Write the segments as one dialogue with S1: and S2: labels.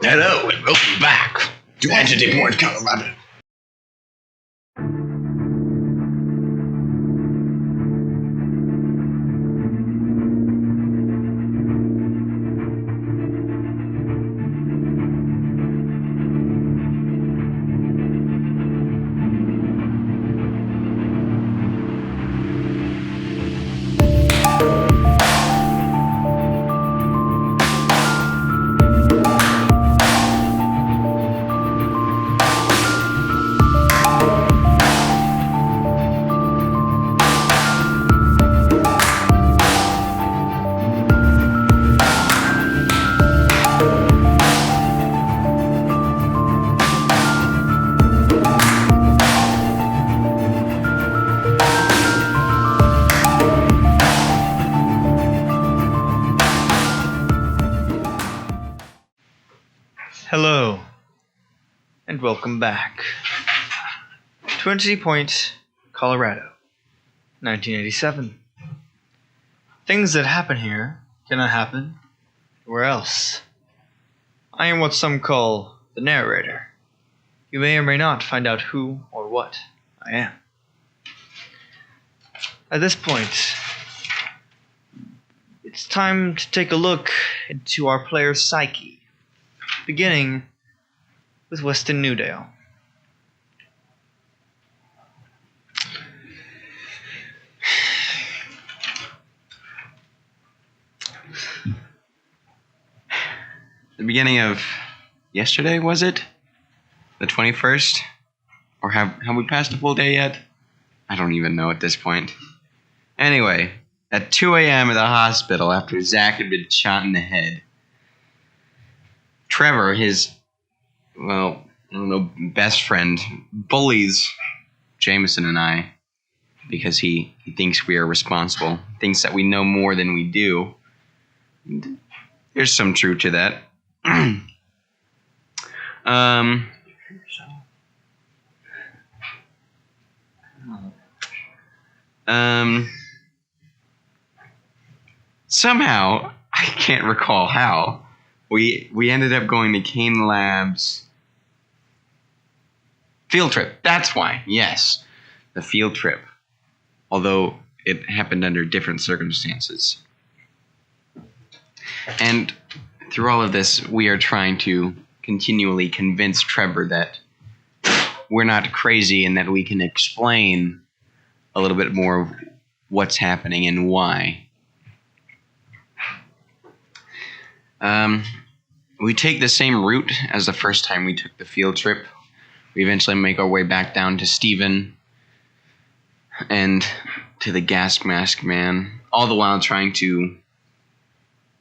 S1: Hello and welcome back to Entity Point, Colorado.
S2: Hello, and welcome back to Entity Point, Colorado, 1987. Things that happen here cannot happen anywhere else. I am what some call the narrator. You may or may not find out who or what I am. At this point, it's time to take a look into our player's psyche. Beginning with Weston Newdale.
S3: The beginning of yesterday, was it? The 21st? Or have we passed a full day yet? I don't even know at this point. Anyway, at 2 a.m. at the hospital after Zach had been shot in the head, Trevor, his, best friend, bullies Jameson and I because he thinks we are responsible, thinks that we know more than we do. And there's some truth to that. Somehow, I can't recall how, we ended up going to Kane Labs field trip. That's why, yes, the field trip. Although it happened under different circumstances. And through all of this, we are trying to continually convince Trevor that we're not crazy and that we can explain a little bit more of what's happening and why. We take the same route as the first time we took the field trip. We eventually make our way back down to Steven and to the gas mask man, all the while trying to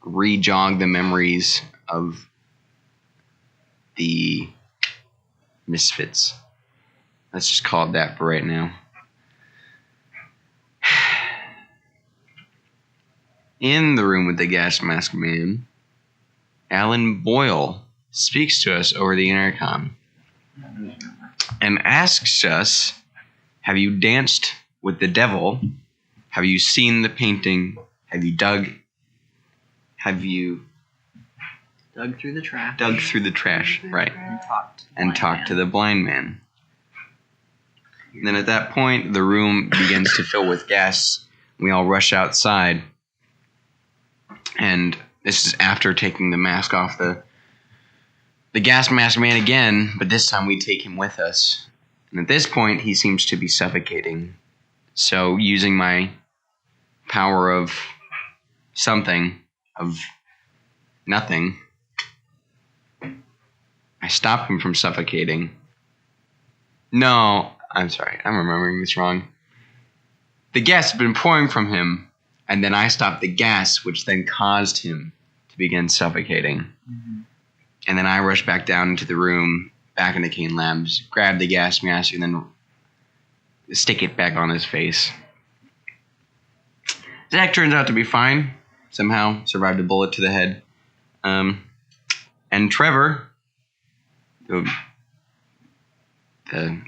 S3: re-jog the memories of the misfits. Let's just call it that for right now. In the room with the gas mask man, Alan Boyle speaks to us over the intercom and asks us, have you danced with the devil? Have you seen the painting? Have you dug
S4: through the trash?
S3: Dug through the trash, right. And talked to the blind man. And then at that point, the room begins to fill with gas. We all rush outside. And this is after taking the mask off the gas mask man again, but this time we take him with us. And at this point, he seems to be suffocating. So using my power of something, of nothing, I stop him from suffocating. No, I'm sorry, I'm remembering this wrong. The gas had been pouring from him, and then I stopped the gas, which then caused him to begin suffocating. Mm-hmm. And then I rushed back down into the room, back into Kane Labs, grab the gas mask, and then stick it back on his face. Zach turns out to be fine. Somehow survived a bullet to the head. And Trevor, the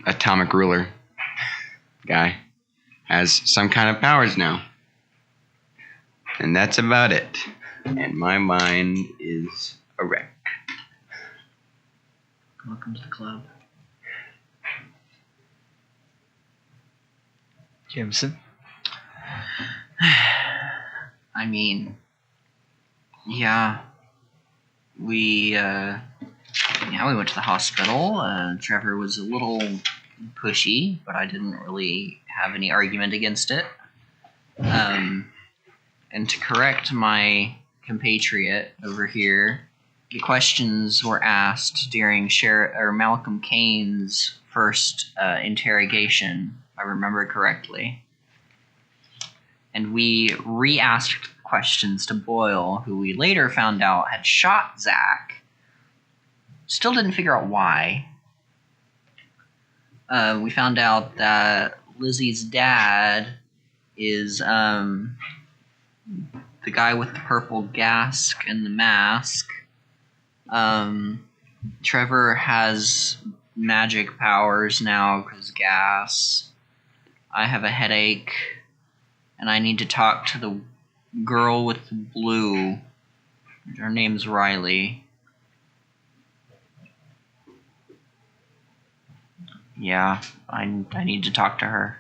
S3: atomic ruler guy, has some kind of powers now. And that's about it. And my mind is a wreck.
S4: Welcome to the club.
S2: Jameson.
S4: I mean, yeah, we went to the hospital. Trevor was a little pushy, but I didn't really have any argument against it. And to correct my compatriot over here, the questions were asked during Malcolm Kane's first interrogation, if I remember correctly. And we re-asked questions to Boyle, who we later found out had shot Zach. Still didn't figure out why. We found out that Lizzie's dad is the guy with the purple gask and the mask. Trevor has magic powers now because gas. I have a headache, and I need to talk to the girl with the blue. Her name's Riley. Yeah, I need to talk to her.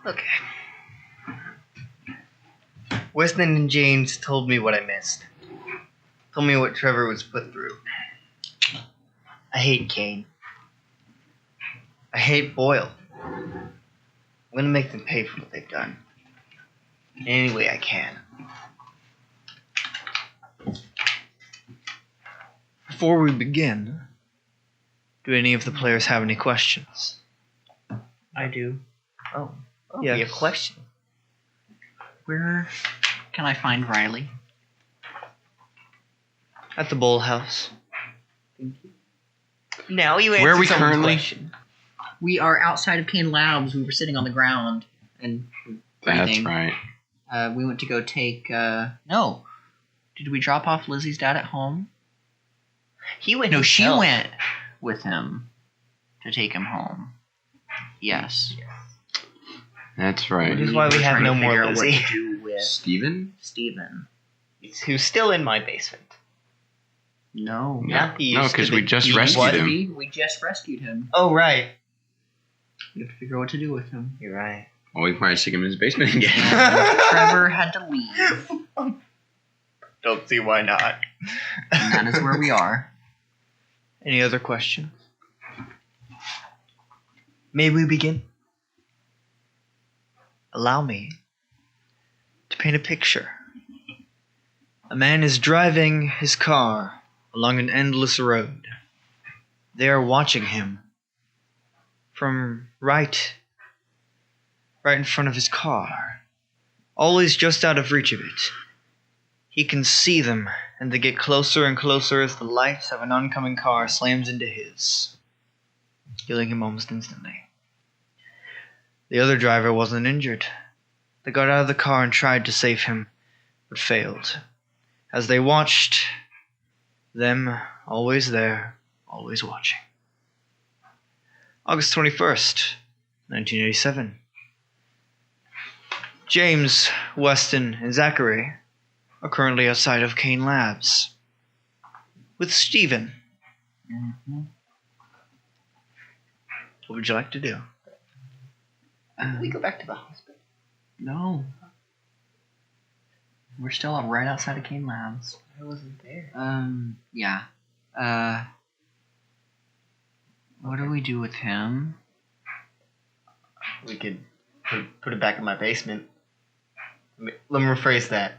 S5: Okay. Weston and James told me what I missed. Told me what Trevor was put through. I hate Kane. I hate Boyle. I'm gonna make them pay for what they've done. In any way I can.
S2: Before we begin, do any of the players have any questions?
S5: I do. Oh,
S2: Yes.
S5: yeah. A question.
S4: Where can I find Riley?
S2: At the Bull House.
S5: Now you answer
S3: Where are we
S5: someone's
S3: currently?
S5: question.
S4: We are outside of Kane Labs. We were sitting on the ground and
S3: That's
S4: breathing.
S3: right.
S4: We went to go take. No, did we drop off Lizzie's dad at home?
S5: He went.
S4: No, she
S5: himself.
S4: went with him to take him home. Yes.
S3: That's right.
S5: Which is why we
S4: We're
S5: have
S4: trying
S5: no
S4: to
S5: more
S4: figure out what
S5: Lizzie.
S4: to do with
S3: Steven?
S4: Steven.
S5: Who's still in my basement.
S4: No.
S5: Not he
S3: No,
S5: used to
S3: because
S5: be.
S3: we just
S5: He
S3: rescued
S5: was-
S3: him.
S4: We just rescued him.
S5: Oh, right.
S4: We have to figure out what to do with him.
S5: You're right.
S3: Well, we probably stick him in his basement again.
S4: Trevor had to leave,
S5: Don't see why not.
S4: and that is where we are.
S2: Any other questions?
S5: May we begin?
S2: Allow me to paint a picture. A man is driving his car along an endless road. They are watching him from right in front of his car, always just out of reach of it. He can see them, and they get closer and closer as the light of an oncoming car slams into his, killing him almost instantly. The other driver wasn't injured. They got out of the car and tried to save him, but failed. As they watched them, always there, always watching. August 21st, 1987. James, Weston, and Zachary are currently outside of Kane Labs with Steven.
S4: Mm-hmm.
S2: What would you like to do?
S5: Can we go back to the hospital?
S4: No. We're still right outside of Kane Labs.
S5: I wasn't there.
S4: Yeah. What do we do with him?
S5: We could put it back in my basement. Let me rephrase that.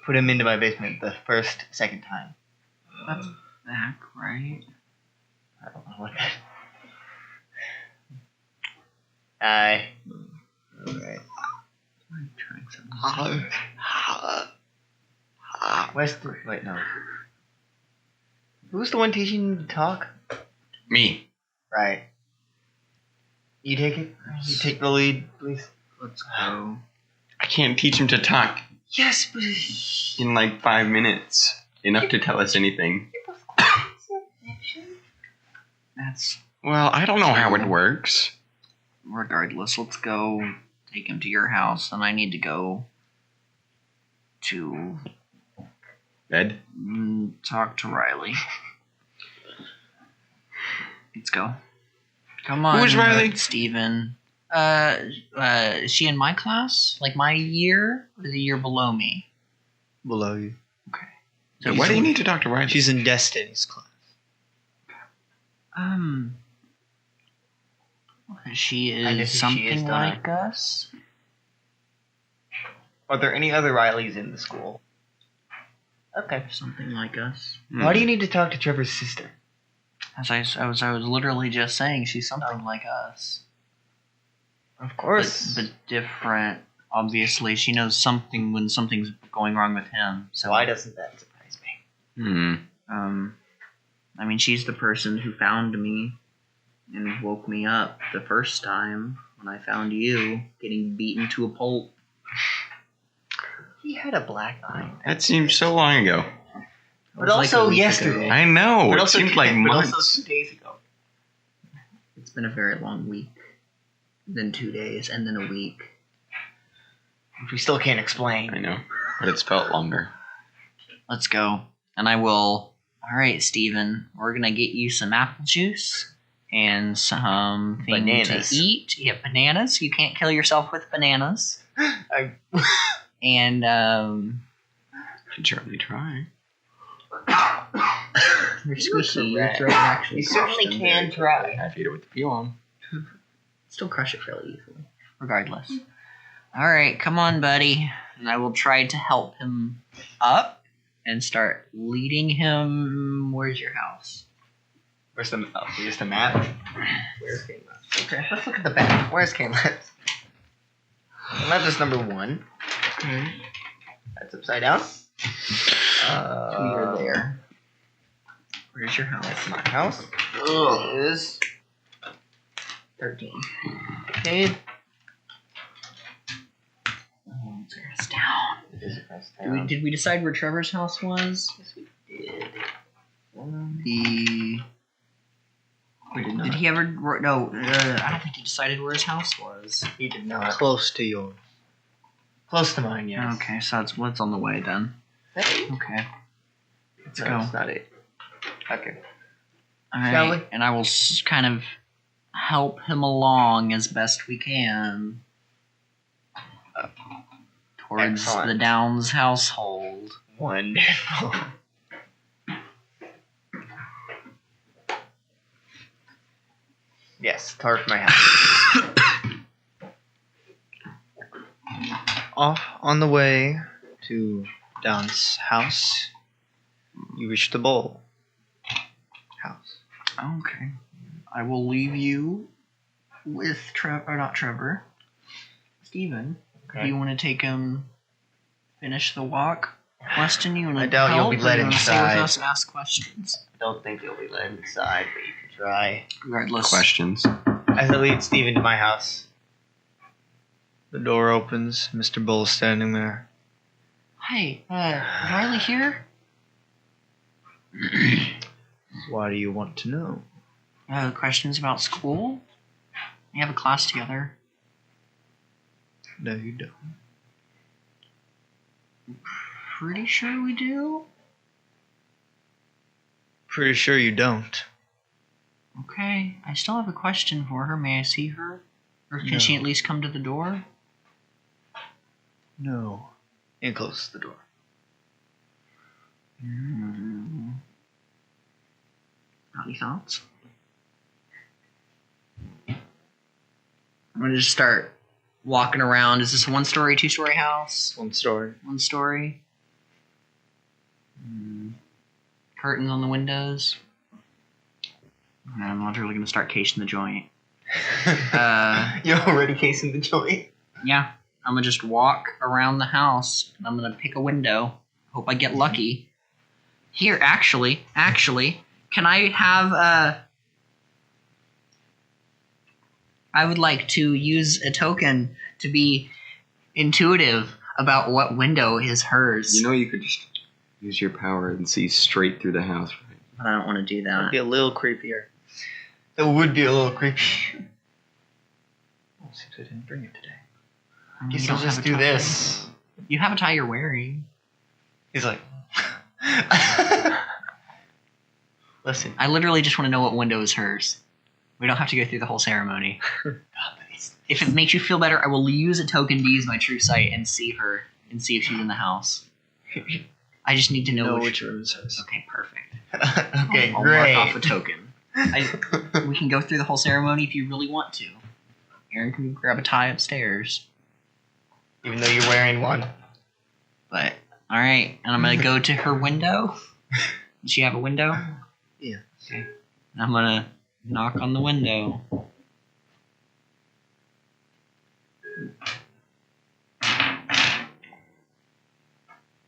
S5: Put him into my basement the second time.
S4: That's back, right?
S5: I don't know what that. Alright.
S4: I'm trying something.
S5: Weston. Wait, no. Who's the one teaching you to talk?
S3: Me.
S5: Right. You take it? You take the lead, please?
S4: Let's go.
S3: I can't teach him to talk
S5: Yes, but.
S3: in like 5 minutes. Enough to tell us anything.
S4: That's
S3: Well, I don't know how it works.
S4: regardless. Let's go take him to your house, and I need to go to
S3: Ed?
S4: talk to Riley. Let's go. Come on.
S3: Who is Riley?
S4: Steven. Is she in my class? Like my year? Or the year below me?
S2: Below you.
S4: So
S3: Why do you need to talk to Riley?
S2: She's in Destiny's class.
S4: She
S5: I know who
S4: is
S5: she
S4: something
S5: is, don't
S4: like us.
S5: Are there any other Rileys in the school? Okay.
S4: Something like us.
S5: Why do you need to talk to Trevor's sister?
S4: As I was literally just saying, she's something like us.
S5: Of course.
S4: But different. Obviously, she knows something when something's going wrong with him. So
S5: why doesn't that surprise me?
S4: I mean, she's the person who found me and woke me up the first time when I found you getting beaten to a pulp.
S5: He had a black eye.
S3: That seems so long ago.
S5: But also yesterday.
S3: I know.
S5: But
S3: It
S5: also
S3: seemed like
S5: but also
S3: months.
S5: 2 days ago.
S4: It's been a very long week. Then 2 days, and then a week.
S5: Which we still can't explain.
S3: I know. But it's felt longer.
S4: Let's go. And I will. Alright, Steven. We're gonna get you some apple juice and some
S5: Bananas.
S4: to eat. Yeah, bananas. You can't kill yourself with bananas. And
S3: Should certainly try.
S4: you're squishy. Your
S5: rat.
S4: throat actually
S5: You certainly
S4: crushed them
S5: can
S4: very
S5: try.
S4: quickly.
S3: I feed it with the peel on.
S4: Still crush it fairly easily. Regardless. Alright, come on, buddy. And I will try to help him up and start leading him. Where's your house?
S5: Where's the here's the map?
S4: Where's Caleb?
S5: Okay, let's look at the map. Where's Caleb? Caleb is number 1. That's upside down.
S4: You're there. Where's your house?
S5: That's my house. Is
S4: 13.
S5: okay.
S4: It's down.
S5: It is across town.
S4: Did we decide where Trevor's house was?
S5: Yes, we did.
S4: We did he ever? No, I don't think he decided where his house was.
S5: He did not.
S2: Close to yours.
S5: Close to mine, yes.
S4: Okay, so it's on the way then.
S5: Hey.
S4: Okay, let's
S5: No,
S4: go.
S5: that's not it. Okay.
S4: All
S5: Shall
S4: right,
S5: we?
S4: and I will kind of help him along as best we can towards
S5: Excellent.
S4: the Downs household.
S5: Wonderful. Yes, towards my house.
S2: Off on the way to Don's house, you reach the bowl house.
S4: Okay, I will leave you with not Trevor, Steven.
S5: Okay.
S4: Do you want to take him, finish the walk? Weston, you want to
S5: I doubt you'll be let
S4: Stay
S5: inside.
S4: with us and ask questions.
S5: I don't think you'll be let inside, but you can try.
S4: Regardless.
S3: Questions.
S5: As I lead Steven to my house.
S2: The door opens. Mr. Bull is standing there.
S4: Hey, Riley here?
S2: Why do you want to know?
S4: Questions about school? We have a class together.
S2: No, you don't.
S4: Pretty sure we do?
S2: Pretty sure you don't.
S4: Okay, I still have a question for her. May I see her? Or can
S2: No.
S4: she at least come to the door?
S2: No. And closes the door.
S4: Any thoughts? I'm gonna just start walking around. Is this a 1-story, 2-story house?
S2: One story.
S4: 1 story. Curtains on the windows. I'm not really gonna start casing the joint.
S5: You're already casing the joint.
S4: Yeah, I'm gonna just walk around the house. And I'm gonna pick a window. Hope I get lucky. Here, actually, can I have I would like to use a token to be intuitive about what window is hers.
S3: You know you could just use your power and see straight through the house, right?
S4: But I don't want to do
S2: That'd
S4: that.
S2: be a little creepier.
S5: It would be a little creepy.
S2: Seems I didn't bring it today.
S4: You
S5: Guess
S4: don't
S5: I'll
S4: have
S5: just
S4: a
S5: do
S4: tie.
S5: this.
S4: You have a tie you're wearing.
S5: He's like, listen,
S4: I literally just want to know what window is hers. We don't have to go through the whole ceremony. If it makes you feel better, I will use a token to use my true sight and see her and see if she's in the house. I just need to know
S2: which room is hers.
S4: Okay, perfect.
S5: okay,
S4: I'll
S5: great.
S4: mark off a token. We can go through the whole ceremony if you really want to. Aaron can grab a tie upstairs.
S5: Even though you're wearing one.
S4: But, alright, and I'm going to go to her window. Does she have a window?
S2: Yeah.
S4: Okay. And I'm going to knock on the window.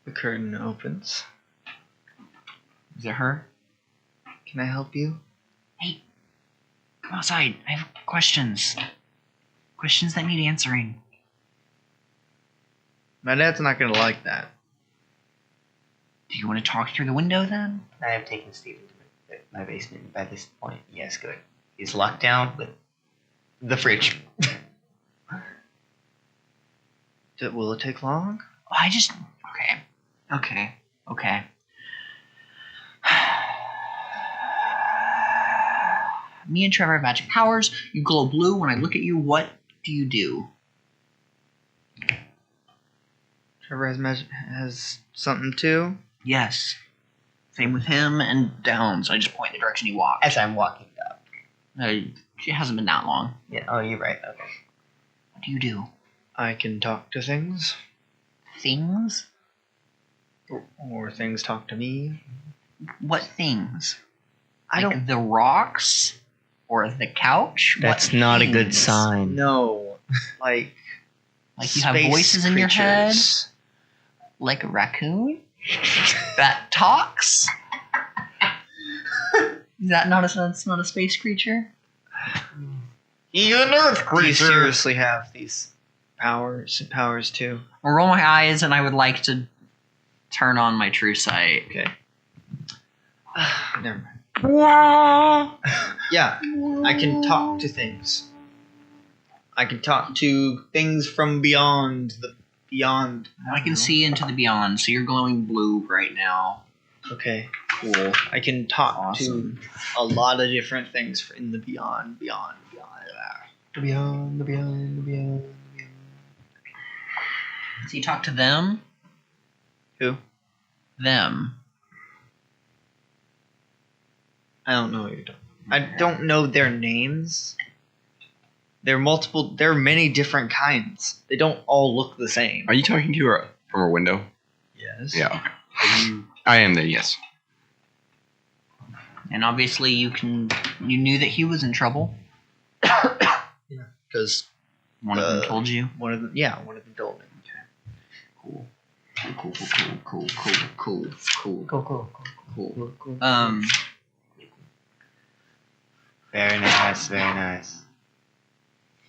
S2: The curtain opens.
S4: Is it her?
S2: Can I help you?
S4: Hey, come outside. I have questions. Questions that need answering.
S2: My dad's not gonna like that.
S4: Do you want to talk through the window then?
S5: I have taken Steven to my basement by this point. Yes, good. He's locked down with the fridge.
S2: Will it take long?
S4: Oh, I just... Okay. Me and Trevor have magic powers. You glow blue. When I look at you, what do you do?
S2: Trevor has something too.
S4: Yes. Same with him and Downs. I just point the direction he walked.
S5: As I'm walking up.
S4: It hasn't been that long.
S5: Yeah. Oh, you're right. Okay.
S4: What do you do?
S2: I can talk to things,
S4: Things?
S2: or things talk to me.
S4: What things?
S2: I
S4: Like
S2: don't
S4: the rocks? Or the couch?
S5: That's
S4: What
S5: not a good
S4: things?
S5: sign.
S2: know. Like
S4: Like you have
S2: space
S4: voices in your head?
S2: creatures.
S4: Like a raccoon? That talks? Is that not that's not a space creature?
S5: You're an earth
S2: Do you seriously have these powers too?
S4: I'll roll my eyes and I would like to turn on my true sight.
S2: Okay. Never mind. Yeah, I can talk to things. I can talk to things from beyond the beyond.
S4: I can see into the beyond, so you're glowing blue right now.
S2: Okay, cool. I can talk
S4: Awesome.
S2: to a lot of different things in the beyond. The beyond.
S4: So you talk to them?
S2: Who?
S4: Them.
S2: I don't know what you're talking. I don't know their names. There are many different kinds. They don't all look the same.
S3: Are you talking to her from her window?
S2: Yes.
S3: Yeah, okay. I am there, yes.
S4: And obviously you knew that he was in trouble.
S2: Because
S4: One of them told you.
S2: one of them told me.
S4: Cool.
S5: Cool. Very nice.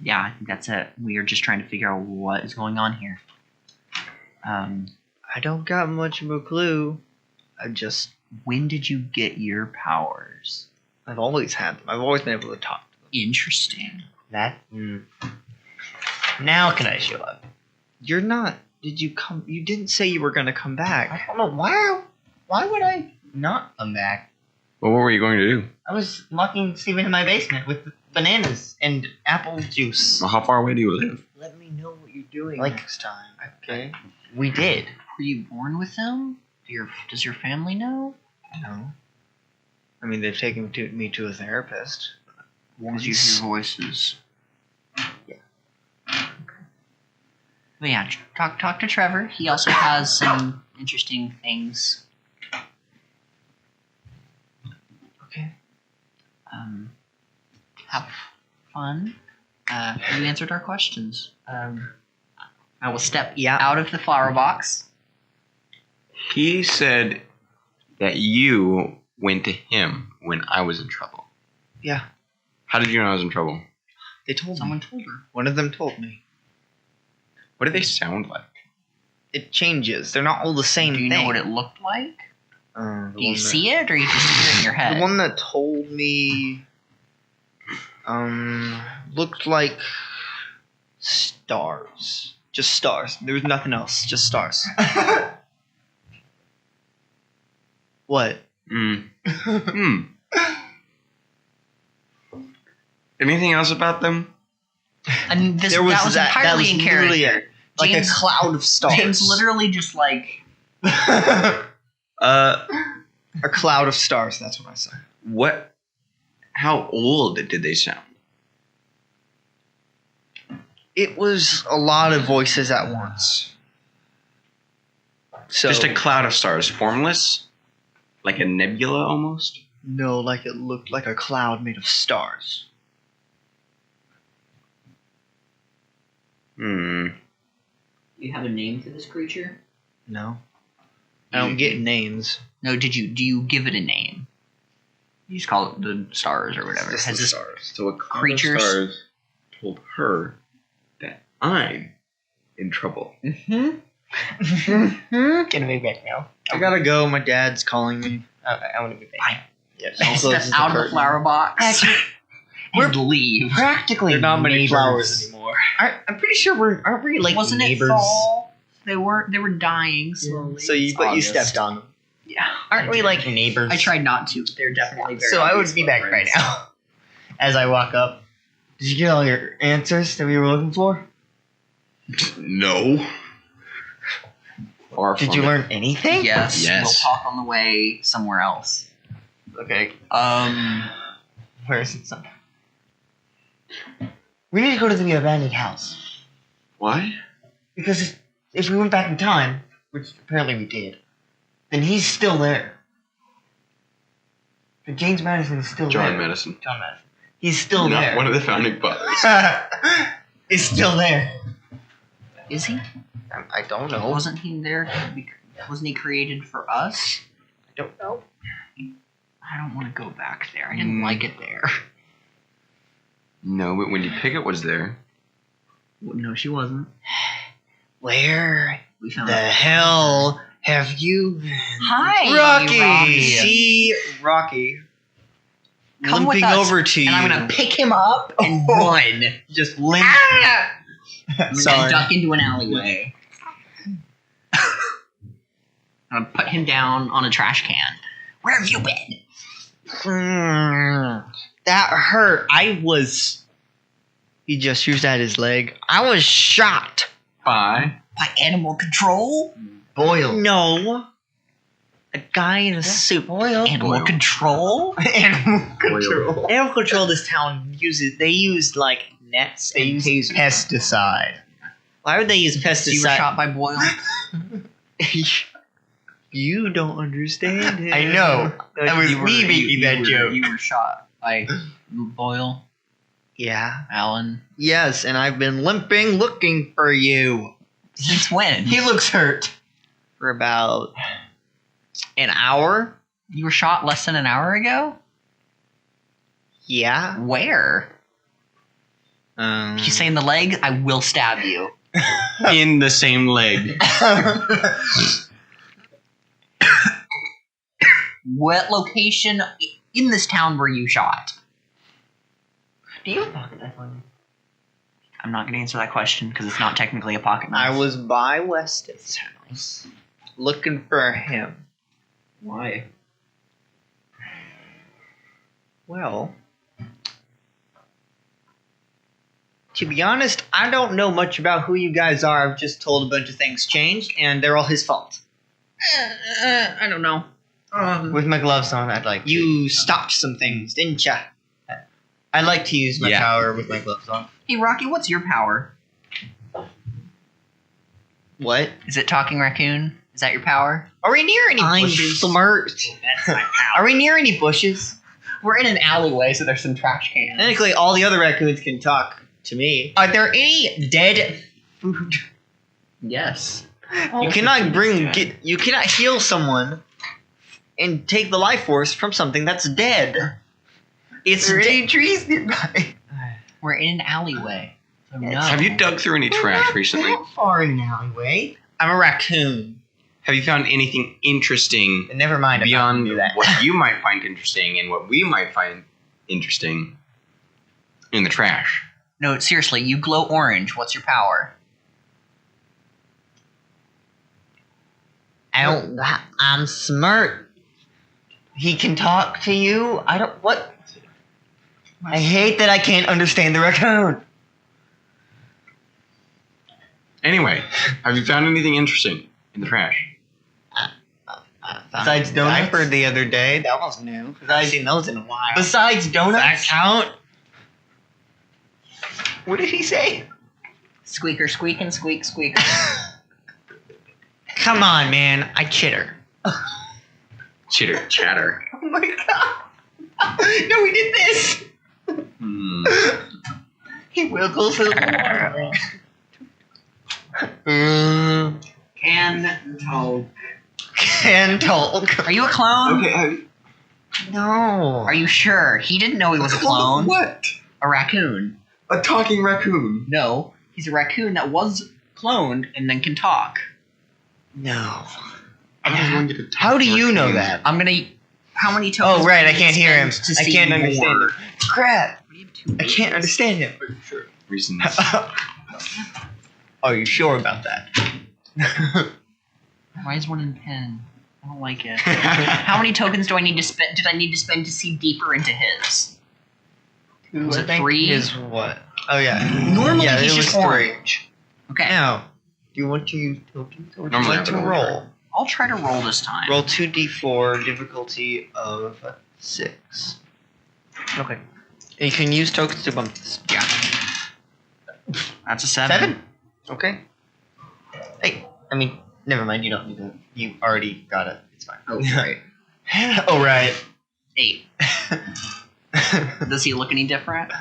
S4: Yeah, I think that's it. We are just trying to figure out what is going on here.
S2: I don't got much of a clue.
S4: When did you get your powers?
S2: I've always had them. I've always been able to talk to them.
S4: Interesting.
S5: Now can I show up?
S2: You're not. Did you come? You didn't say you were gonna come
S5: I
S2: back.
S5: don't know. Why would I not come back?
S3: Well, what were you going to do?
S5: I was locking Steven in my basement with bananas and apple juice.
S3: Well, how far away do you live?
S2: Let me know what you're doing
S5: Like-
S2: next time. Okay.
S5: We did.
S4: Were you born with them? Does your family know?
S2: No. I mean, they've taken me to a therapist.
S4: Because you hear voices. But yeah, talk to Trevor. He also has some interesting things.
S2: Okay.
S4: Have fun. You answered our questions. I will step out of the flower box.
S3: He said that you went to him when I was in trouble.
S2: Yeah.
S3: How did you know I was in trouble?
S2: They told
S4: Someone
S2: me.
S4: told her.
S2: One of them told me.
S3: What do they sound like?
S2: It changes. They're not all the same
S4: Do you
S2: thing.
S4: know what it looked like?
S2: The
S4: Do you
S2: one that-
S4: see it, or you just hear it in your head?
S2: The one that told me looked like stars. Just stars. There was nothing else. Just stars. What?
S3: Anything else about them?
S4: And that was entirely in
S2: literally
S4: character.
S2: like
S4: James-
S2: a cloud of stars.
S4: James literally just like
S2: a cloud of stars. That's what I said.
S3: What? How old did they sound?
S2: It was a lot of voices at once. So
S3: Just a cloud of stars, formless, like a nebula almost.
S2: no, like it looked like a cloud made of stars.
S4: you have a name for this creature?
S2: No, I don't get names.
S4: No, do you give it a name? You just call it the stars or whatever.
S2: Just
S4: Has
S2: the
S4: this
S2: stars.
S3: So a cloud
S4: Creatures.
S3: of stars told her that I'm in trouble.
S5: Can I be back now?
S2: I gotta go. My dad's calling me.
S5: I want to be back.
S4: Fine.
S5: Yeah,
S4: step out of the flower box and leave?
S5: practically
S2: There are not many
S5: neighbors.
S2: flowers anymore.
S5: I'm pretty sure aren't we like
S4: Wasn't
S5: neighbors?
S4: it fall? They were dying slowly.
S2: So you, but you
S5: August.
S2: stepped on them.
S4: Yeah.
S5: Aren't we like neighbors?
S4: I tried not to, but they're definitely very
S5: So I would
S4: obvious
S5: be back right
S4: footprints.
S5: now. As I walk up. Did you get all your answers that we were looking for?
S3: No. Far
S5: Did
S3: from
S5: you
S3: it.
S5: learn anything?
S4: Yes.
S3: Yes.
S4: We'll talk on the way somewhere else.
S5: Okay.
S4: Where
S5: is it? We need to go to the abandoned house.
S3: Why?
S5: Because if we went back in time, which apparently we did, then he's still there. But James Madison is still
S3: John
S5: there.
S3: Madison.
S5: John Madison. He's still
S3: Not
S5: there.
S3: one of the founding fathers.
S5: He's still there.
S4: Is he?
S5: I don't know.
S4: Wasn't he there? Wasn't he created for us?
S5: I don't know.
S4: I don't want to go back there. I didn't like it there.
S3: No, but Wendy Pickett was there.
S4: No, she wasn't.
S5: Where
S4: We found
S5: the hell have you been?
S4: Hi,
S5: Rocky!
S2: See Rocky
S4: Come with
S2: limping
S4: us,
S2: over to
S4: and
S2: you.
S4: I'm gonna pick him up and run.
S2: just limp.
S4: I'm
S2: Sorry.
S4: gonna duck into an alleyway. I'm gonna put him down on a trash can. Where have you been?
S5: That hurt.
S2: He gestures at his leg.
S5: I was shot.
S3: Bye.
S4: By animal control?
S5: Boiled.
S2: No, a guy in a suit.
S5: Boiled.
S4: Animal
S3: Boil.
S4: control?
S5: Animal control.
S2: Animal control. This town uses. They use like nets.
S5: They use pesticide.
S2: Why would they use
S4: You were
S2: pesticide?
S4: shot by Boyle?
S2: You don't understand it.
S5: I know. That was
S4: You were-
S5: me making
S4: you
S5: that
S4: were-
S5: joke.
S4: You were shot by Boyle,
S2: Yeah.
S4: Alan.
S2: Yes, and I've been limping looking for you
S4: Since when?
S5: He looks hurt.
S2: for about an hour.
S4: You were shot less than an hour ago?
S2: Yeah.
S4: Where? If you say in the leg, I will stab you.
S3: In the same leg.
S4: What location in this town were you shot?
S5: Do you have a pocket knife on you?
S4: I'm not going to answer that question because it's not technically a pocket knife.
S2: I was by Weston's house looking for him.
S4: Why?
S2: Well, to be honest, I don't know much about who you guys are. I've just told a bunch of things changed, and they're all his fault.
S4: I don't know.
S5: With my gloves on, I'd like
S2: You stopped some things, didn't ya?
S5: I'd like to use my
S3: Yeah.
S5: power with my gloves on.
S4: Hey, Rocky, what's your power?
S2: What?
S4: Is it talking raccoon? Is that your power?
S5: Are we near any
S2: I'm
S5: bushes?
S2: smart.
S4: That's my
S5: Are we near any bushes?
S4: We're in an alleyway, so there's some trash cans.
S2: Technically, all the other raccoons can talk to me.
S5: Are there any dead food?
S4: Yes.
S2: You cannot you cannot heal someone and take the life force from something that's dead. It's
S5: Are there
S2: dead.
S5: any trees nearby?
S4: We're in an alleyway. So no.
S3: Have you dug through any trash recently?
S5: Not far in an alleyway.
S2: I'm a raccoon.
S3: Have you found anything interesting
S5: Never mind. I'm not gonna
S3: beyond
S5: do that.
S3: what you might find interesting and what we might find interesting in the trash?
S4: No, seriously, you glow orange. What's your power?
S5: I'm smart. He can talk to you. I don't. What? I hate that I can't understand the raccoon.
S3: Anyway, have you found anything interesting in the trash?
S5: Besides donuts?
S2: Diaper the other day. That was new. I haven't seen those in a while.
S5: Besides
S2: Does
S5: donuts?
S2: that count?
S5: What did he say?
S4: Squeaker, squeak, and squeak, squeaker.
S2: Come on, man. I chitter.
S3: Chitter chatter.
S5: Oh my god. No, he did this.
S3: Hmm.
S5: He wiggles his water.
S4: Can talk.
S5: Can talk.
S4: Are you a clone?
S3: Okay.
S5: No.
S4: Are you sure? He didn't know he was a clone.
S3: What?
S4: A raccoon.
S3: A talking raccoon.
S4: No, he's a raccoon that was cloned and then can talk.
S5: No.
S3: I'm just going to get a
S5: How do you know that?
S4: I'm gonna. How many tokens?
S5: Oh, right. I
S4: do
S5: can't
S4: you
S5: hear him.
S4: spend to
S5: I
S4: see
S5: can't understand
S4: more?
S5: him. Crap.
S4: What do you have, 2
S5: I can't understand him.
S3: Reasons.
S5: Are you sure about that?
S4: Why is one in pen? I don't like it. How many tokens do I need to spend? Did I need to spend to see deeper into his? Was
S5: I
S4: it
S5: think
S4: 3?
S5: His what? Oh yeah.
S4: Normally
S5: yeah,
S4: he's
S5: it was
S4: just
S5: 3.
S4: orange. Okay,
S5: Now, do you want to use tokens or would you
S3: Normally
S5: like
S3: I
S5: to
S3: would
S5: roll?
S4: I'll try to roll this time.
S5: Roll 2d4, difficulty of 6. Okay. And you can use tokens to bump this.
S4: Yeah. That's a 7.
S5: 7? Okay. Hey, I mean, never mind. You don't need to. You already got it. It's fine.
S4: Oh, right.
S5: Oh, right.
S4: 8. Does he look any different?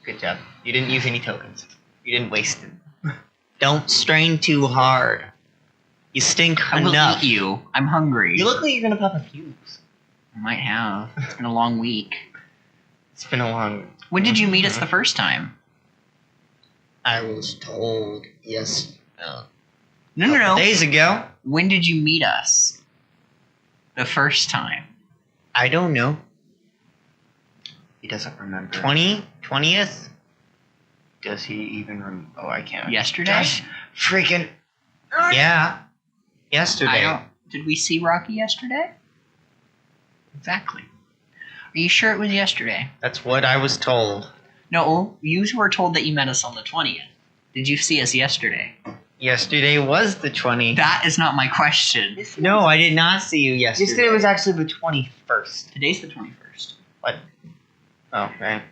S5: Good job. You didn't use any tokens. You didn't waste them. Don't strain too hard. You stink
S4: I will
S5: enough.
S4: eat you. I'm hungry.
S5: You look like you're gonna pop a fuse.
S4: I might have. It's been a long week.
S5: It's been a long.
S4: When did you meet us the first time?
S5: I was told yes.
S4: No.
S5: Days ago.
S4: When did you meet us? The first time.
S5: I don't know.
S4: He doesn't remember.
S5: 20th? Does he even remember? Oh, I can't.
S4: Yesterday?
S5: Gosh, freaking. Yeah. Yesterday.
S4: I don't. Did we see Rocky yesterday? Exactly. Are you sure it was yesterday?
S5: That's what I was told.
S4: No, you were told that you met us on the 20th. Did you see us yesterday?
S5: Yesterday was the 20th.
S4: That is not my question.
S5: No, I did not see you yesterday. Yesterday was actually the 21st.
S4: Today's the 21st.
S5: What? Oh, right.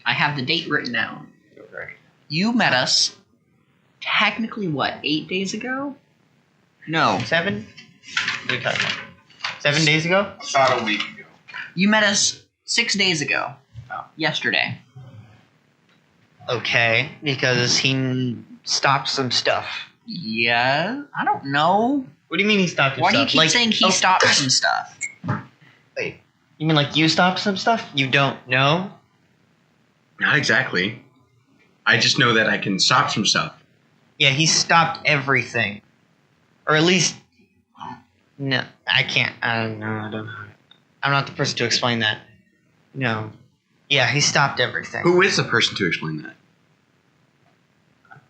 S4: I have the date written down.
S5: Right.
S4: You met us technically, what, 8 days ago? No.
S5: 7? What are you talking about? 7 days ago?
S3: About a week ago.
S4: You met us 6 days ago.
S5: Oh.
S4: Yesterday.
S5: Okay, because he stopped some stuff.
S4: Yeah, I don't know.
S5: What do you mean he stopped
S4: Why do you
S5: stuff?
S4: keep saying he stopped some stuff?
S5: Wait, you mean like you stopped some stuff? You don't know?
S3: Not exactly. I just know that I can stop some stuff.
S5: Yeah, he stopped everything. Or at least... No, I can't. I don't know. I'm not the person to explain that. No. Yeah, he stopped everything.
S3: Who is the person to explain that?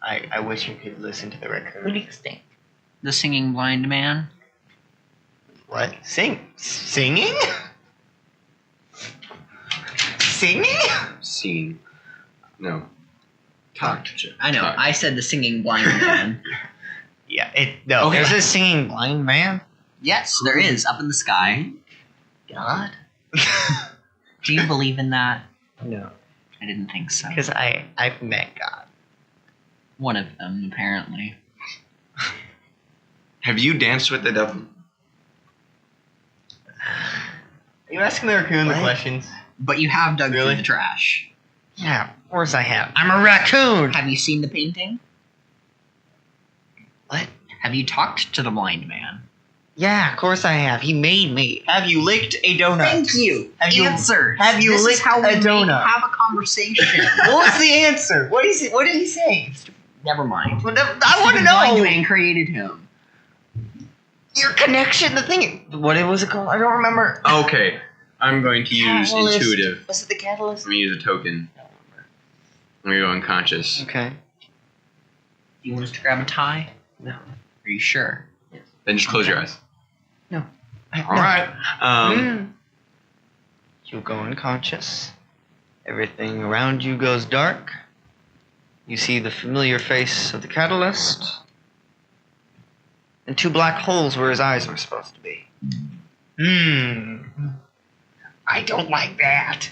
S5: I wish you could listen to the record. Who do you think?
S4: The singing blind man?
S5: What? Singing? Singing?
S3: Seen. No. Talked.
S4: I know,
S3: Talked.
S4: I said the singing blind man.
S5: Yeah, no.
S3: Okay.
S5: There's a singing blind man?
S4: Yes, there is, up in the sky.
S5: God?
S4: Do you believe in that?
S5: No.
S4: I didn't think so.
S5: Because I've met God.
S4: One of them, apparently.
S3: Have you danced with the devil?
S5: Are you asking the raccoon the What? questions?
S4: But you have dug
S5: Really?
S4: through the trash.
S5: Yeah, of course I have. I'm a raccoon!
S4: Have you seen the painting?
S5: What?
S4: Have you talked to the blind man?
S5: Yeah, of course I have. He made me. Have you licked a donut?
S4: Thank you.
S5: Have you-
S4: Answered.
S5: have you
S4: this is
S5: licked
S4: how we
S5: a donut?
S4: have a conversation.
S5: What was the answer? What did he say?
S4: Never mind.
S5: Well, I want to
S4: Blind
S5: know.
S4: man created him.
S5: Your connection, the thing. What was it called? I don't remember.
S3: Okay. I'm going to use
S5: Catalyst.
S3: intuitive.
S5: Was it the catalyst?
S3: I'm going to use a token. I'm going to go unconscious.
S5: Okay.
S4: Do you want us to grab a tie?
S5: No.
S4: Are you sure?
S3: Then just close your eyes. All right.
S5: You go unconscious. Everything around you goes dark. You see the familiar face of the catalyst. And 2 black holes where his eyes were supposed to be. I don't like that.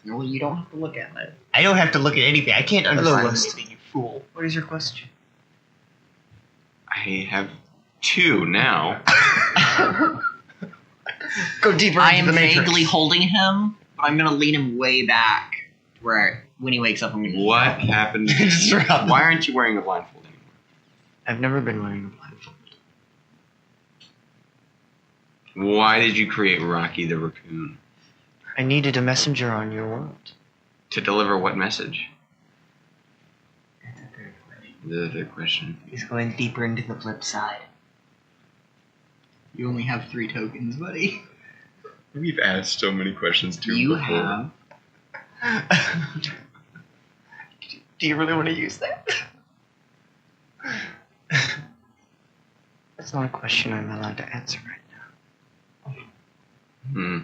S4: Well, you don't have to look at it.
S5: I don't have to look at anything. I can't understand
S2: List.
S5: anything, you fool. What is your question?
S3: I have 2 now.
S5: Go deeper
S4: I
S5: into
S4: am
S5: the matrix.
S4: vaguely holding him, but I'm gonna lean him way back to where when he wakes up, I'm gonna.
S3: What happened?
S5: Just drop
S3: Why aren't you wearing a blindfold anymore?
S5: I've never been wearing a blindfold.
S3: Why did you create Rocky the Raccoon?
S5: I needed a messenger on your world.
S3: To deliver what message? The third question.
S5: He's going deeper into the flip side.
S4: You only have 3 tokens, buddy.
S3: We've asked so many questions too.
S4: You have.
S5: Do you really want to use that? That's not a question I'm allowed to answer right now.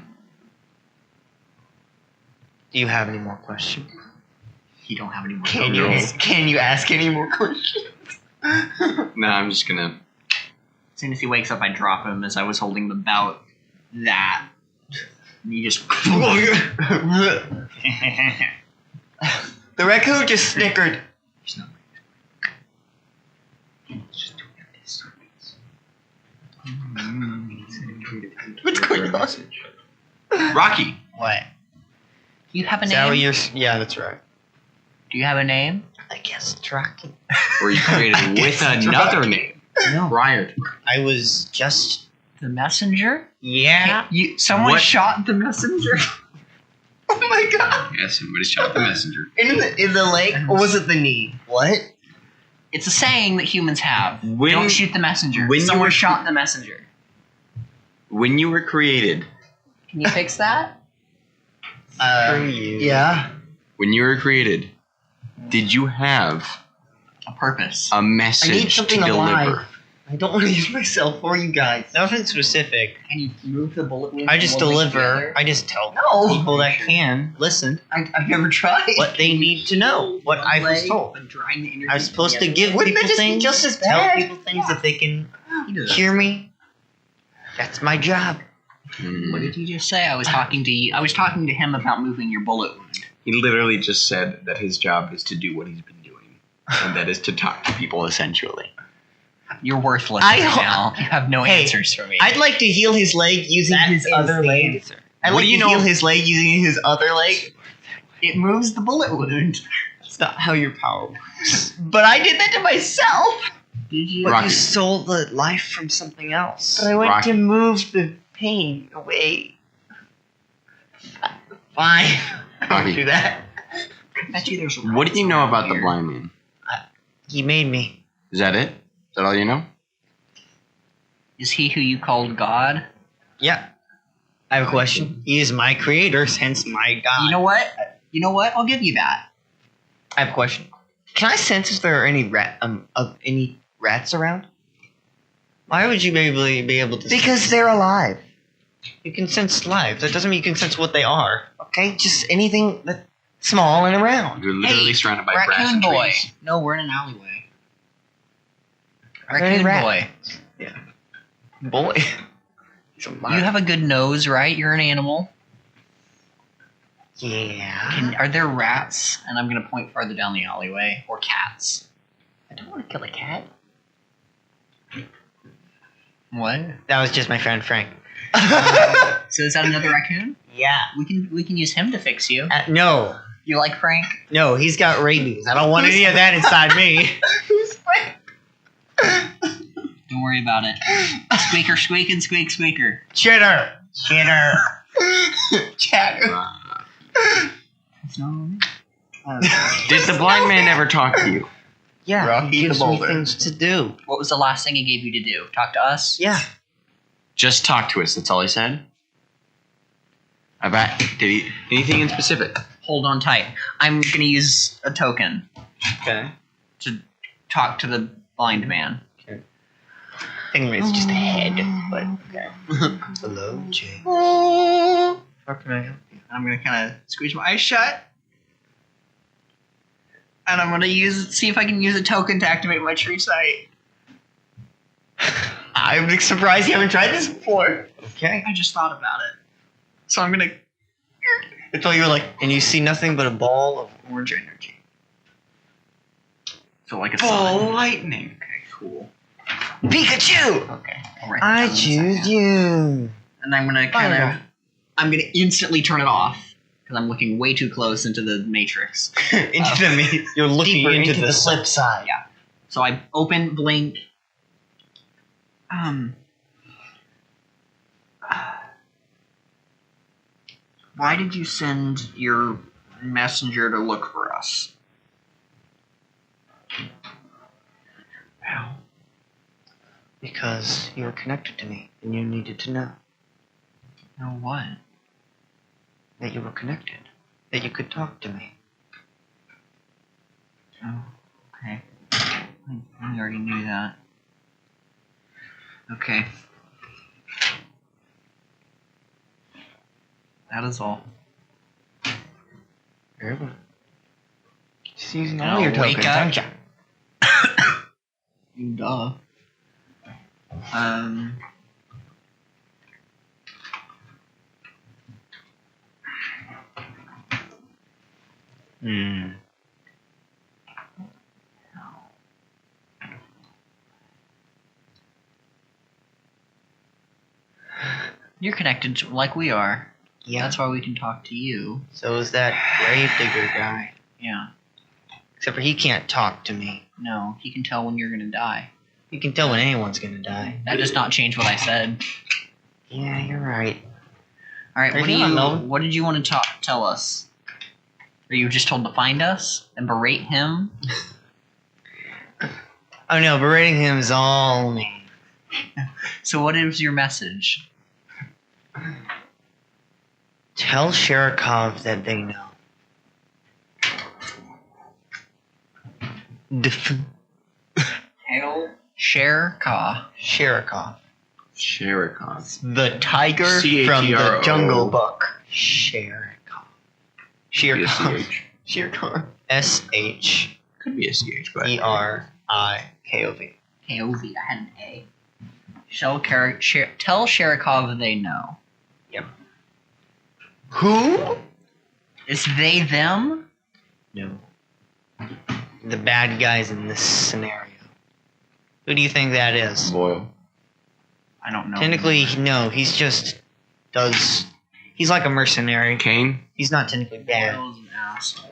S5: Do you have any more questions?
S4: You don't have any more
S5: Can
S4: tokens.
S5: you ask any more questions?
S3: No, I'm just gonna.
S4: As soon as he wakes up, I drop him as I was holding him about that. And you just.
S5: The raccoon just snickered. What's going on?
S3: Rocky.
S5: What?
S4: Do you have a
S5: Is that what
S4: name?
S5: you're? Yeah, that's right.
S4: Do you have a name?
S5: I guess it's Rocky.
S3: Or you created with another name
S5: No,
S3: prior to.
S5: I was just.
S4: The messenger?
S5: Yeah.
S4: Someone
S3: What?
S4: shot the messenger.
S5: Oh my god!
S3: Yeah, somebody shot the messenger.
S5: In the lake, or was it the knee? What?
S4: It's a saying that humans have.
S3: When-
S4: Don't shoot the messenger.
S3: when you
S4: Someone
S3: were-
S4: shot the messenger.
S3: When you were created,
S4: Can you fix that?
S5: Screw you. Yeah.
S3: when you were created, did you have
S4: A purpose.
S3: a
S5: I need
S3: message to
S5: something
S3: deliver?
S5: alive. I don't want to use myself or you guys. Nothing specific.
S4: Can you move the bullet wound?
S5: I just
S4: from one leg to the
S5: deliver.
S4: other?
S5: I just tell
S4: No.
S5: people that can listen
S4: I've never tried.
S5: what they need to know. What I was told.
S4: But drawing the energy
S5: I was supposed to
S4: together.
S5: give
S4: Wouldn't
S5: people
S4: that just be
S5: things.
S4: just as
S5: tell
S4: bad?
S5: people things that they can
S4: He does.
S5: hear me. That's my job.
S4: What did you just say? I was talking to you. I was talking to him about moving your bullet wound.
S3: He literally just said that his job is to do what he's been doing, and that is to talk to people essentially.
S4: You're worthless
S5: I
S4: right
S5: ho-
S4: now. You have no
S5: Hey,
S4: answers for me.
S5: I'd like to heal his leg using
S4: That
S5: his
S4: is
S5: other
S4: the
S5: leg.
S4: answer.
S5: I'd
S3: What
S5: like
S3: do you
S5: to
S3: know-
S5: heal his leg using his other leg.
S4: It moves the bullet wound.
S5: That's not how your power works. But I did that to myself.
S4: Did you?
S5: But
S3: Rocky.
S5: you stole the life from something else. But I went
S3: Rocky.
S5: to move the pain away. Fine. I
S3: Rocky.
S5: won't do that.
S4: I bet you there's
S3: What do you know about the
S4: here.
S3: blind man?
S5: He made me.
S3: Is that it? Is that all you know?
S4: Is he who you called God?
S5: Yeah. I have a question. He is my creator, hence my God.
S4: You know what? You know what? I'll give you that.
S5: I have a question. Can I sense if there are any any rats around? Why would you be able to? Because they're alive. You can sense life. That doesn't mean you can sense what they are. Okay, just anything that's small and around.
S3: You're literally
S4: Hey,
S3: surrounded by grass
S4: Raccoon
S3: and
S4: boy.
S3: trees.
S4: No, we're in an alleyway.
S5: Are there any
S4: Raccoon
S5: rats?
S4: boy.
S5: Boy. He's alive.
S4: You have a good nose, right? You're an animal.
S5: Yeah.
S4: Are there rats? And I'm gonna point farther down the alleyway. Or cats.
S5: I don't want to kill a cat.
S4: What?
S5: That was just my friend Frank.
S4: So is that another raccoon?
S5: Yeah.
S4: We can use him to fix you.
S5: No.
S4: You like Frank?
S5: No, he's got rabies. I don't want any of that inside me. Who's Frank?
S4: Don't worry about it. Squeaker, squeak, and squeak, squeaker.
S5: Chitter. Chitter. Chatter.
S4: No.
S3: Did the blind man ever talk to you?
S5: Yeah,
S1: Rocky
S5: he gives
S1: the
S5: me
S1: Boulder.
S5: things to do.
S4: What was the last thing he gave you to do? Talk to us?
S5: Yeah.
S3: Just talk to us. That's all he said. About did he anything in specific?
S4: Hold on tight. I'm gonna use a token
S5: Okay.
S4: to talk to the blind man.
S5: Technically, it's just a head, but okay. Hello, Jay. How can I help you?
S4: I'm gonna kind of squeeze my eyes shut, and I'm gonna see if I can use a token to activate my tree sight.
S5: I'm surprised you haven't tried this before. Okay.
S4: I just thought about it, so I'm gonna.
S5: It's all you're like, and you see nothing but a ball of orange energy.
S4: So like a
S3: Ball
S4: sun.
S3: lightning.
S4: Okay, cool.
S5: Pikachu!
S4: Okay, I'll write that
S5: I
S4: down in a
S5: choose
S4: second.
S5: you.
S4: And I'm gonna I'm gonna instantly turn it off because I'm looking way too close into the matrix.
S5: Into the maze. You're looking
S4: Deeper
S5: into,
S4: into
S5: the
S4: the
S5: flip side.
S4: Yeah. So I open blink. Why did you send your messenger to look for us?
S5: Well, because you were connected to me, and you needed to know
S4: No, what?
S5: that you were connected, that you could talk to me.
S4: Oh, okay. I already knew that. Okay. That is all.
S5: Very well. Just using
S4: Now
S5: all your
S4: wake
S5: tokens,
S4: up.
S5: aren't you?
S4: Duh.
S5: Hmm.
S4: You're connected to, like we are.
S5: Yeah.
S4: That's why we can talk to you.
S5: So is that Gravedigger guy.
S4: Yeah.
S5: Except for he can't talk to me.
S4: No, he can tell when you're gonna die.
S5: You can tell when anyone's gonna die.
S4: That does not change what I said.
S5: Yeah, you're right.
S4: All right,
S5: Are you not Melvin?
S4: what did you want to tell us? Are you just told to find us and berate him?
S5: Oh no, berating him is all me.
S4: So what is your message?
S5: Tell Sherikov that they know.
S4: Hail Sherka.
S5: Sherikov.
S3: Sherikov.
S5: The tiger from the Jungle Book. Sherikov. Sherikov.
S3: CH.
S5: Sherikov. S-H-E-R-I-K-O-V.
S3: Could be a CH, but
S4: KOV. I had an A. Tell Sherikov they know.
S5: Who?
S4: Is they them?
S5: No. The bad guys in this scenario. Who do you think that is?
S3: Boyle.
S4: I don't know.
S5: Technically, no. He's just does. He's like a mercenary.
S3: Kane?
S5: He's not technically bad.
S4: Boyle's an asshole.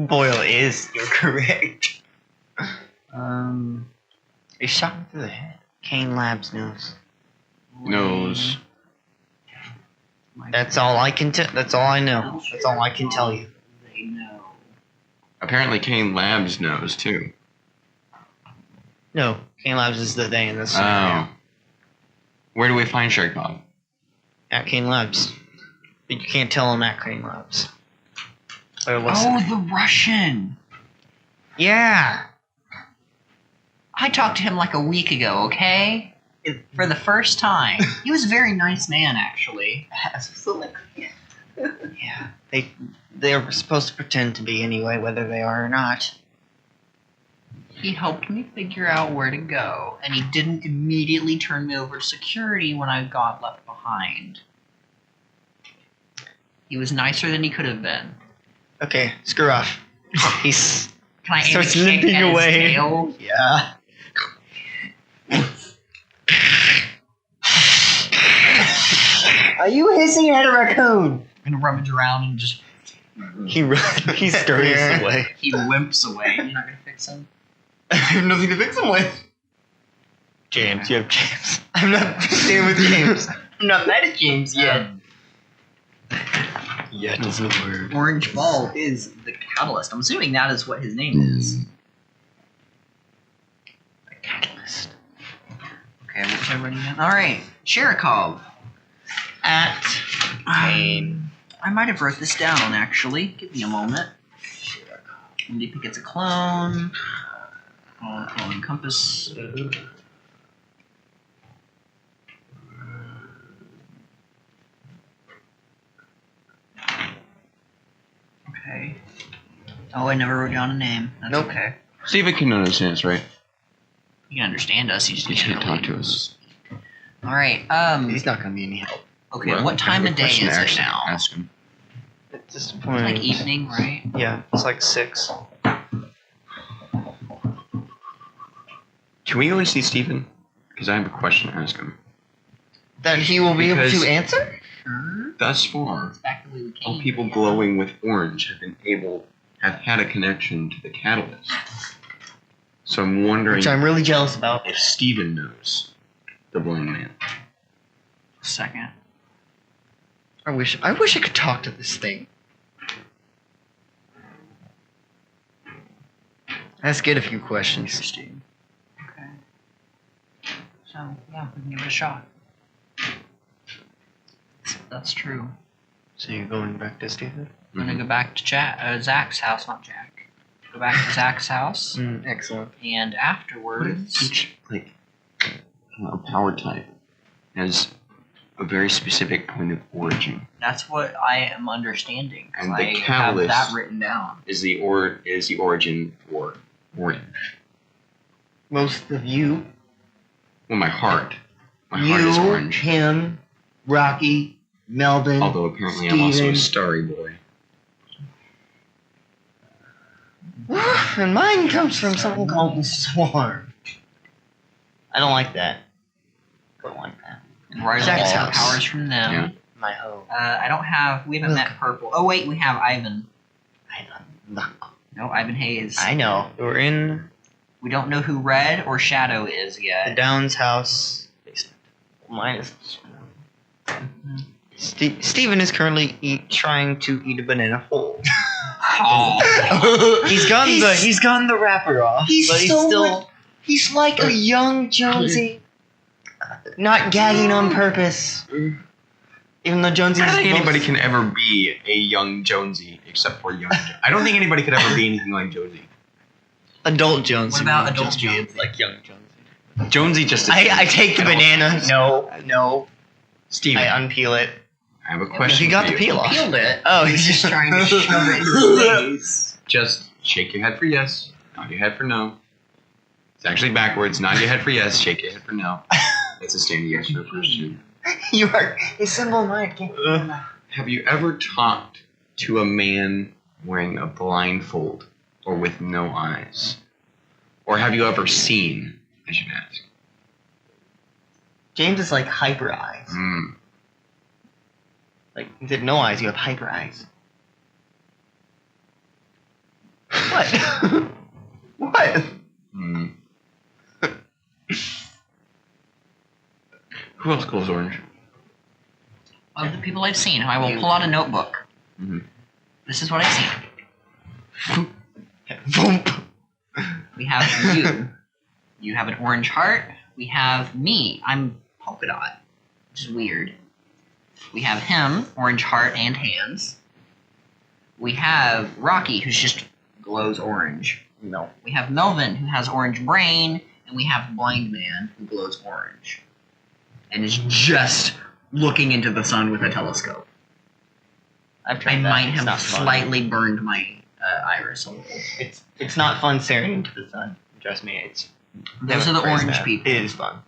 S5: Boyle is. You're correct. He shot me through the head. Kane Labs knows.
S3: Knows.
S5: That's all I can. That's all I know. That's all I can tell you.
S4: They know.
S3: Apparently Kane Labs knows, too.
S5: No, Kane Labs is the they in this scenario.
S3: Oh. Where do we find Sherikov?
S5: At Kane Labs. But you can't tell him at Kane Labs. Or what's
S4: Oh,
S5: it?
S4: the Russian!
S5: Yeah!
S4: I talked to him like a week ago, okay? For the first time. He was a very nice man, actually.
S5: Yeah. They're supposed to pretend to be anyway, whether they are or not.
S4: He helped me figure out where to go, and he didn't immediately turn me over to security when I got left behind. He was nicer than he could have been.
S5: Okay, screw off. He's
S4: Can I aim a
S5: starts
S4: kick
S5: limping
S4: at
S5: away.
S4: his tail?
S5: Yeah. Are you hissing at a raccoon?
S4: And rummage around and just
S5: He scurries away.
S4: he limps away. You're not gonna fix him?
S5: I have nothing to fix him with. James, you have James. I'm not staying with James. I'm not mad at James yet. Yet is the word.
S4: Orange Ball is the catalyst. I'm assuming that is what his name is.
S5: The catalyst.
S4: Okay, what was I writing down? Alright, Sherikov.
S5: At Kane.
S4: I might have wrote this down, actually. Give me a moment. And do you think it's a clone? Oh, clone compass. Oh, I never wrote down a name. That's
S5: Nope.
S4: okay.
S3: Steven can understand us, right?
S4: You can understand us. You just
S3: He
S4: can't
S3: can't talk to us.
S4: All right.
S5: He's not gonna be any help.
S4: Okay.
S3: Well,
S4: What
S3: I
S4: time
S3: have a
S4: of day
S3: question
S4: is
S3: to
S4: it
S3: actually
S4: now?
S3: ask him.
S2: At this
S4: It's
S2: point,
S4: like evening, right?
S2: yeah, it's like 6.
S3: Can we go and see Steven? Because I have a question to ask him.
S5: That he will be able
S3: Because-
S5: to answer?
S4: Sure.
S3: Thus far,
S4: It's back to where we came.
S3: all people glowing with orange have had a connection to the catalyst. So I'm wondering
S5: Which I'm really jealous about.
S3: if Steven knows the blind man.
S4: Second.
S5: I wish I could talk to this thing. Ask it a few questions.
S4: Interesting. Okay. So yeah, we can give it a shot. That's true.
S2: So you're going back to Stephen?
S4: I'm gonna go back to Zach's house, not Jack. Go back to Zach's house,
S5: Excellent.
S4: and
S3: What if
S4: afterwards,
S3: each a power type has a very specific point of origin?
S4: that's what I am understanding. 'Cause
S3: And the
S4: I have
S3: catalyst-
S4: that written down.
S3: Is the origin for orange?
S5: Most of you,
S3: Well, my heart is
S5: you,
S3: orange.
S5: him, Rocky, Melvin,
S3: Although apparently I'm also a
S5: Steven.
S3: starry boy.
S5: And mine comes from something called the Swarm. I don't like that. Don't like that.
S4: And right
S5: Zach's
S4: all
S5: house.
S4: powers from them.
S3: Yeah.
S5: My hoe.
S4: I don't have. We haven't
S5: Look.
S4: met Purple. Oh wait, we have Ivan.
S5: I
S4: No, Ivan Hayes.
S5: know.
S2: We're in
S4: We don't know who Red or Shadow is
S2: the
S4: yet.
S2: Downs house basement.
S5: Mine is.
S2: Stephen is currently trying to eat a banana whole.
S4: Oh.
S2: He's gotten the wrapper off,
S5: He's
S2: but he's
S5: so
S2: still
S5: He's like a young Jonesy. Not gagging on purpose. Even though Jonesy's
S3: I don't think anybody
S5: most-
S3: can ever be a young Jonesy except for young. I don't think anybody could ever be anything like Jonesy.
S2: adult Jonesy.
S4: What about
S2: would
S4: adult
S2: just be
S4: Jonesy?
S2: like young Jonesy?
S3: Jonesy just.
S5: I take the banana. No.
S3: Steven,
S5: I unpeel it.
S3: I have a question.
S2: He got
S3: for
S2: the
S3: you.
S2: peel off.
S4: Peeled it.
S2: Oh,
S4: He's just trying to shove it in his face.
S3: Just shake your head for yes, nod your head for no. It's actually backwards. Nod your head for yes, shake your head for no. That's a standard yes for a question.
S5: You are a simple mind.
S3: Have you ever talked to a man wearing a blindfold or with no eyes? Or have you ever seen, I should ask?
S5: James is like hyper eyes.
S3: Hmm.
S5: Like, instead of no eyes, you have hyper eyes. What? What?
S3: Hmm. Who else glows orange?
S4: Of the people I've seen, I will pull out a notebook.
S3: Mhm.
S4: This is what I've seen.
S5: Voomp.
S4: We have you. You have an orange heart. We have me. I'm polka dot, which is weird. We have him, orange heart and hands. We have Rocky, who's just glows orange.
S5: No.
S4: We have Melvin, who has orange brain, and we have Blind Man, who glows orange, and is just looking into the sun with a telescope.
S5: I've tried
S4: I
S5: that.
S4: might
S5: It's
S4: have
S5: not fun.
S4: slightly burned my iris a little.
S5: It's not fun staring into the sun. Trust me, it's.
S4: Those are the
S5: Crazy
S4: orange
S5: bad.
S4: people.
S5: It is fun.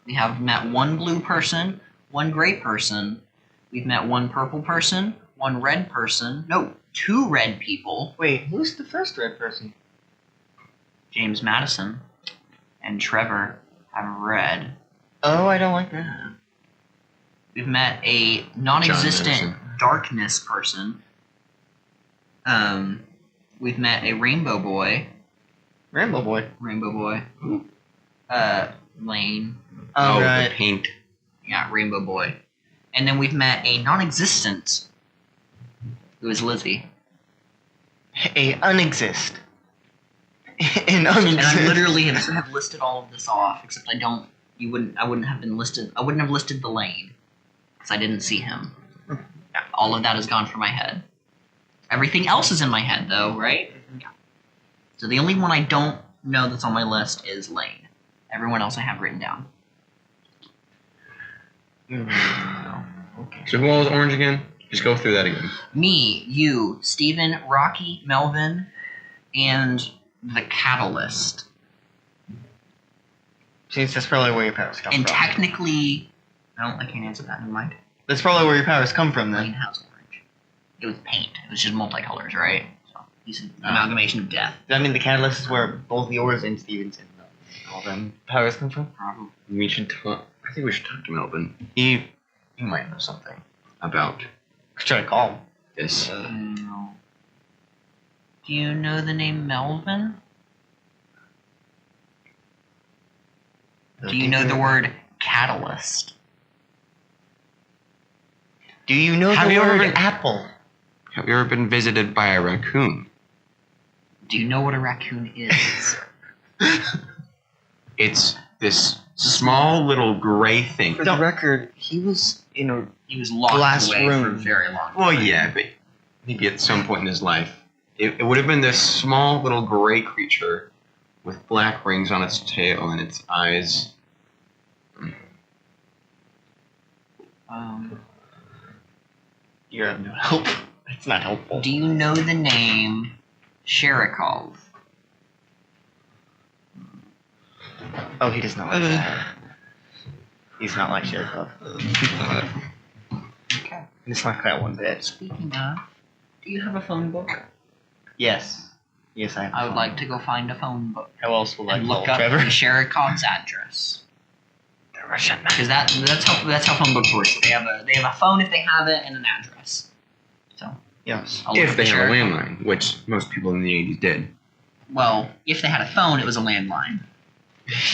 S4: We have met one blue person, one gray person. We've met one purple person, one red person. No, two red people.
S5: Wait, who's the first red person?
S4: James Madison and Trevor have red.
S5: Oh, I don't like that.
S4: We've met a non-existent
S3: Madison.
S4: darkness person. We've met a rainbow boy.
S5: Rainbow Boy.
S4: Rainbow boy. Lane.
S3: Oh,
S5: Alright.
S3: the paint.
S4: Yeah, rainbow boy. And then we've met a non-existent who is Lizzie.
S5: A unexist. An
S4: And I
S5: unexist.
S4: literally have listed all of this off, except I wouldn't have listed the lane because I didn't see him. All of that is gone from my head. Everything else is in my head though, right? Yeah. So the only one I don't know that's on my list is Lane. Everyone else I have written down.
S3: So who all is orange again? Just go through that again.
S4: Me, you, Steven, Rocky, Melvin, and the Catalyst.
S5: Since that's probably where your powers come
S4: And
S5: from.
S4: technically, I can't answer that. Never mind.
S5: That's probably where your powers come from then.
S4: Greenhouse orange. It was paint. It was just multicolors, right? So he's an amalgamation of death.
S5: Does that mean the catalyst is where both yours and Steven's and all them powers come from?
S4: Probably.
S3: We should talk. I think we should talk to Melvin. He might know something about
S5: Try to call him.
S3: this.
S4: No. Do you know the name Melvin? Do you know the word catalyst?
S5: Do you know
S3: Have
S5: the
S3: you ever
S5: word
S3: been-
S5: apple?
S3: Have you ever been visited by a raccoon?
S4: Do you know what a raccoon is?
S3: It's this small little gray thing.
S5: For the record, he was in a
S4: He was locked
S5: Glass
S4: away for a
S5: room.
S4: very long time.
S3: Well, yeah, but maybe at some point in his life, it would have been this small little gray creature with black rings on its tail and its eyes.
S5: you have no help. It's not helpful.
S4: Do you know the name Sherikov?
S5: Oh, he does not like that. He's not like Sherikov.
S4: Okay.
S5: It's not that one bit.
S4: Speaking of, do you have a phone book?
S5: Yes. Yes, I have.
S4: I would like to go find a phone book
S5: How else will I
S4: and
S5: call
S4: look up
S5: Trevor?
S4: Sherikov's address.
S5: The Russian man.
S4: Because that's how phone books work. They have a phone if they have it and an address. So
S5: Yes.
S4: I'll look
S3: If
S4: up
S3: they
S4: the
S3: have a
S4: Sherikov.
S3: landline, which most people in the 80s did.
S4: Well, if they had a phone, it was a landline.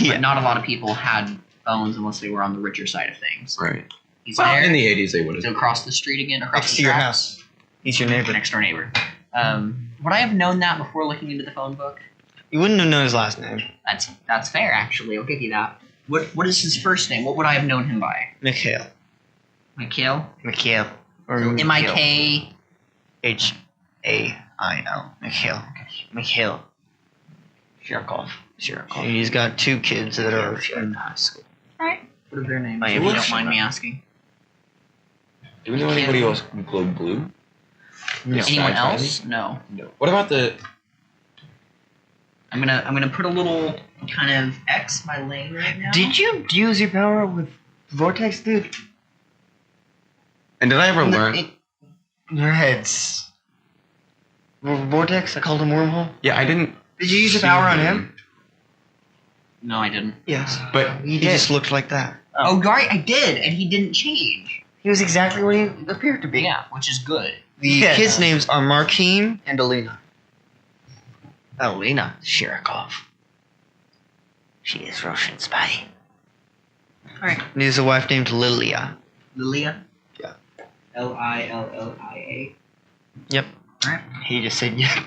S4: But not a lot of people had phones unless they were on the richer side of things.
S3: Right.
S4: He's
S3: Well,
S4: there.
S3: in the 80s they would
S4: So
S3: have.
S4: across the street again, across
S5: Next
S4: the
S5: to your
S4: tracks.
S5: house. He's your neighbor.
S4: Next door neighbor. Would I have known that before looking into the phone book?
S5: You wouldn't have known his last name.
S4: That's fair, actually. I'll give you that. What is his first name? What would I have known him by?
S5: Mikhail.
S4: Mikhail?
S5: Mikhail. Or
S4: M-I-K.
S5: H-A-I-L. Mikhail. Mikhail. Sherikov. And he's got two kids that are in high school.
S4: What are their names?
S5: I
S4: If
S5: am
S4: you
S5: not
S4: don't mind
S5: sure.
S4: me asking.
S3: Do we know anybody else who glowed blue?
S5: No.
S4: Anyone
S3: Sky
S4: else? No.
S3: No. What about the...
S4: I'm gonna put a little kind of X by lane right now.
S5: Did you use your power with Vortex, dude?
S3: And did I ever learn...
S5: Your heads. Vortex? I called him Wormhole.
S3: Yeah, I didn't...
S5: Did you use your power on him?
S4: No, I didn't.
S5: Yes.
S3: But
S5: He just looked like that.
S4: Oh, right, I did, and he didn't change.
S5: He was exactly what he appeared to be.
S4: Yeah, which is good.
S5: The kids' names are Markeem and Alina. Alina Sherikov. She is Russian spy.
S4: All right,
S5: And he has a wife named Lilia.
S4: Lilia.
S5: Yeah.
S4: Lilia.
S5: Yep.
S4: All right.
S5: He just said, yeah.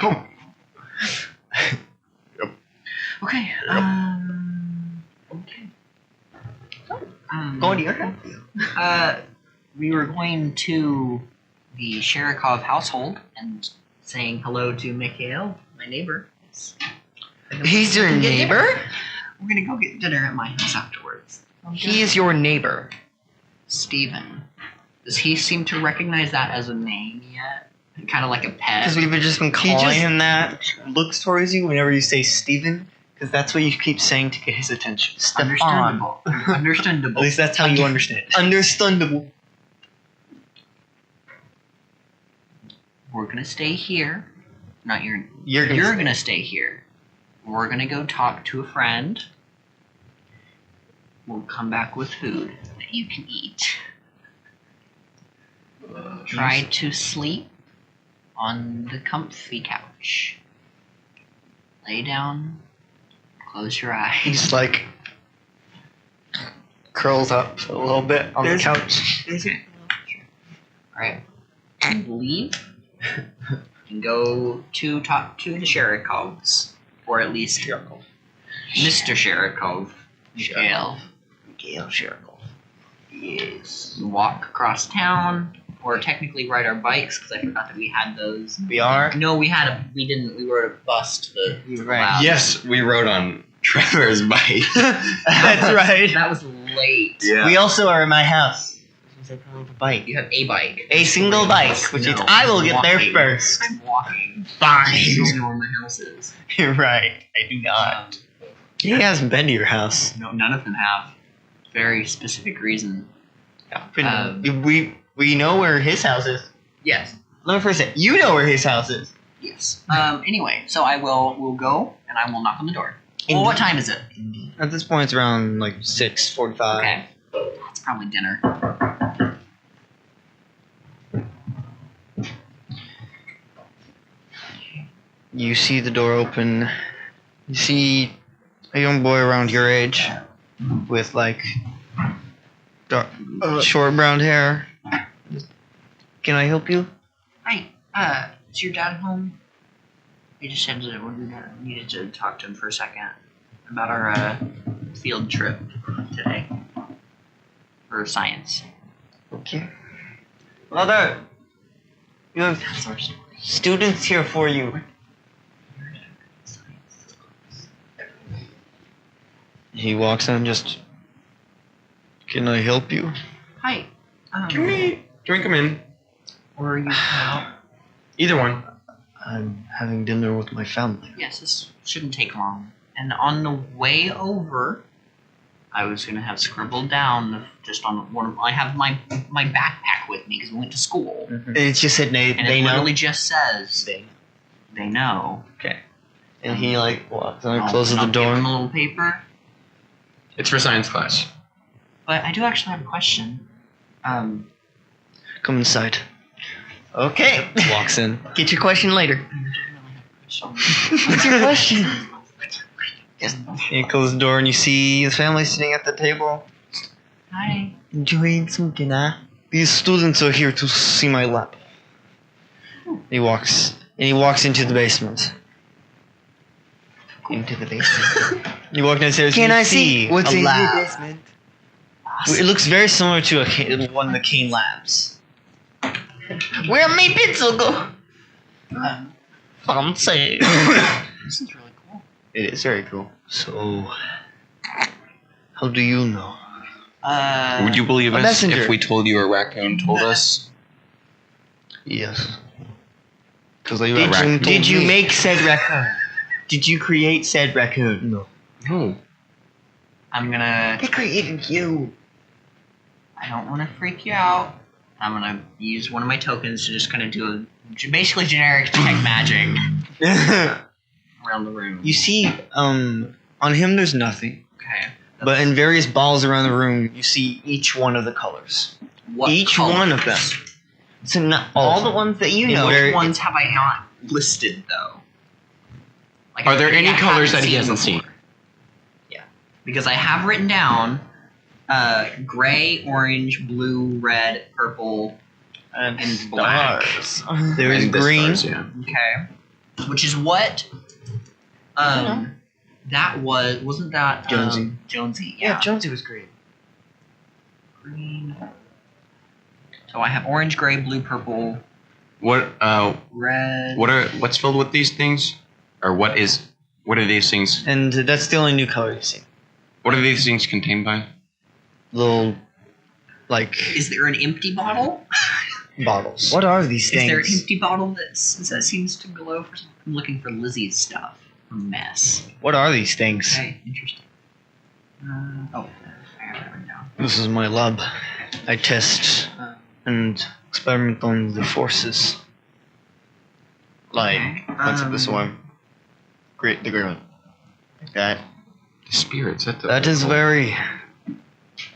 S4: Okay. Okay.
S5: Going to your house.
S4: We were going to the Sherikov household and saying hello to Mikhail, my neighbor.
S5: He's your
S4: Get dinner.
S5: neighbor?
S4: We're gonna go get dinner at my house afterwards.
S5: He is your neighbor.
S4: Steven. Does he seem to recognize that as a name yet? Kind of like a pet.
S5: Because we've just been
S2: He
S5: calling
S2: just
S5: him that.
S2: looks towards you whenever you say Steven, because that's what you keep saying to get his attention. Stefan.
S4: Understandable.
S2: At
S4: Understandable.
S2: least that's how you understand it.
S5: Understandable.
S4: We're gonna stay here. Not you're.
S5: You're
S4: You're
S5: gonna
S4: gonna stay here. We're gonna go talk to a friend. We'll come back with food that you can eat. Try to sleep on the comfy couch. Lay down. Close your eyes.
S5: He's like curls up a little bit on the couch.
S4: Alright. Leave. And go to talk to the Sherikovs. Or at least Mr. Sherikov. Mikhail.
S5: Mikhail Sherikov. Yes.
S4: Walk across town. Or technically ride our bikes, because I forgot that we had those.
S5: We are?
S4: No, we didn't. We rode a bus to the
S5: You're
S4: to the
S5: right.
S4: lab.
S3: yes, we rode on Trevor's bike.
S5: That's right.
S4: That was late.
S3: Yeah.
S5: We also are in my house. Because I don't have a bike.
S4: You have a bike.
S5: A single bike, which
S4: No,
S5: is I will get there
S4: walking.
S5: first.
S4: I'm walking.
S5: Fine.
S4: You don't know where my house is.
S5: You're right. I do not. He hasn't been to your house.
S4: No, none of them have. Very specific reason.
S5: We know where his house is.
S4: Yes.
S5: Let me first say, you know where his house is.
S4: Yes. Anyway, so we'll go and I will knock on the door. Well, what time is it?
S2: At this point, it's around like 6:45.
S4: Okay. It's probably dinner.
S2: You see the door open. You see a young boy around your age with like dark, short brown hair. Can I help you?
S4: Hi. Is your dad home? We just needed to talk to him for a second about our field trip today for science.
S5: Okay. Mother, you have students here for you.
S2: He walks in. Just. Can I help you?
S4: Hi.
S3: Can we come in?
S4: Or are you out?
S3: Either one.
S2: I'm having dinner with my family.
S4: Yes, this shouldn't take long. And on the way over, I was gonna have scribbled down just on one of. I have my backpack with me because we went to school,
S5: And it just said
S4: and
S5: they
S4: it
S5: know.
S4: literally just says they know.
S2: Okay.
S5: And he like walks.
S2: Closes
S4: And
S2: the
S4: I'll
S2: door.
S4: Give him a little paper.
S3: It's for science class.
S4: But I do actually have a question.
S2: Come inside.
S5: Okay.
S2: Walks in.
S5: Get your question later.
S4: What's
S5: What's your question?
S2: He closes the door and you see his family sitting at the table.
S4: Hi.
S5: Enjoying some dinner.
S2: These students are here to see my lab. He walks into the basement.
S5: Into the basement.
S2: You walk downstairs.
S5: Can
S2: you
S5: I see what's
S2: a
S5: in
S2: lab.
S5: your basement?
S2: It looks very similar to one of the Kane labs.
S5: Where my pencil go? Fancy.
S4: This is really cool.
S5: It is very cool.
S2: So, how do you know?
S3: Would you believe
S5: a
S3: us
S5: messenger.
S3: if we told you a raccoon told us?
S2: Yes. Because they
S5: Did you make said raccoon? Did you create said raccoon?
S2: No.
S3: No.
S4: I'm gonna.
S5: They created you.
S4: I don't want to freak you out. I'm gonna use one of my tokens to just kind of do basically generic detect magic around the room.
S2: You see, on him there's nothing,
S4: Okay.
S2: but in various balls around the room, you see each one of the colors.
S4: What
S2: Each
S4: colors?
S2: one of them.
S5: So not all the ones that you
S4: And
S5: know.
S4: which ones have I not listed though? Like,
S3: Are there any
S4: I
S3: colors that
S4: haven't
S3: he hasn't
S4: before.
S3: seen?
S4: Because I have written down gray, orange, blue, red, purple, and black.
S2: There's
S3: And the
S2: green.
S3: stars, yeah.
S4: Okay. Which is what that wasn't that
S2: Jonesy.
S4: Jonesy,
S5: Yeah,
S4: yeah.
S5: Jonesy was great.
S4: Green. So I have orange, gray, blue, purple,
S3: What
S4: red.
S3: what's filled with these things? Or what are these things?
S2: And that's the only new color you see.
S3: What are these things contained by?
S2: Little, like,
S4: Is there an empty bottle?
S2: bottles.
S5: What are these
S4: Is there an
S5: things?
S4: empty bottle that seems to glow for something? I'm looking for Lizzie's stuff. Mess.
S2: What are these things?
S4: Okay, interesting. I have that written down.
S2: This is my lab. I test and experiment on the forces.
S5: Like, what's up this one? Great, the green one. Like that.
S3: The spirits.
S2: That is a very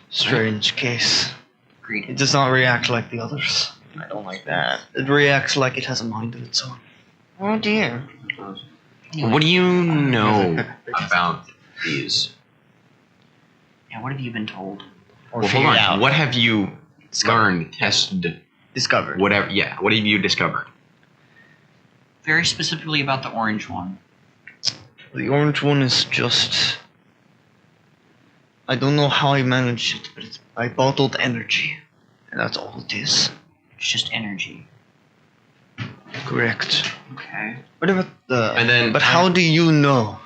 S2: strange case. It
S4: Agreed.
S2: does not react like the others.
S5: I don't like that.
S2: It reacts like it has a mind of its own.
S5: Oh dear.
S3: What do you know about these?
S4: Yeah, what have you been told?
S5: Or
S3: Well, hold
S5: figured
S3: on.
S5: out.
S3: What have you learned, tested,
S5: Discovered.
S3: whatever? Yeah. What have you discovered?
S4: Very specifically about the orange one.
S2: The orange one is just. I don't know how I managed it, but I bottled energy. And that's all it is.
S4: It's just energy.
S2: Correct.
S4: Okay.
S2: What about the.
S3: And then-
S2: But how do you know?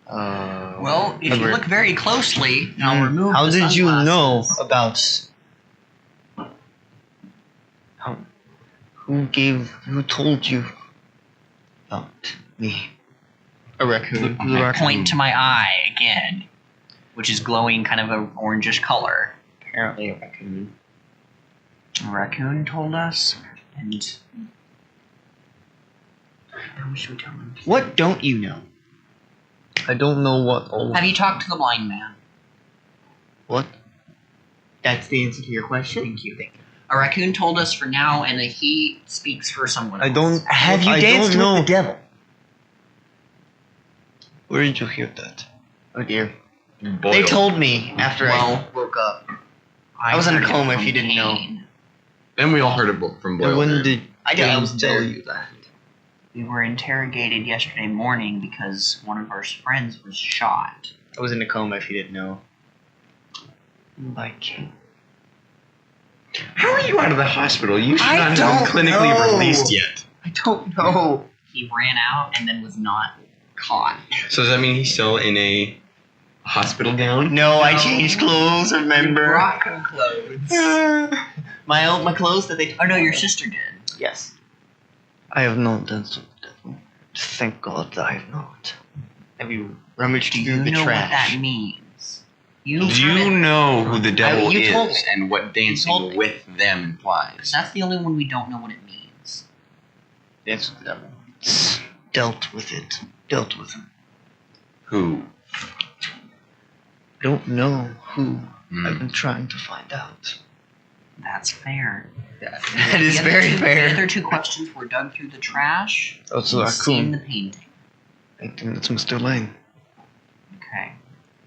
S4: Well, if you
S2: Remember-
S4: look very closely, and I'll remove
S2: How
S4: the
S2: did you know
S4: sunglasses.
S2: about
S5: Who told you about me? A raccoon.
S3: The
S4: I
S3: raccoon.
S4: point to my eye again, which is glowing kind of an orangish color.
S5: Apparently a raccoon.
S4: A raccoon told us, and how should we tell him?
S5: What don't you know? I don't know what all.
S4: Have you talked to the blind man?
S5: What? That's the answer to your question?
S4: Thank you. A raccoon told us for now, and he speaks for someone else.
S5: I don't.
S2: Have you
S5: I
S2: danced
S5: don't know.
S2: with the devil?
S5: Where did you hear that? Oh dear.
S1: Boyle.
S5: They told me after
S4: Well,
S5: I woke up. I was in a
S4: heard it
S5: coma if
S4: from
S5: you didn't know.
S4: Kane.
S1: Then we all heard it from Boyle.
S5: And when
S1: then.
S5: did
S4: I
S5: James
S4: tell
S5: tell you that?
S4: We were interrogated yesterday morning because one of our friends was shot.
S5: I was in a coma if you didn't know.
S2: By King.
S1: How are you out of the hospital? You should
S5: I
S1: not have
S5: don't
S1: been clinically
S5: know.
S1: released yet.
S5: I don't know.
S4: He ran out and then was not caught.
S1: So does that mean he's still in a hospital gown?
S5: No, I changed clothes, remember?
S4: Rocco clothes.
S5: my clothes that they.
S4: Oh no, your sister did.
S5: Yes.
S2: I have not danced with the devil. Thank God that I have not.
S5: Have you rummaged
S4: Do
S5: through
S4: you
S5: the
S4: know
S5: trash?
S4: what that means? You
S1: Do you know who the devil
S5: you told
S1: is
S5: me.
S1: and what
S5: told
S1: dancing
S5: me.
S1: with them implies?
S4: That's the only one we don't know what it means.
S5: Dance with the devil.
S2: Dealt with it. Dealt with him.
S1: Who?
S2: Don't know who.
S1: Hmm.
S2: I've been trying to find out.
S4: That's fair.
S5: That is
S4: The other
S5: very
S4: two-
S5: fair.
S4: The other two questions were dug through the trash.
S2: Oh, it's a
S4: and seen the
S2: raccoon.
S4: painting.
S2: I think that's Mr. Lane.
S4: Okay.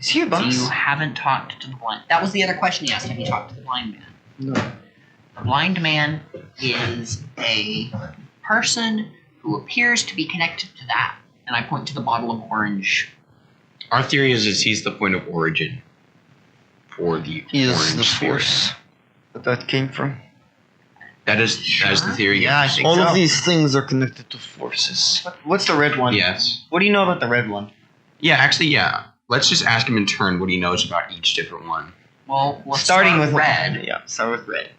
S5: Is he a
S4: So
S5: boss?
S4: you haven't talked to the blind. That was the other question he asked. Have you talked to the blind man?
S2: No.
S4: The blind man is a person who appears to be connected to that. And I point to the bottle of orange.
S1: Our theory is that he's the point of origin for the
S2: He is
S1: orange
S2: the
S1: spirit.
S2: force that came from.
S1: That is the theory.
S5: Yeah, I
S1: yes.
S5: think
S2: All
S5: so.
S2: of these things are connected to forces.
S5: What's the red one?
S1: Yes.
S5: What do you know about the red one?
S1: Yeah, actually, yeah. Let's just ask him in turn what he knows about each different one.
S4: Well, let's
S5: Starting
S4: start
S5: with
S4: red
S5: Yeah, start with red.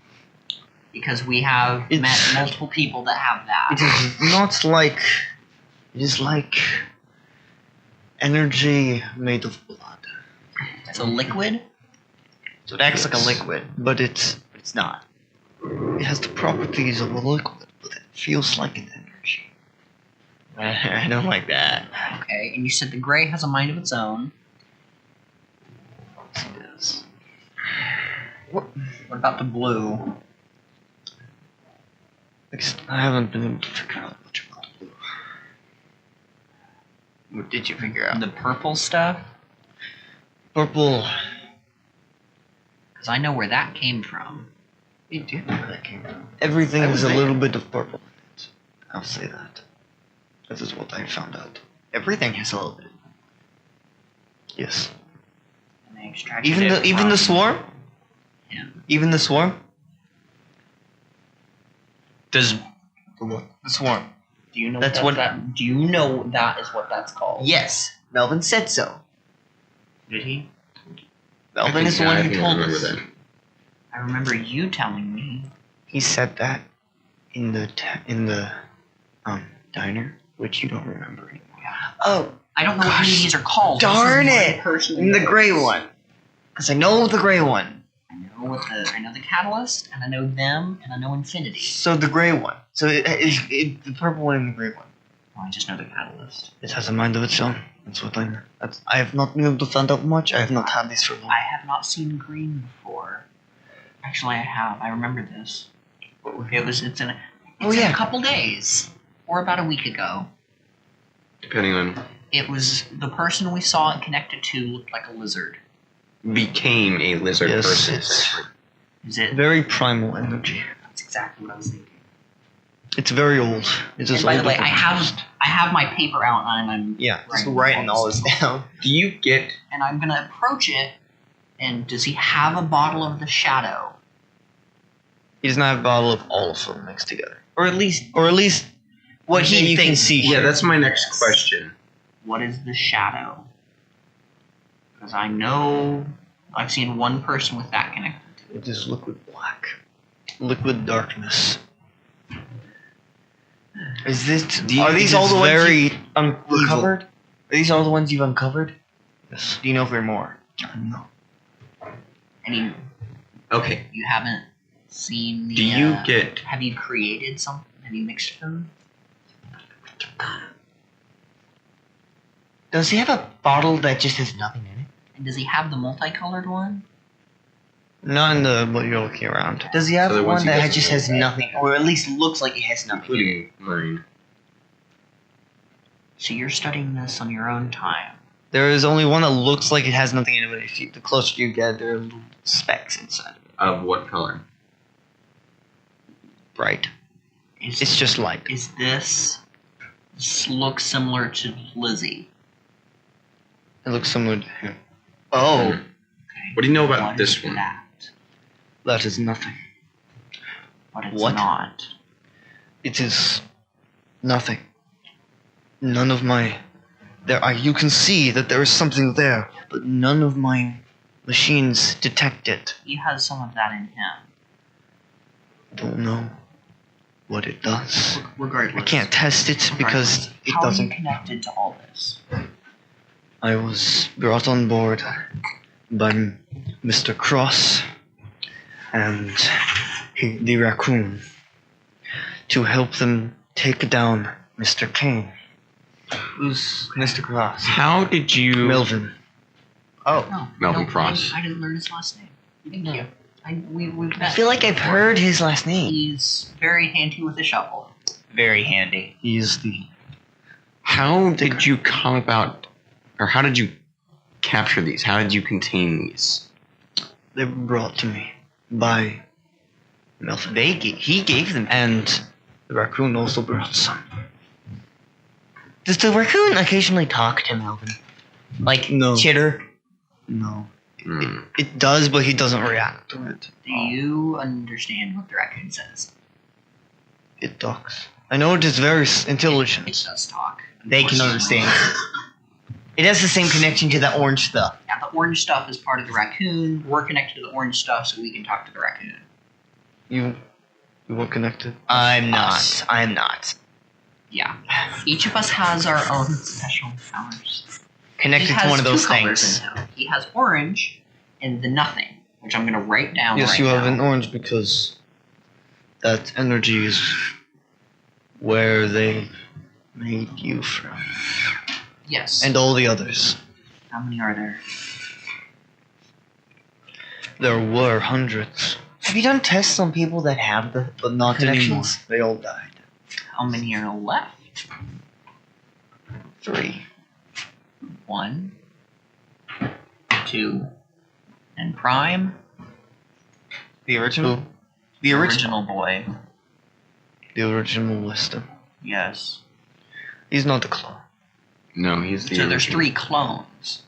S4: because we have
S2: It's-
S4: met multiple people that have that.
S2: It is not like. It is like energy made of blood.
S4: It's a liquid.
S5: So it acts like a liquid,
S2: But it's.
S5: but it's not.
S2: It has the properties of a liquid, but it feels like an energy.
S5: I don't like that.
S4: Okay, and you said the gray has a mind of its own.
S2: Yes.
S4: What about the blue?
S2: I haven't been able to figure out much about blue.
S5: What did you figure out?
S4: The purple stuff?
S2: Purple.
S4: Because I know where that came from.
S5: You do know where that came from.
S2: Everything
S5: I
S2: has
S5: was
S2: a
S5: there.
S2: little bit of purple in it. I'll say that. That is what I found out.
S5: Everything has a little bit.
S2: Yes.
S4: And they extracted
S5: Even
S4: it
S5: the
S4: from-
S5: swarm.
S4: Yeah.
S5: Even the swarm.
S1: Does
S5: The swarm.
S4: Do you know
S5: That's
S4: what
S5: what-
S4: that? Do you know that is what that's called?
S5: Yes, Melvin said so.
S4: Did he?
S5: Melvin is the one who
S1: I
S5: told
S1: remember
S5: us.
S1: that.
S4: I remember you telling me.
S2: He said that in the diner, which you don't remember anymore.
S5: Oh,
S4: I don't know what
S5: Gosh,
S4: any of these are called.
S5: darn
S4: This is
S5: it!
S4: my personal
S5: in the
S4: notes.
S5: gray one. Because I know the gray one.
S4: I know the catalyst, and I know them, and I know infinity.
S5: So the gray one. So the purple one and the gray one.
S4: Oh, I just know the catalyst.
S2: It has a mind of its own. That's what I know. I have not been able to find out much. I have not had this for long.
S4: I have not seen green before. Actually, I have. I remember this. It's in a couple days, or about a week ago.
S1: Depending on
S4: It was the person we saw it connected to looked like a lizard.
S1: became a lizard
S2: Yes,
S1: person.
S2: it's
S4: Is it?
S2: very primal energy.
S4: That's exactly what I was thinking.
S2: It's very old. It is
S4: And by the
S2: older
S4: way,
S2: than
S4: I have my paper out and I'm
S5: Yeah, just
S4: Right.
S5: writing all this down.
S1: Do you get
S4: and I'm gonna approach it. And does he have a bottle of the shadow?
S2: He does not have a bottle of all of them mixed together.
S5: Or at least
S2: What
S5: he
S2: you can
S5: thinks.
S2: see
S1: Yeah,
S2: here.
S1: that's my next question.
S4: What is the shadow? Because I know I've seen one person with that connected to it.
S2: It is liquid black. Liquid darkness.
S5: Is this?
S3: Do
S5: Are
S3: you-
S5: these
S3: it
S5: all
S3: is
S5: the ones
S3: very
S5: you uncovered? Are these all the ones you've uncovered?
S2: Yes.
S5: Do you know if there are more?
S2: No.
S4: Any
S3: Okay.
S4: you haven't seen the
S3: Do you get?
S4: have you created some? Have you mixed them?
S5: Does he have a bottle that just has nothing in it?
S4: And does he have the multicolored one?
S2: Not in the what you're looking around.
S5: Does he have
S3: So the ones
S5: one
S3: he
S5: that
S3: doesn't
S5: just
S3: know.
S5: has nothing, or at least looks like it has nothing?
S3: Including mine.
S4: So you're studying this on your own time.
S2: There is only one that looks like it has nothing in it. But if you, the closer you get, there are little specks inside of it.
S3: Of what color?
S2: Bright.
S4: Is,
S2: It's just light.
S4: is this looks similar to Lizzie?
S2: It looks similar to him.
S5: Oh,
S4: Okay.
S3: What do you know about
S4: What
S3: this
S4: is
S3: one?
S4: That?
S2: That is nothing.
S4: But it's
S2: What?
S4: not.
S2: It is nothing. None of my. There are. You can see that there is something there, but none of my machines detect it.
S4: He has some of that in him.
S2: Don't know what it does.
S4: Regardless.
S2: I can't test it because it
S4: How are you
S2: doesn't.
S4: connected to all this?
S2: I was brought on board by Mr. Cross and the raccoon to help them take down Mr. Kane.
S5: who's Mr. Cross?
S3: How did you?
S2: Melvin.
S5: Oh,
S4: No,
S3: Melvin
S4: no,
S3: Cross.
S4: I didn't learn his last name. Thank
S5: No.
S4: you. We've
S5: I
S4: met
S5: feel like I've
S4: before.
S5: heard his last name.
S4: He's very handy with a shovel.
S5: Very handy.
S2: He is the.
S3: How did you come about, or how did you capture these? How did you contain these?
S2: They were brought to me by Melvin.
S5: He gave them.
S2: And the raccoon also brought some.
S5: Does the raccoon occasionally talk to Melvin? Like
S2: No.
S5: chitter?
S2: No.
S3: Hmm.
S2: It does, but he doesn't react to it.
S4: Do you understand what the raccoon says?
S2: It talks. I know it is very intelligent.
S4: It does talk.
S5: They can
S4: Unfortunately.
S5: understand. It has the same connection to the orange stuff.
S4: Now, the orange stuff is part of the raccoon. We're connected to the orange stuff, so we can talk to the raccoon.
S2: You were connected.
S5: I'm
S4: Us.
S5: not. I'm not.
S4: Yeah. Each of us has our own special powers.
S5: Connected
S4: He
S5: to
S4: has
S5: one of those
S4: two colors
S5: things.
S4: in him. He has orange and the nothing, which I'm going to write down
S2: Yes,
S4: right
S2: you have
S4: now.
S2: an orange because that energy is where they made you from.
S4: Yes.
S2: And all the others.
S4: How many are there?
S2: There were hundreds,
S5: Have you done tests on people that have the
S2: but not anymore.
S5: connections?
S2: They all died.
S4: How many are left?
S2: 3.
S4: 1, 2, and Prime,
S5: The original?
S2: Who?
S5: The original.
S4: boy.
S2: The original wisdom.
S4: Yes.
S2: He's not the clone.
S3: No, he's the.
S4: So there's
S3: original.
S4: 3 clones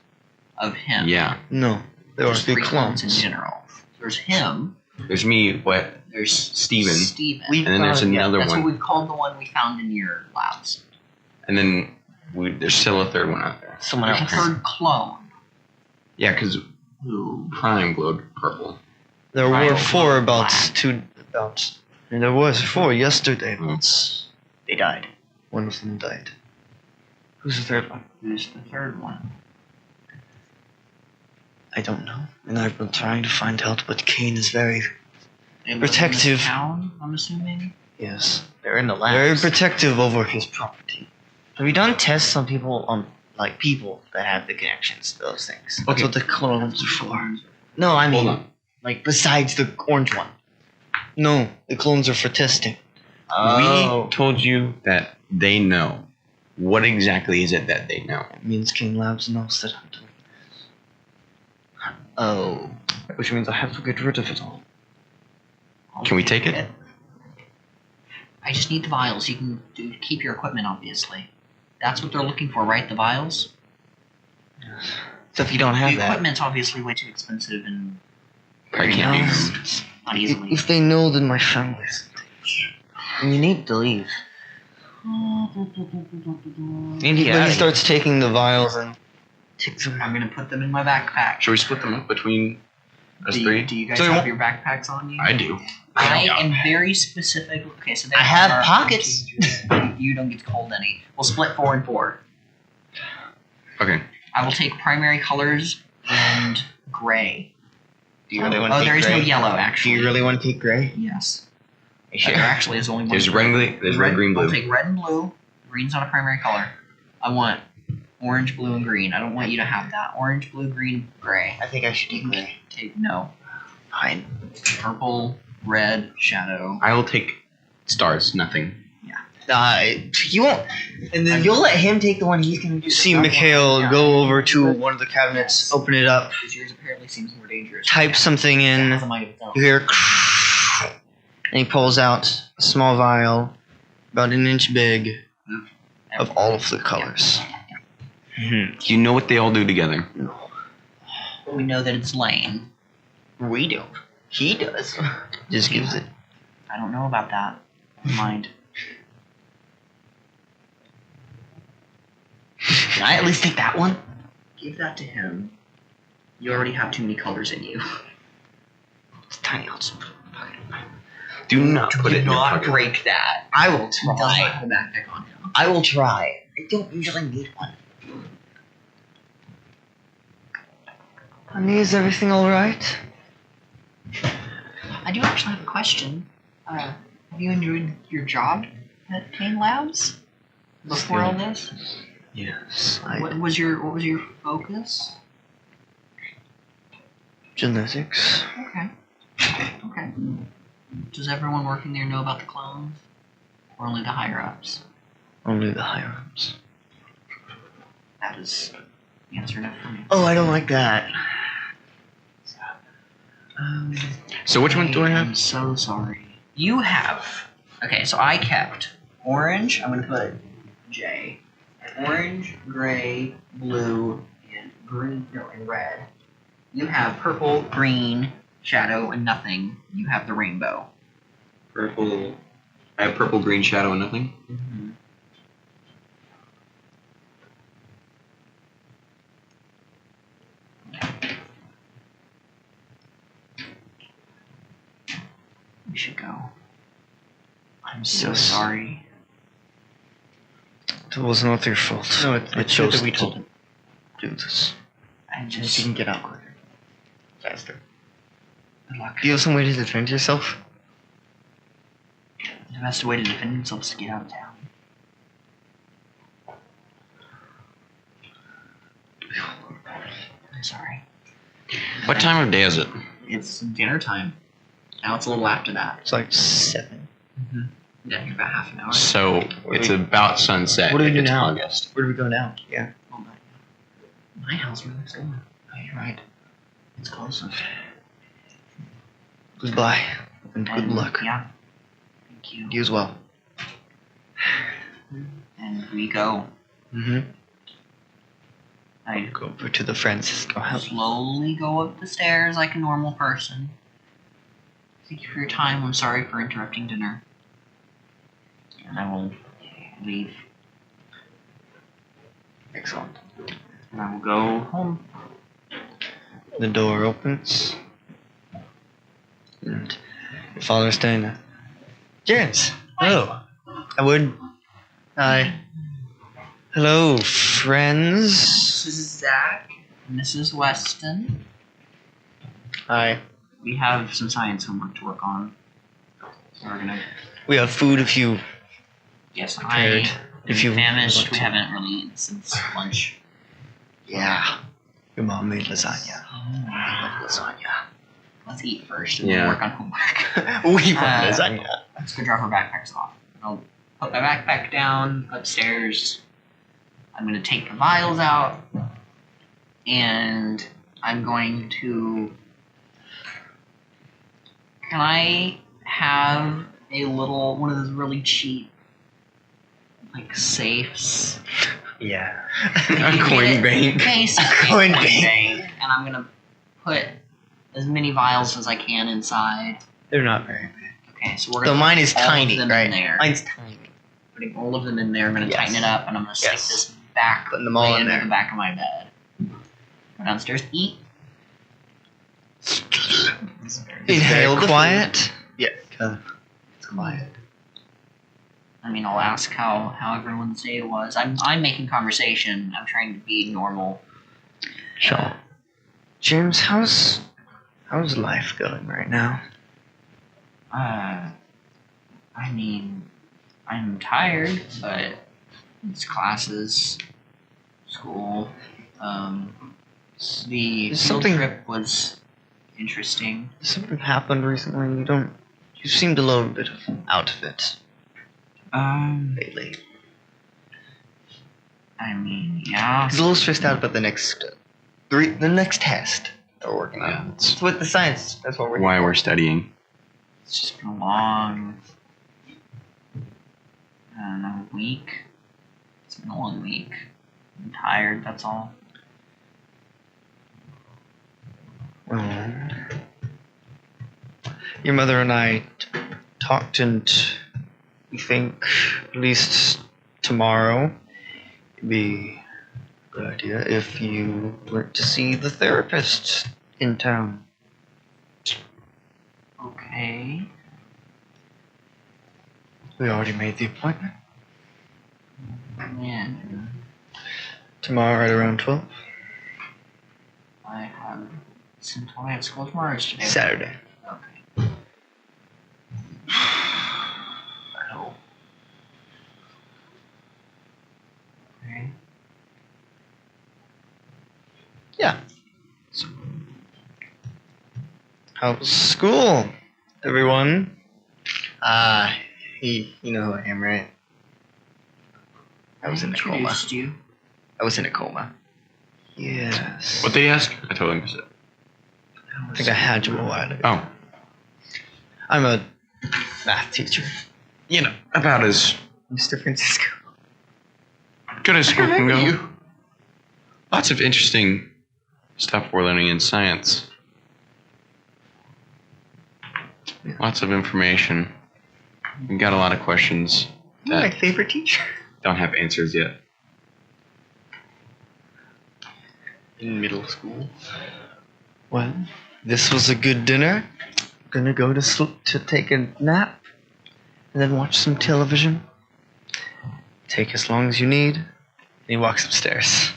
S4: of him.
S3: Yeah.
S2: No, there are
S4: There's
S2: 3
S4: 3 clones
S2: clones.
S4: in general. There's him.
S3: There's me. What?
S4: There's
S3: Steven.
S4: Steven.
S5: We've
S3: And then there's
S5: got- yeah,
S3: another
S4: That's
S3: one.
S4: what we've called the one we found in your labs.
S3: And then there's still a third one out there.
S5: Someone
S4: There's a
S5: else.
S4: third clone
S3: Yeah, because
S4: who
S3: Prime glowed purple.
S2: There
S4: Right.
S2: were 4 about
S4: Black.
S2: and there was 4 yesterday, but
S5: They died.
S2: one of them died. Who's the third one?
S4: who's the third one.
S2: I don't know. And I've been trying to find out, but Kane is very,
S4: They live in this
S2: Protective.
S4: town, I'm assuming.
S2: yes,
S5: They're in the
S2: very
S5: labs.
S2: protective over his property.
S5: Have you done tests on people like people that have the connections to those things?
S2: That's what the clones are for.
S5: No, I mean
S3: Hold on.
S5: like besides the orange one.
S2: No, the clones are for testing.
S5: Oh.
S3: We told you that they know. What exactly is it that they know?
S2: It means King Labs knows that I'm doing
S5: Oh.
S2: it, which means I have to get rid of it all.
S3: Can we take it?
S4: I just need the vials. You can keep your equipment, obviously. That's what they're looking for, right? The vials?
S5: So if you don't have
S4: The
S5: that,
S4: equipment's obviously way too expensive and
S3: Probably can't be
S5: No.
S3: moved.
S4: not easily.
S2: If they know, then my family's.
S5: you need to leave.
S2: Then he starts taking the vials and takes them.
S4: I'm gonna put them in my backpack.
S3: Should we split them up between us
S4: Do
S3: three?
S4: you guys
S2: So you
S4: have
S2: want-
S4: your backpacks on you?
S3: I do.
S4: I am very specific. Okay, so there
S5: I have
S4: are
S5: pockets.
S4: You don't get to hold any. We'll split 4 and 4.
S3: Okay.
S4: I will take primary colors and gray.
S5: Do you really want to
S4: Oh,
S5: take
S4: there is no
S5: gray?
S4: yellow
S5: Do
S4: actually.
S5: you really want to take gray?
S4: Yes.
S5: You sure?
S4: There actually is only one.
S3: There's red, there's red, green,
S4: I'll
S3: blue.
S4: take red and blue. Green's not a primary color. I want orange, blue, and green. I don't want you to have that. Orange, blue, green, gray.
S5: I think I should take gray.
S4: Take no.
S5: Fine.
S4: Purple, red, shadow.
S3: I will take stars. Nothing.
S5: You won't. And then you'll let him take the one he's gonna do.
S2: You see Mikhail
S4: Yeah.
S2: go over to one of the cabinets, open it up,
S4: Because yours apparently seems more dangerous.
S2: type something
S4: It
S2: in.
S4: has a mind of its own.
S2: You hear, and he pulls out a small vial, about an inch big, of all of the colors.
S3: Do you know what they all do together?
S4: We know that it's Lane.
S5: We don't. He does.
S2: Just gives it.
S4: I don't know about that. Never mind.
S5: Can I at least take that one?
S4: Give that to him. You already have too many colors in you.
S5: It's tiny. I'll just
S3: Do not put it in your
S4: not
S3: pocket.
S4: break that.
S5: I will
S4: He does not
S5: try.
S4: have a backpack on him.
S5: I will try. I don't usually need one.
S2: Honey, is everything alright?
S4: I do actually have a question. Have you enjoyed your job at Kane Labs before all this?
S2: Yes.
S4: What was your focus?
S2: Genetics.
S4: Okay. Okay. Does everyone working there know about the clones, or only the higher ups?
S2: Only the higher ups.
S4: That is the answer enough for me.
S5: Oh, I don't like that.
S3: So which one do I have?
S4: I'm so sorry. You have. Okay, so I kept orange. I'm gonna put J. Orange, gray, blue, and green. No, and red. You have purple, green, shadow, and nothing. You have the rainbow.
S3: Purple. I have purple, green, shadow, and nothing.
S4: Mm-hmm. We should go. I'm so
S2: Yes.
S4: sorry.
S2: It was not your fault.
S5: No, it's
S2: I
S5: good
S2: chose
S5: that we
S2: to
S5: told him.
S2: do this.
S4: I
S5: Just
S4: just
S5: you can get out quicker. Faster.
S4: good luck.
S5: Do you have some way to defend yourself?
S4: The best way to defend himself is to get out of town. I'm sorry.
S3: What time of day is it?
S4: It's dinner time. Now it's a little after that.
S2: It's like 7.
S4: Yeah, about half an hour.
S3: So it's about sunset.
S2: What do we do
S3: It's
S2: now?
S3: August.
S2: Where do we go now? Yeah.
S4: Oh my house really next door.
S5: Oh, you're right.
S4: It's closer.
S2: Goodbye. And good luck.
S4: Yeah. Thank you.
S5: You as well.
S4: And we go.
S2: Mm-hmm.
S4: I
S2: Go over to the Francisco house.
S4: slowly go up the stairs like a normal person. Thank you for your time. I'm sorry for interrupting dinner. And I will leave.
S5: Excellent.
S4: And I will go home.
S2: The door opens. And your father's standing there. James! Hello. I would.
S5: Hi.
S2: Hello, friends.
S4: This is Zach. And this is Weston.
S5: Hi.
S4: We have some science homework to work on. So we're gonna.
S2: We have food if you
S4: Yes,
S2: prepared. If you
S4: famished.
S2: want
S4: We
S2: to.
S4: haven't really eaten since lunch.
S5: Yeah.
S2: Your mom made lasagna.
S5: I love lasagna.
S4: Let's eat first and
S3: Yeah.
S4: then work on homework.
S5: We want
S4: Uh,
S5: lasagna.
S4: Let's go drop our backpacks off. I'll put my backpack down upstairs. I'm going to take the vials out. And I'm going to. Can I have a little, one of those really cheap, like, safes?
S5: Yeah.
S3: A coin bank.
S4: Basically, a
S5: Coin
S4: coin
S5: bank.
S4: bank. And I'm going to put as many vials as I can inside.
S2: They're not very big.
S4: Okay, so we're
S5: So
S4: going to
S5: mine is
S4: all of
S5: tiny,
S4: them
S5: right?
S4: in there.
S5: Mine's tiny.
S4: Putting all of them in there. I'm going to
S5: Yes.
S4: tighten it up, and I'm going to stick
S5: Yes.
S4: this back
S5: Putting them all
S4: way
S5: in
S4: into
S5: there.
S4: the back of my bed. Go downstairs, eat.
S2: Inhale
S5: the
S2: quiet.
S5: Yeah. Good. It's quiet.
S4: I mean, I'll ask how everyone's day was. I'm making conversation. I'm trying to be normal.
S2: Sure. James, how's life going right now?
S4: I mean, I'm tired, but it's classes, school. The
S2: Is
S4: field
S2: something-
S4: trip was interesting.
S2: Something happened recently. You seemed a little bit out of it lately.
S4: I mean, yeah.
S5: He's a little stressed out about the next test that we're working on.
S3: Yeah, that's
S5: It's with the science. That's what we're
S3: why
S5: here
S3: we're studying.
S4: It's just been a long, I don't know, week. It's been a long week. I'm tired, that's all.
S2: Well, your mother and I talked, and we think at least tomorrow it'd be a good idea if you went to see the therapist in town.
S4: Okay.
S2: We already made the appointment.
S4: Yeah.
S2: Tomorrow, right around 12.
S4: I have since I have school tomorrow. Is today?
S2: Saturday.
S4: Okay. Oh. Okay.
S2: Yeah. How's school, everyone?
S5: You know who I am, right? I was in a coma.
S4: Introduced you.
S5: I was in a coma.
S2: Yes.
S3: What did he ask? I totally missed it.
S2: I think I had you a while ago.
S3: Oh,
S2: I'm a math teacher.
S3: you know, about as
S5: Mr. Francisco.
S3: good as school can go.
S5: remember you.
S3: Lots of interesting stuff we're learning in science. Lots of information. We got a lot of questions
S5: You're my
S3: that
S5: favorite teacher.
S3: don't have answers yet.
S5: In middle school.
S2: Well, this was a good dinner. Gonna go to take a nap, and then watch some television. Take as long as you need. And he walks upstairs.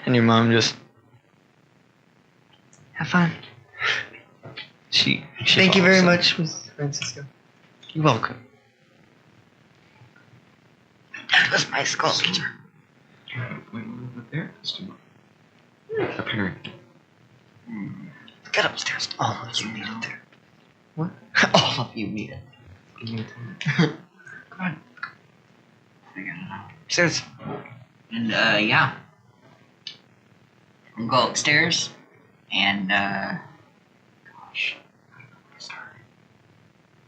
S2: And your mom just have fun. She
S5: Thank you very
S2: follows
S5: much, Mr. Francisco.
S2: You're welcome.
S5: That was my sculpture.
S3: Up here.
S5: Get upstairs. All of you need it there.
S2: What?
S5: All of you need it.
S4: Come on. I got it out.
S5: Upstairs.
S4: And yeah. I'll go upstairs and gosh.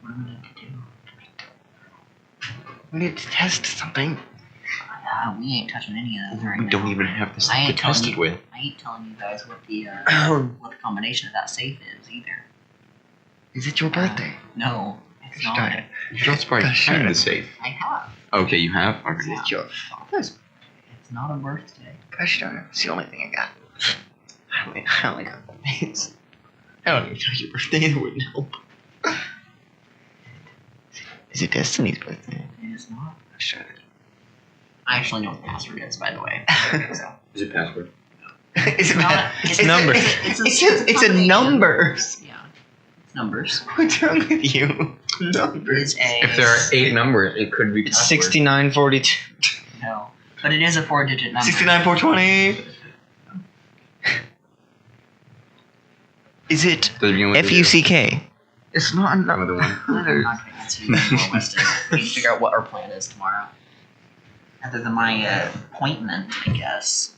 S4: What do we need to do?
S5: We need to test something.
S4: We ain't touching any of those right
S3: We
S4: now.
S3: don't even have this
S4: I
S3: to
S4: ain't
S3: test
S4: telling
S3: it with.
S4: I ain't telling you guys what the
S5: Is
S4: combination of that safe is either.
S5: it your birthday?
S4: No, it's
S5: Darn
S4: not.
S5: it.
S3: You're not surprised
S5: Gosh,
S3: you
S5: darn
S3: have
S5: it.
S3: the safe.
S4: I have.
S3: Okay, you have?
S5: Is
S3: Okay.
S5: it your father's?
S4: It's not a birthday.
S5: Gosh darn it. It's the only thing I got. I only got things. I don't even know your birthday. It wouldn't help. Is it Destiny's birthday?
S4: It is not.
S5: Gosh darn
S4: I actually know what the password is, by the way.
S5: it.
S4: So.
S3: Is it password?
S5: Is it
S4: Not-
S5: it's
S2: numbers.
S5: It's a numbers.
S4: Yeah. It's numbers.
S5: What's wrong with you?
S4: It
S5: Numbers.
S4: is a.
S3: If there are 8 numbers, it could be
S2: It's
S3: password.
S2: 6942.
S4: No. But it is a 4-digit number.
S5: 69420. Is it
S3: Does it begin with a zero?
S5: FUCK? It's not
S3: Another one.
S4: I'm not going to answer you anymore, Weston. We need to figure out what our plan is tomorrow. Other than my appointment, I guess.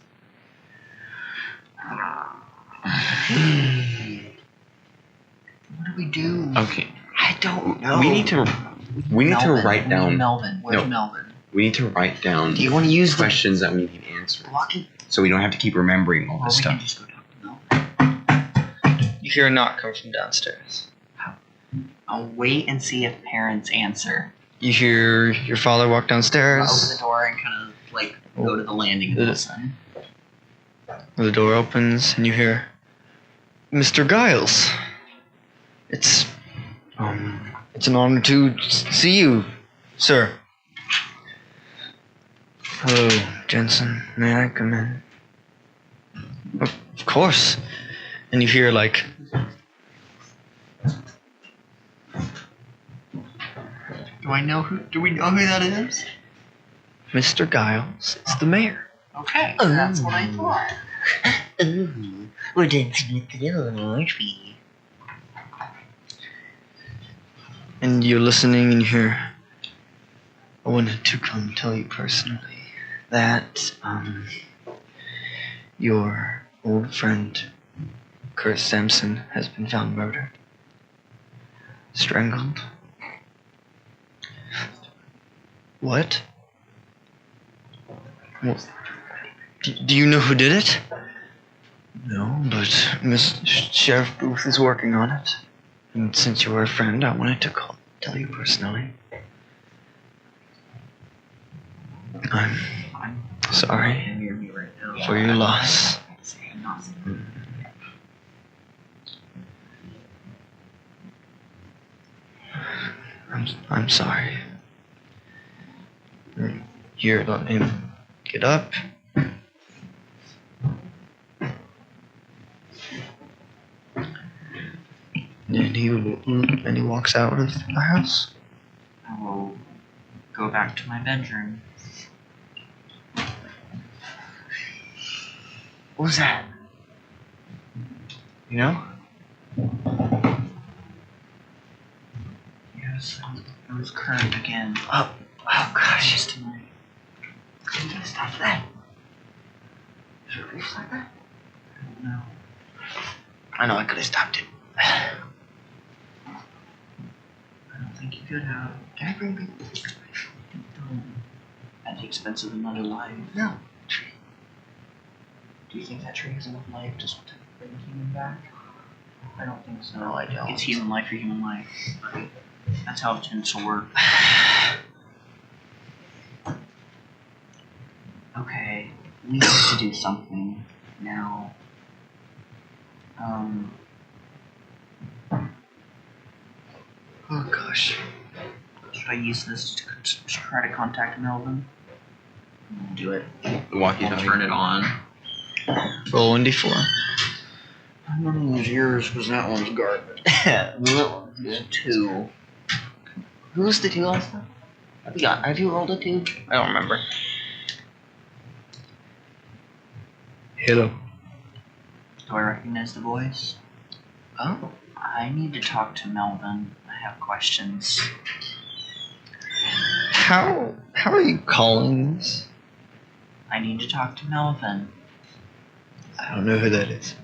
S4: What do we do?
S3: Okay.
S5: I don't know.
S3: We need to
S4: Melvin.
S3: write
S4: We need
S3: down.
S4: Melvin. Where's
S3: No.
S4: Melvin?
S3: We need to write down
S5: Do you want to use the
S3: questions that we need answered,
S5: walkie?
S3: so we don't have to keep remembering all
S4: Or
S3: this
S4: we can
S3: stuff.
S4: just go talk to Melvin.
S2: You hear a knock come from downstairs.
S4: I'll wait and see if parents answer.
S2: You hear your father walk
S4: I'll open
S2: downstairs.
S4: the door and kind of like go to the landing and listen.
S2: The door opens and you hear, Mr. Giles. It's an honor to see you, sir. Hello, Jensen. May I come in? Of course. And you hear like.
S4: Do we know who that is?
S2: Mr. Giles is the mayor.
S4: Okay, that's what I thought.
S5: Ooh, we're dancing with the devil, aren't we?
S2: And you're listening and you hear. I wanted to come tell you personally that your old friend Kurt Sampson has been found murdered. Strangled. What? Well, do you know who did it? No, but Miss Sheriff Booth is working on it. And since you were a friend, I wanted to tell you personally. I'm sorry for your loss. I'm sorry. Here, let him get up. And he walks out of the house.
S4: I will go back to my bedroom.
S5: What was that?
S2: You know?
S4: Yes, it was Kurt again.
S5: Oh gosh.
S4: Just tonight.
S5: Couldn't you stop that? Should we stop that?
S4: I don't know.
S5: I know I could have stopped it.
S4: I don't think you could have.
S5: Can I bring back
S4: At the expense of another life.
S5: No. Tree.
S4: Do you think that tree has enough life just to bring a human back? I don't think so.
S5: No, I don't.
S4: It's human life for human life. That's how it tends to work. Okay, we need to do something now.
S2: Oh gosh.
S4: Should I use this to try to contact Melvin? Do it.
S3: The walkie-talkie.
S4: Turn it on.
S2: Roll 1d4.
S4: I'm gonna lose yours because that one's garbage.
S5: Well,
S4: 2.
S5: who was the 2 last time? Have you rolled a 2? I don't remember.
S2: Hit him.
S4: Do I recognize the voice?
S5: Oh.
S4: I need to talk to Melvin. I have questions.
S2: How are you calling this?
S4: I need to talk to Melvin.
S2: I don't know who that is.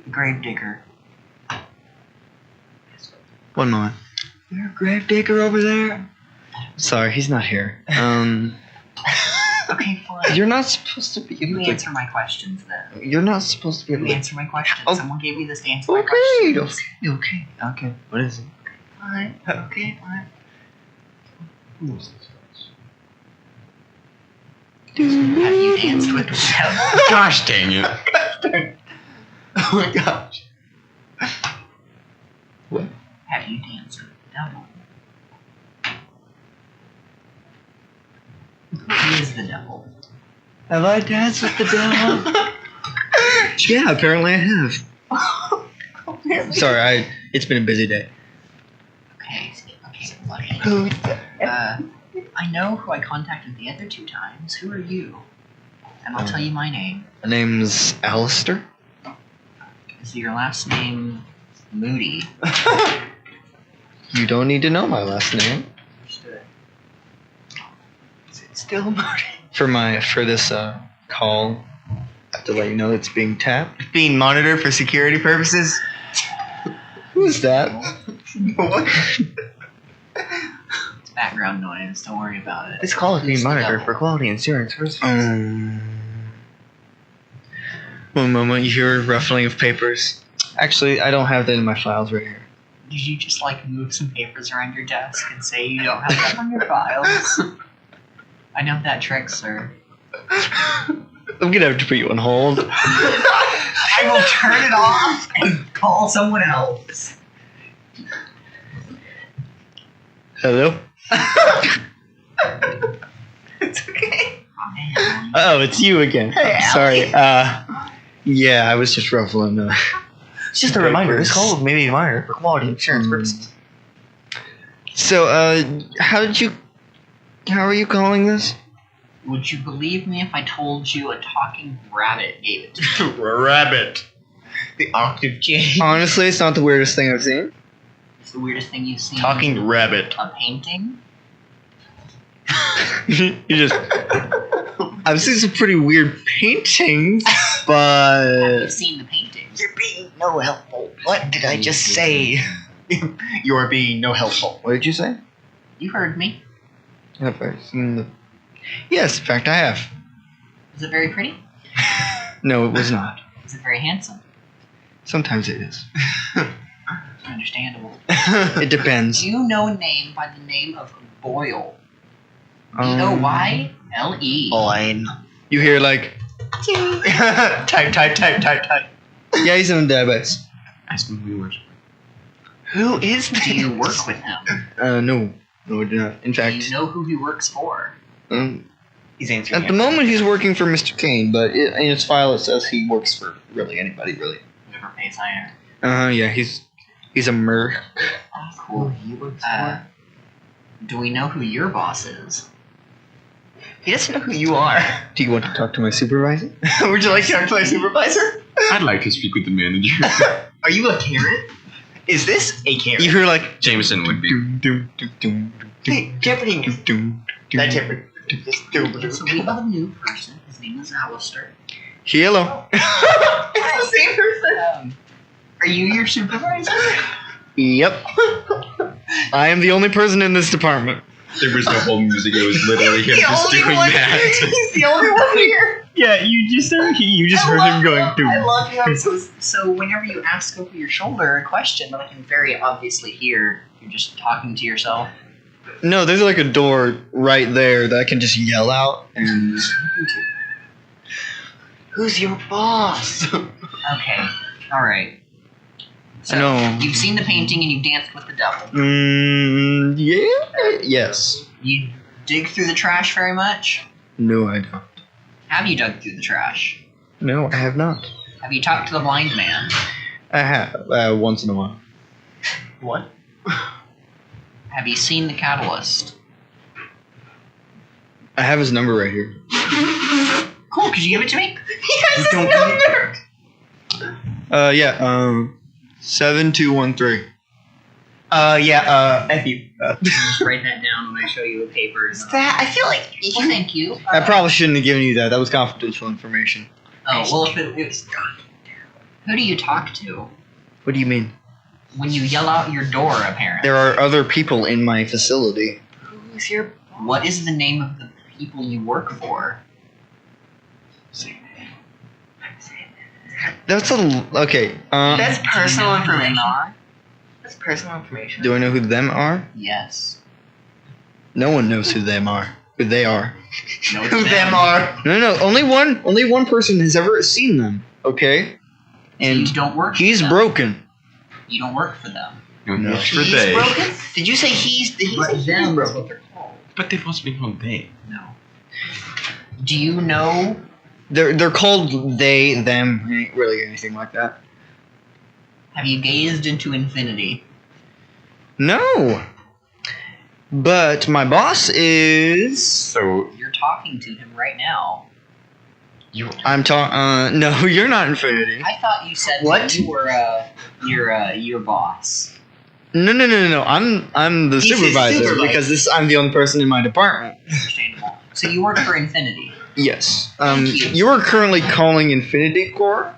S4: Gravedigger.
S2: 1 moment. There a gravedigger over there? Sorry, he's not here.
S4: Okay, fine.
S2: You're not supposed to be.
S4: You answer my questions then.
S2: You're not supposed to be.
S4: You answer my questions.
S2: Oh.
S4: Someone gave me this to answer my
S2: Okay,
S4: questions.
S2: okay. What is it?
S4: Fine. Okay, fine. Have you danced with the devil?
S3: Gosh dang it.
S2: Oh my gosh. What?
S4: Have you danced with the devil? Who is the devil?
S2: Have I danced with the devil? Yeah, apparently I have. Sorry, it's been a busy day.
S4: Okay.
S2: Who?
S4: I know who I contacted the other 2 times. Who are you? And I'll tell you my name.
S2: My name's Alistair.
S4: Is your last name Moody?
S2: You don't need to know my last name.
S4: Understood. Is it still Moody?
S2: For this call, I have to let you know it's being tapped.
S5: Being monitored for security purposes?
S2: Who's that?
S5: What?
S4: It's background noise. Don't worry about it.
S5: This call is being
S4: Who's the
S5: monitored
S4: devil?
S5: for quality assurance.
S2: One moment, you hear a ruffling of papers. Actually, I don't have that in my files right here.
S4: Did you just move some papers around your desk and say you don't have them on your files? I know that trick, sir.
S2: I'm gonna have to put you on hold.
S4: I will turn it off and call someone else.
S2: Hello?
S5: It's okay.
S2: Oh, it's you again.
S5: Hey,
S2: Sorry. Yeah, I was just ruffling.
S5: It's just a reminder. This call may be minor for quality insurance purposes.
S2: So, how are you calling this?
S4: Would you believe me if I told you a talking rabbit gave it to me?
S1: Rabbit.
S5: The octave change.
S2: Honestly, it's not the weirdest thing I've seen.
S4: It's the weirdest thing you've seen.
S1: Talking rabbit.
S4: A painting?
S2: You just. I've seen some pretty weird paintings, but.
S4: I've seen the paintings.
S5: You're being no helpful. What did I just say? You're being no helpful.
S2: What did you say?
S4: You heard me.
S2: Have I seen the. Yes, in fact, I have.
S4: Is it very pretty?
S2: No, it was not.
S4: Is it very handsome?
S2: Sometimes it is.
S4: Understandable.
S2: It depends.
S4: Do you know a name by the name of Boyle?
S2: Um,
S4: B-O-Y-L-E.
S5: Line.
S2: You hear like,
S5: type.
S2: yeah, he's in diabetes.
S3: Ask him who he works
S5: Who is this?
S4: Do you work with him?
S2: No, I do not. In
S4: Do
S2: fact,
S4: you know who he works for?
S5: He's answering.
S2: at the moment he's working for Mr. Kane, but in his file it says he works for really anybody, really.
S4: Whoever pays higher.
S2: Yeah, he's a merc.
S4: Oh, cool.
S5: he works
S4: Do we know who your boss is?
S5: He doesn't know who you are.
S2: Do you want to talk to my supervisor?
S5: Would you like to talk to my supervisor?
S3: I'd like to speak with the manager.
S5: Are you a Karen? Is this a Karen?
S2: You hear like,
S3: Jameson would be.
S5: Hey, Jeopardy. Not Jeopardy.
S4: So we have a new person. His name is Alistair.
S2: hello.
S5: It's the same person.
S4: Are you your supervisor?
S2: Yep. I am the only person in this department.
S3: There was no whole music. It was literally him
S5: The
S3: just
S5: only
S3: doing
S5: one-
S3: that.
S5: He's the only one here.
S2: Yeah, you just heard him going.
S4: I love him. So whenever you ask over your shoulder a question that I can very obviously hear, you're just talking to yourself.
S2: No, there's like a door right there that I can just yell out. And
S5: Who's your boss?
S4: Okay. All right. So
S2: I know.
S4: you've seen the painting and you've danced with the devil.
S2: yeah, yes.
S4: You dig through the trash very much?
S2: No, I don't.
S4: Have you dug through the trash?
S2: No, I have not.
S4: Have you talked to the blind man?
S2: I have once in a while.
S5: What?
S4: Have you seen the catalyst?
S2: I have his number right here.
S4: Cool, could you give it to me?
S5: He has his number.
S2: Yeah. 7213.
S5: F you.
S4: Just write that down when I show you a paper. And
S5: That I feel like
S4: well, thank you.
S2: I probably shouldn't have given you that. That was confidential information.
S4: Oh, well, if it was... Who do you talk to?
S2: What do you mean?
S4: When you yell out your door, apparently.
S2: There are other people in my facility.
S5: who's your
S4: What is the name of the people you work for?
S2: That's a okay.
S5: That's personal
S4: Do you know who they
S5: information.
S4: are?
S5: That's personal information.
S2: Do I know who them are?
S4: Yes.
S2: No one knows who them are. Who they are.
S4: No, it's
S5: Who them are?
S2: No. Only one person has ever seen them. Okay. And
S4: you don't work.
S2: he's
S4: for them.
S2: broken.
S4: You don't work for them.
S2: No.
S3: For
S5: He's
S3: they.
S5: broken? Did you say he's
S4: But
S5: he's
S4: them is
S5: broken?
S4: what they're called.
S3: But they must be called they.
S4: No. Do you know?
S2: They're called they, them. Ain't really anything like that.
S4: Have you gazed into infinity?
S2: No. But my boss is.
S3: So
S4: You're talking to him right now.
S2: I'm talking. No, you're not Infinity.
S4: I thought you said
S5: What?
S4: that you were your boss.
S2: No. I'm the
S5: He's his
S2: supervisor,
S5: supervisor.
S2: because I'm the only person in my department.
S4: Understandable. So you work for Infinity.
S2: Yes.
S4: Thank you.
S2: You are currently calling Infinity Corps.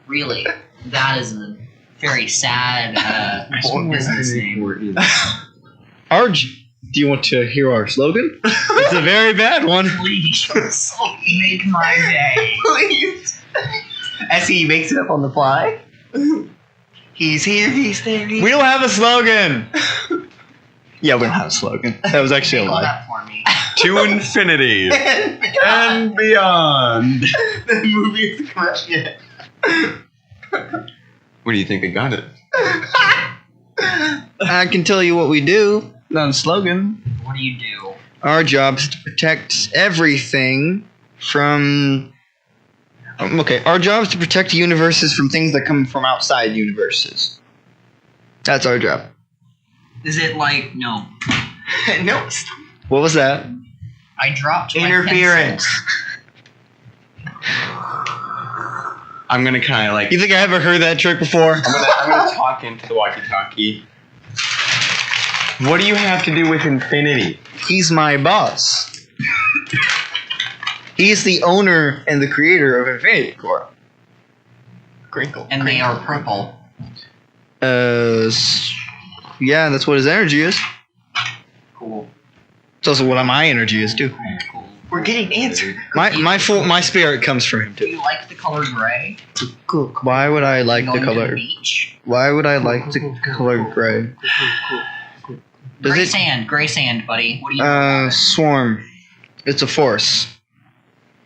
S4: Really? That is a very sad business name.
S2: Arj, do you want to hear our slogan? It's a very bad one.
S4: Please make my day.
S5: Please. As he makes it up on the fly. He's here, he's there, he's
S2: We don't have a slogan. Yeah, we don't have a slogan. That was actually a
S4: Hold
S2: lie.
S4: that for me.
S3: to infinity
S5: and
S3: and beyond.
S5: the movie is correct yet.
S3: What do you think they got it?
S2: I can tell you what we do. Not a slogan.
S4: What do you do?
S2: Our job is to protect everything from. Okay, our job is to protect universes from things that come from outside universes. That's our job.
S4: Is it like no?
S5: No.
S2: What was that?
S4: I dropped my
S5: Interference.
S3: I'm gonna kind of like.
S2: You think I ever heard that trick before?
S3: I'm gonna talk into the walkie-talkie. What do you have to do with infinity?
S2: He's my boss. He's the owner and the creator of Infinity Corp.
S5: Crinkle.
S4: And they are purple.
S2: Yeah, that's what his energy is.
S4: Cool.
S2: It's also what my energy is too.
S4: Cool.
S5: We're getting answered.
S2: My spirit comes from him
S4: Do
S2: too.
S4: you like the color gray?
S2: Why would I like
S4: Going
S2: the
S4: to
S2: color?
S4: beach.
S2: Why would I like the color gray? Does
S4: Gray
S2: it?
S4: sand, buddy. What do you know about it?
S2: Swarm. It's a force.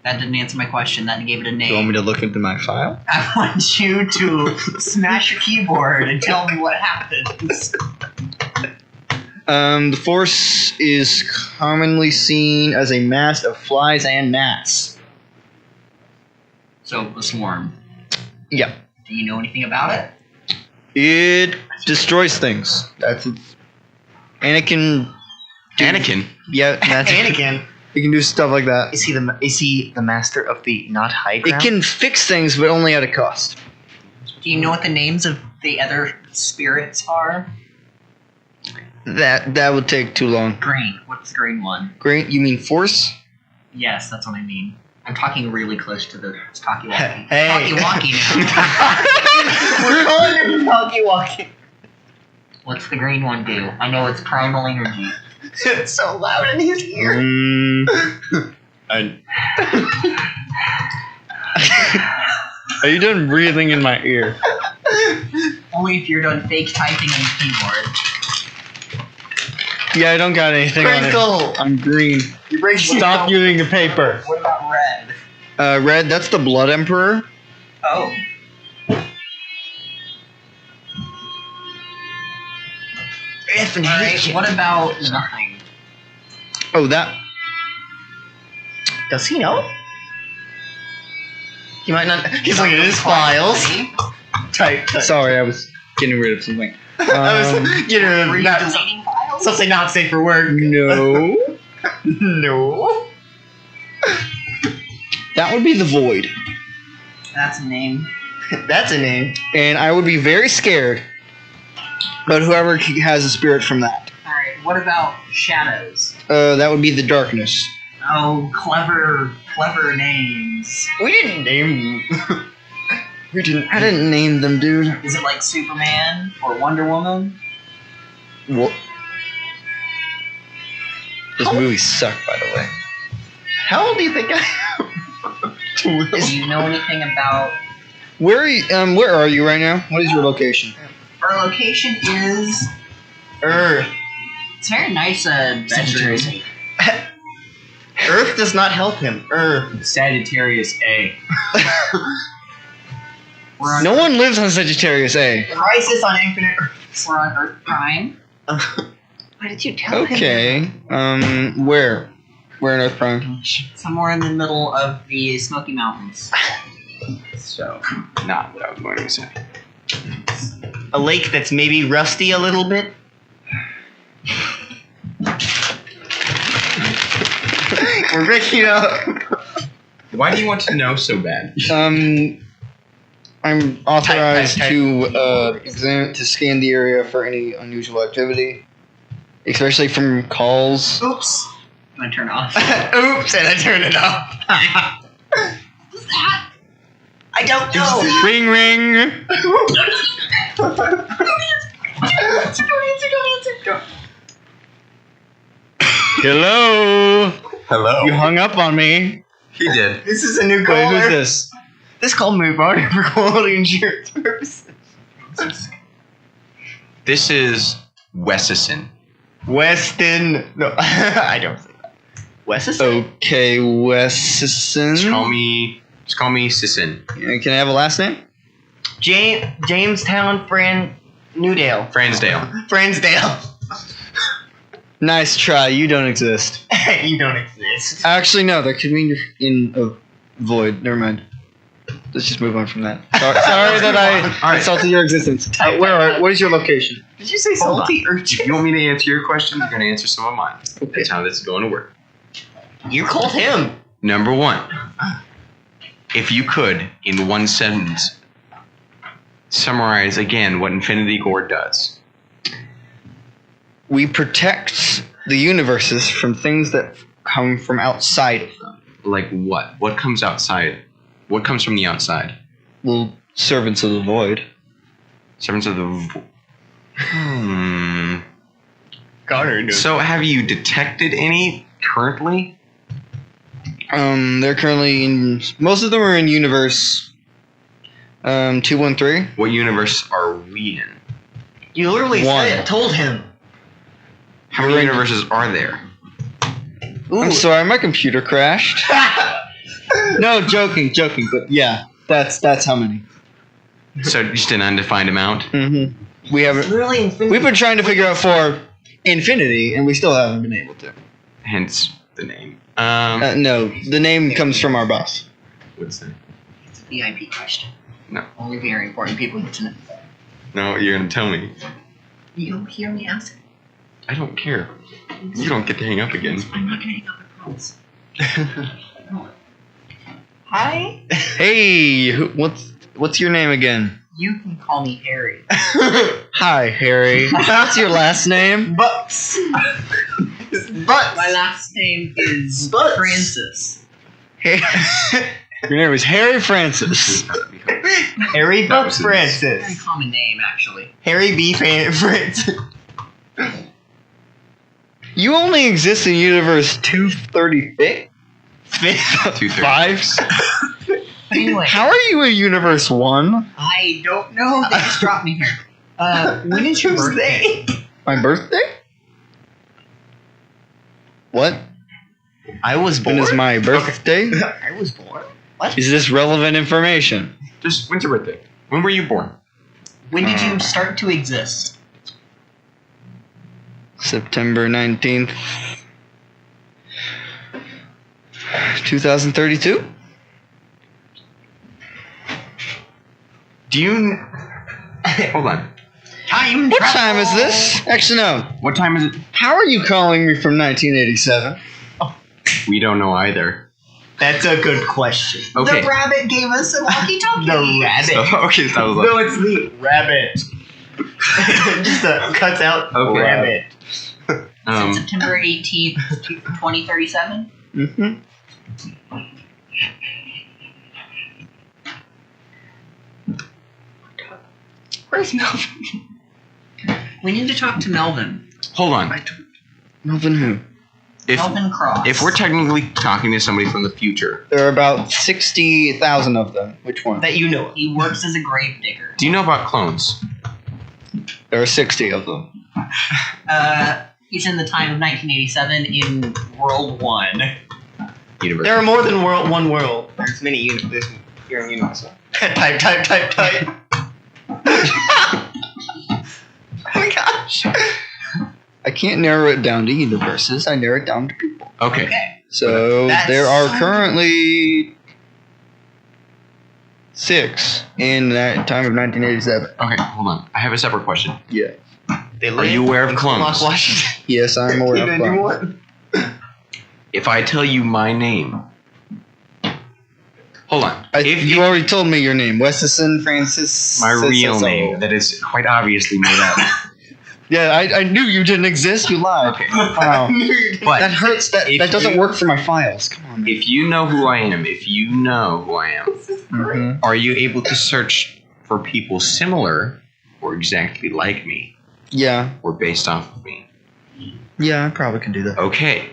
S4: That didn't answer my question. That gave it a
S2: Do you want me
S4: name.
S2: to look into my file?
S4: I want you to smash your keyboard and tell me what happens.
S2: The force is commonly seen as a mass of flies and gnats.
S4: So, the swarm.
S2: Yep.
S4: Do you know anything about it?
S2: It destroys things. That's it. And it can.
S3: Anakin.
S2: Yeah, that's
S5: Anakin.
S2: It can do stuff like that.
S5: Is he the master of the not high
S2: It
S5: ground?
S2: can fix things, but only at a cost.
S4: Do you know what the names of the other spirits are?
S2: That would take too long.
S4: Green. What's the green one?
S2: Great, you mean force?
S4: Yes, that's what I mean. I'm talking really close to the talkie-walkie.
S5: Hey.
S4: Talkie-walkie now.
S5: We're calling it talkie-walkie.
S4: What's the green one do? I know it's primal energy.
S5: It's so loud in his ear.
S2: Are you done breathing in my ear?
S4: Only if you're done fake typing on the keyboard.
S2: Yeah, I don't got anything on
S5: Crinkle.
S2: it. I'm green.
S5: You break
S2: Stop using the paper.
S4: What about red?
S2: Red, that's the Blood Emperor.
S4: Oh. Alright, what about nothing?
S2: Oh, that.
S5: Does he know? He might not. He's looking at his files. Type.
S2: Sorry, I was getting rid of something.
S5: I was getting rid
S4: Were
S5: of
S4: you
S5: that.
S4: deleting files?
S5: Something not safe for work.
S2: No.
S5: No.
S2: That would be the Void.
S4: That's a name.
S5: That's a name.
S2: And I would be very scared. But whoever has a spirit from that.
S4: Alright, what about shadows?
S2: That would be the Darkness.
S4: Oh, clever names.
S5: We didn't name. We didn't.
S2: I didn't name them, dude.
S4: Is it like Superman or Wonder Woman?
S2: What? This movie sucked, by the way.
S5: How old do you think I am?
S4: Do you know anything about...
S2: Where are you right now? What is your location?
S4: Our location is...
S5: Earth.
S4: It's very nice
S5: Sagittarius. Earth does not help him. Earth.
S3: Sagittarius A.
S4: We're on,
S2: No one lives on Sagittarius A.
S5: Crisis on Infinite Earth.
S4: we're on Earth Prime.
S5: Why did you tell him?
S2: Okay. Where? Where in Earth Prime?
S4: Somewhere in the middle of the Smoky Mountains.
S3: So, not what I was going to say.
S5: A lake that's maybe rusty a little bit. We're breaking up.
S3: Why do you want to know so bad?
S2: I'm authorized
S5: Type.
S2: to scan the area for any unusual activity, especially from calls.
S5: Oops.
S4: I'm gonna turn it off.
S5: Oops, and I turned it off.
S4: What's that?
S5: I don't know.
S2: Ring ring. Hello.
S3: Hello.
S2: You hung up on me.
S3: He did.
S5: This is a new
S2: Wait,
S5: caller.
S2: who's this?
S5: This call may be recorded for quality insurance purposes.
S3: This is Wessison.
S5: Weston. No, I don't say that. Weston?
S2: Okay, Wesson.
S3: Just call me Sisson.
S2: Can I have a last name?
S5: Jamestown friend. Newdale.
S3: Fransdale.
S5: Fransdale.
S2: Nice try. You don't exist.
S5: You don't exist.
S2: Actually, no. That could mean you're in a void. Never mind. Let's just move on from that. Sorry that I insulted your existence. What is your location?
S5: Did you say
S3: Hold
S5: salty urchin?
S3: If you want me to answer your question, I'm going to answer some of mine. That's how this is going to work.
S5: You called him.
S3: Number 1. If you could, in one sentence, summarize again what Infinity Gore does.
S2: We protect the universes from things that come from outside of them.
S3: Like what? What comes outside? What comes from the outside?
S2: Well, servants of the void.
S3: Servants of the...
S5: Connor knows.
S3: So have you detected any currently?
S2: They're currently in... Most of them are in universe 213.
S3: What universe are we in?
S5: You literally
S2: One.
S5: said it. Told him.
S3: How many universes are there?
S2: I'm sorry, my computer crashed. No, joking, but yeah, that's how many.
S3: So just an undefined amount?
S2: Mm-hmm. We haven't...
S5: Literally infinity.
S2: We've been trying to figure out for infinity, and we still haven't been able to.
S3: Hence the name.
S2: No, the name comes from our boss.
S3: What's that?
S4: It's a VIP question.
S3: No.
S4: Only very important people need to know.
S3: No, you're going to tell me.
S4: You'll hear me ask it.
S3: I don't care. You don't get to hang up again.
S4: I'm not gonna hang up, I promise. Hi.
S2: Hey, what's your name again?
S4: You can call me Harry.
S2: Hi, Harry. What's your last name?
S5: Bucks.
S4: My last name is
S5: Butts.
S4: Francis.
S2: Your name is Harry Francis.
S5: Harry
S3: That
S5: Bucks
S3: was his-
S4: Very
S5: Francis.
S4: common name, actually.
S5: Harry B. Francis.
S2: You only exist in universe 235?
S3: 235.
S4: But anyway,
S2: How are you in universe 1?
S4: I don't know. They just dropped me here. When is your birthday?
S2: My birthday? What?
S5: I was born.
S2: When is my birthday?
S5: I was born. What?
S2: Is this relevant information?
S3: Just, when's your birthday? When were you born?
S4: When did you start to exist?
S2: September 19th, 2032?
S3: Do you... Hold on.
S4: Time
S2: What
S4: travel.
S2: time is this? Actually, no.
S3: What time is it?
S2: How are you calling me from 1987?
S3: We don't know either.
S5: That's a good question.
S3: Okay.
S4: The rabbit gave us a walkie-talkie.
S5: The rabbit.
S3: Okay, so I was like...
S5: No, it's the rabbit. Just a cuts out
S3: Okay.
S5: rabbit.
S4: Since September 18th, 2037.
S2: Mm-hmm.
S5: Where's Melvin?
S4: We need to talk to Melvin.
S3: Hold on.
S2: Melvin who?
S4: Melvin Cross.
S3: If we're technically talking to somebody from the future,
S2: There are about 60,000 of them. Which one?
S5: That you know of.
S4: He works as a grave digger.
S3: do you know about clones?
S2: There are 60 of them.
S4: He's in the time of 1987 in World 1.
S3: Universe.
S5: There are more than one world. There's many universes here in universe. type. Oh my gosh.
S2: I can't narrow it down to universes. I narrow it down to people.
S3: Okay.
S2: So
S5: That's
S2: there are
S5: so-
S2: currently 6 in that time of 1987.
S3: Okay, hold on. I have a separate question.
S2: Yeah.
S5: They
S3: Are you aware of clones?
S5: Washington.
S2: Yes, I'm aware of that.
S5: What?
S3: If I tell you my name, hold on.
S2: You already told me your name. Weston Francis.
S3: My
S2: says
S3: real
S2: so.
S3: name that is quite obviously made up.
S2: Yeah, I knew you didn't exist. You lied.
S3: Okay.
S2: Wow.
S3: But
S2: That hurts. That
S3: If
S2: doesn't
S3: you-
S2: work for my files. Come on.
S3: if you know who I am,
S2: Mhm.
S3: are you able to search for people similar or exactly like me
S2: Yeah.
S3: or based off of me?
S2: Yeah, I probably can do that.
S3: Okay.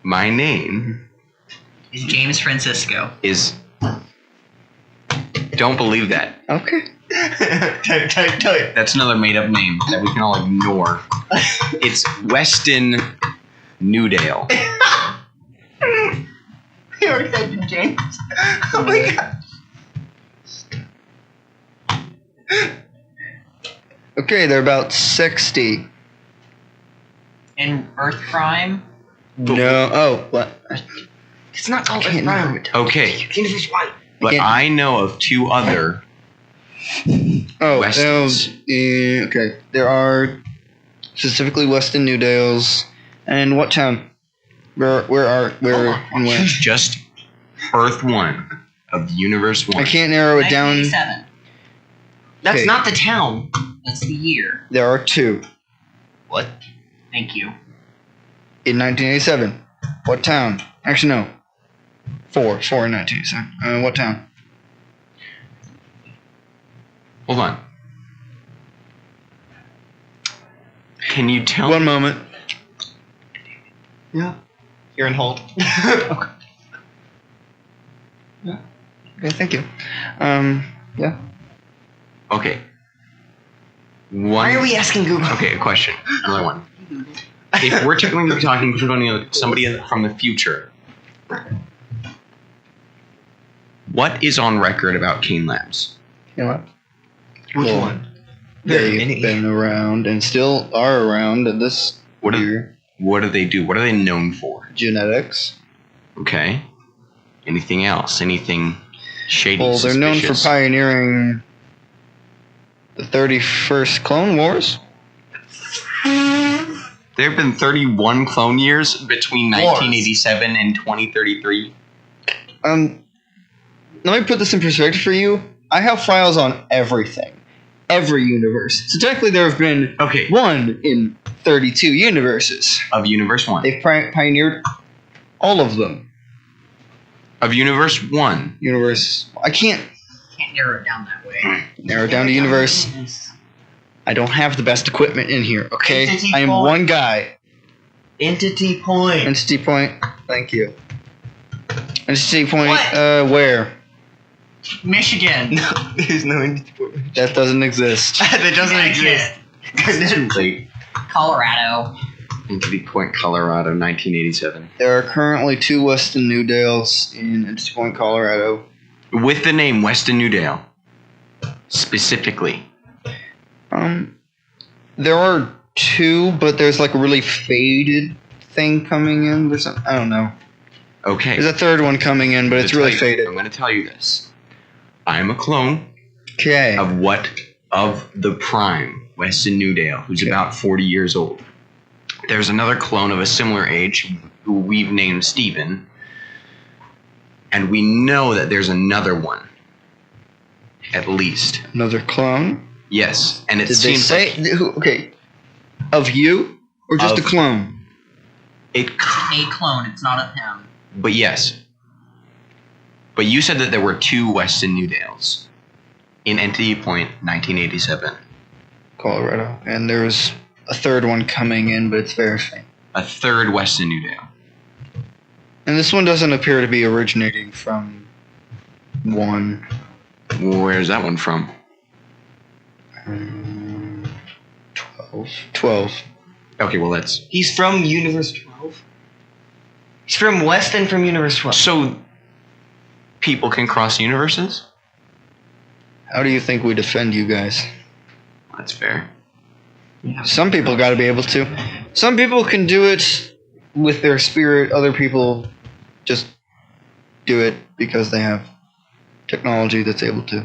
S3: My name
S4: Is James Francisco.
S3: is. Don't believe that.
S2: Okay.
S5: type.
S3: That's another made up name that we can all ignore. It's Weston Newdale.
S5: You already said James. Oh my god. Okay, they're about 60.
S4: In Earth Prime,
S5: No. Oh, what?
S1: It's not called
S5: Can't
S1: Prime.
S3: Okay,
S1: Universe 1.
S3: but
S5: Again.
S3: I know of two other.
S5: Oh,
S3: Westons.
S5: okay. There are specifically Weston Newdales. And what town? Where and when?
S3: Just Earth 1 of Universe 1.
S5: I can't narrow it down.
S4: 1987.
S1: That's
S5: Okay.
S1: not the town.
S4: That's the year.
S5: There are 2
S1: What?
S4: Thank you.
S5: in 1987. What town? Actually, no. 4 in 1987. What town?
S3: Hold on. Can you tell?
S5: One moment.
S1: Yeah. You're in hold.
S5: Okay. Yeah. Okay, thank you. Yeah.
S3: Okay. One.
S1: Why are we asking Google?
S3: Okay, a question. Another one. If we're technically talking to somebody from the future, what is on record about Kane Labs?
S5: You know what?
S1: Which
S5: Well,
S1: one? There are
S5: They've
S1: many.
S5: been around and still are around at this
S3: What do,
S5: year.
S3: what do they do? What are they known for?
S5: Genetics.
S3: Okay. Anything else? Anything shady?
S5: Well, they're known for
S3: suspicious?
S5: pioneering the 31st Clone Wars.
S3: There have been 31 clone years between
S1: Wars.
S3: 1987 and 2033.
S5: Let me put this in perspective for you. I have files on everything. Every universe. So technically there have been
S3: Okay.
S5: 1 in 32 universes.
S3: Of Universe 1.
S5: They've pioneered all of them.
S3: Of Universe 1.
S5: Universe. I can't
S4: Can't narrow it down that way.
S5: narrow it down to universe. I don't have the best equipment in here, okay?
S1: Entity
S5: I am
S1: point.
S5: one guy.
S1: Entity point.
S5: Entity point. Thank you. Entity point,
S1: What?
S5: where?
S4: Michigan.
S1: No, there's no entity point.
S5: That doesn't exist.
S1: That doesn't exist.
S3: It's too late.
S4: Colorado.
S3: Entity Point, Colorado, 1987.
S5: There are currently 2 Weston Newdales in Entity Point, Colorado.
S3: With the name Weston Newdale. Specifically.
S5: There are 2, but there's like a really faded thing coming in. There's some, I don't know.
S3: Okay.
S5: There's a 3rd one coming in, but
S3: I'm
S5: it's
S3: gonna
S5: really
S3: tell you-
S5: faded.
S3: I'm going to tell you this. I'm a clone
S5: Okay.
S3: of what? Of the Prime, Weston Newdale, who's
S5: Okay.
S3: about 40 years old. There's another clone of a similar age who we've named Steven. And we know that there's another one. At least.
S5: Another clone.
S3: Yes. And it
S5: Did they
S3: seems
S5: say
S3: like
S5: okay? Of you or just
S3: Of-
S5: a clone?
S3: it.
S4: A clone. It's not of him.
S3: But yes. But you said that there were 2 Weston Newdales in Entity Point, 1987.
S5: Colorado, and there's a 3rd one coming in, but it's very faint.
S3: A 3rd Weston Newdale.
S5: And this one doesn't appear to be originating from 1.
S3: Where's that one from?
S5: 12.
S3: Okay, well that's
S1: He's from Universe 12. He's from Weston from Universe 12.
S3: so. People can cross universes.
S5: How do you think we defend you guys?
S3: That's fair.
S5: Some people got to be able to. Some people can do it with their spirit. Other people just do it because they have technology that's able to.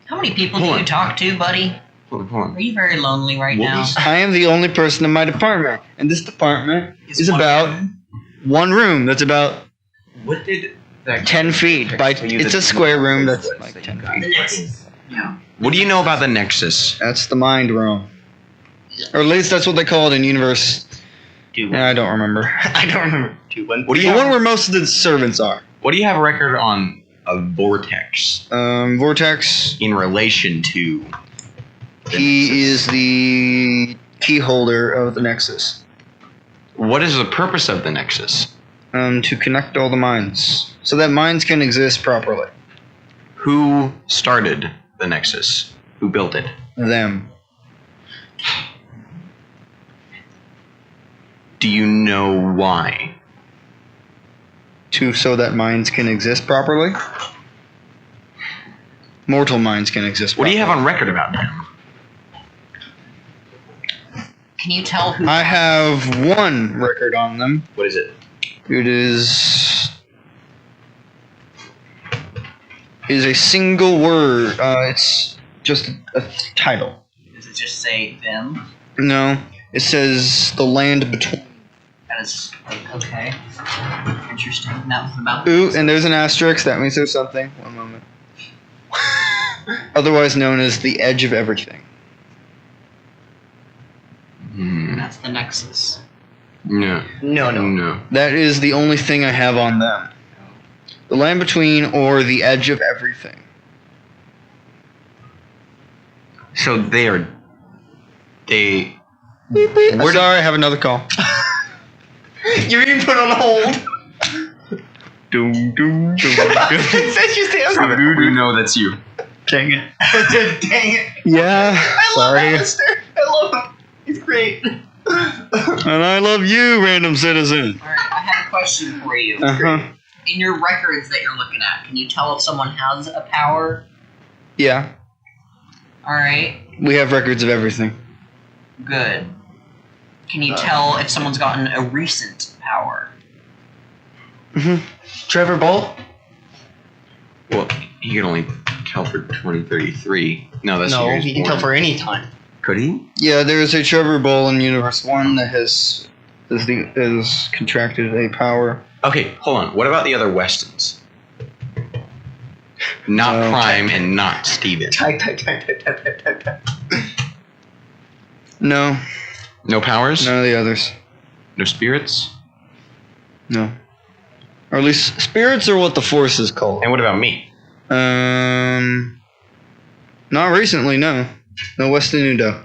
S4: How many people
S3: Hold
S4: do
S3: on.
S4: you talk to, buddy?
S3: Hold
S4: Are
S3: on.
S4: you very lonely right
S3: What
S4: now?
S3: was-
S5: I am the only person in my department, and this department is
S4: one
S5: about
S4: room?
S5: 1 room that's about
S3: What did that
S5: 10 feet by. It's a square room that's like 10 feet.
S4: The Nexus. Yeah.
S3: What do you know about the Nexus?
S5: That's the mind realm, or at least that's what they call it in universe. I don't remember.
S1: I don't remember. 2-1.
S3: What do
S5: The
S3: you
S5: one
S3: have?
S5: where most of the servants are.
S3: What do you have a record on a vortex
S5: Vortex.
S3: in relation to? the
S5: He
S3: Nexus?
S5: is the key holder of the Nexus.
S3: What is the purpose of the Nexus?
S5: To connect all the minds, so that minds can exist properly.
S3: Who started the Nexus? Who built it?
S5: Them.
S3: Do you know why?
S5: So that minds can exist properly.
S2: Mortal minds can exist.
S3: What do you have on record about them?
S4: Can you tell who?
S2: I have one record on them.
S1: What is it?
S2: It is a single word. It's just a title.
S4: Does it just say them?
S2: No, it says the land between.
S4: That is okay. Interesting. And that was about.
S2: Ooh, and there's an asterisk. That means there's something. One moment. Otherwise known as the edge of everything.
S4: That's the Nexus.
S3: No.
S5: No.
S2: That is the only thing I have on them. The land between or the edge of everything.
S3: So they.
S2: Beep, beep. We're sorry, I have another call.
S5: You're being put on hold.
S2: Doom, doom, doom.
S5: It says you stay on hold.
S3: We know that's you.
S2: Dang it.
S5: Dang it.
S2: Yeah,
S5: I love
S2: sorry.
S5: Alistair. I love him. He's great.
S2: And I love you, random citizen.
S4: Alright, I have a question for you.
S2: Uh-huh.
S4: In your records that you're looking at, can you tell if someone has a power?
S2: Yeah,
S4: Alright,
S2: we have records of everything.
S4: good. Can you tell if someone's gotten a recent power?
S2: Mm-hmm.
S5: Trevor Bolt?
S3: Well, he can only tell for 2033. No, that's the
S5: No,
S3: year he's
S5: he can
S3: born.
S5: tell for any time.
S3: Could he?
S2: Yeah, there is a Trevor Bowl in Universe 1 that has contracted a power.
S3: Okay, hold on. What about the other Westons? Not Prime and not Steven.
S5: Type.
S2: No,
S3: No powers?
S2: none of the others.
S3: No spirits?
S2: No. Or at least spirits are what the Force is called.
S1: And what about me?
S2: Not recently, no. No Weston Udo.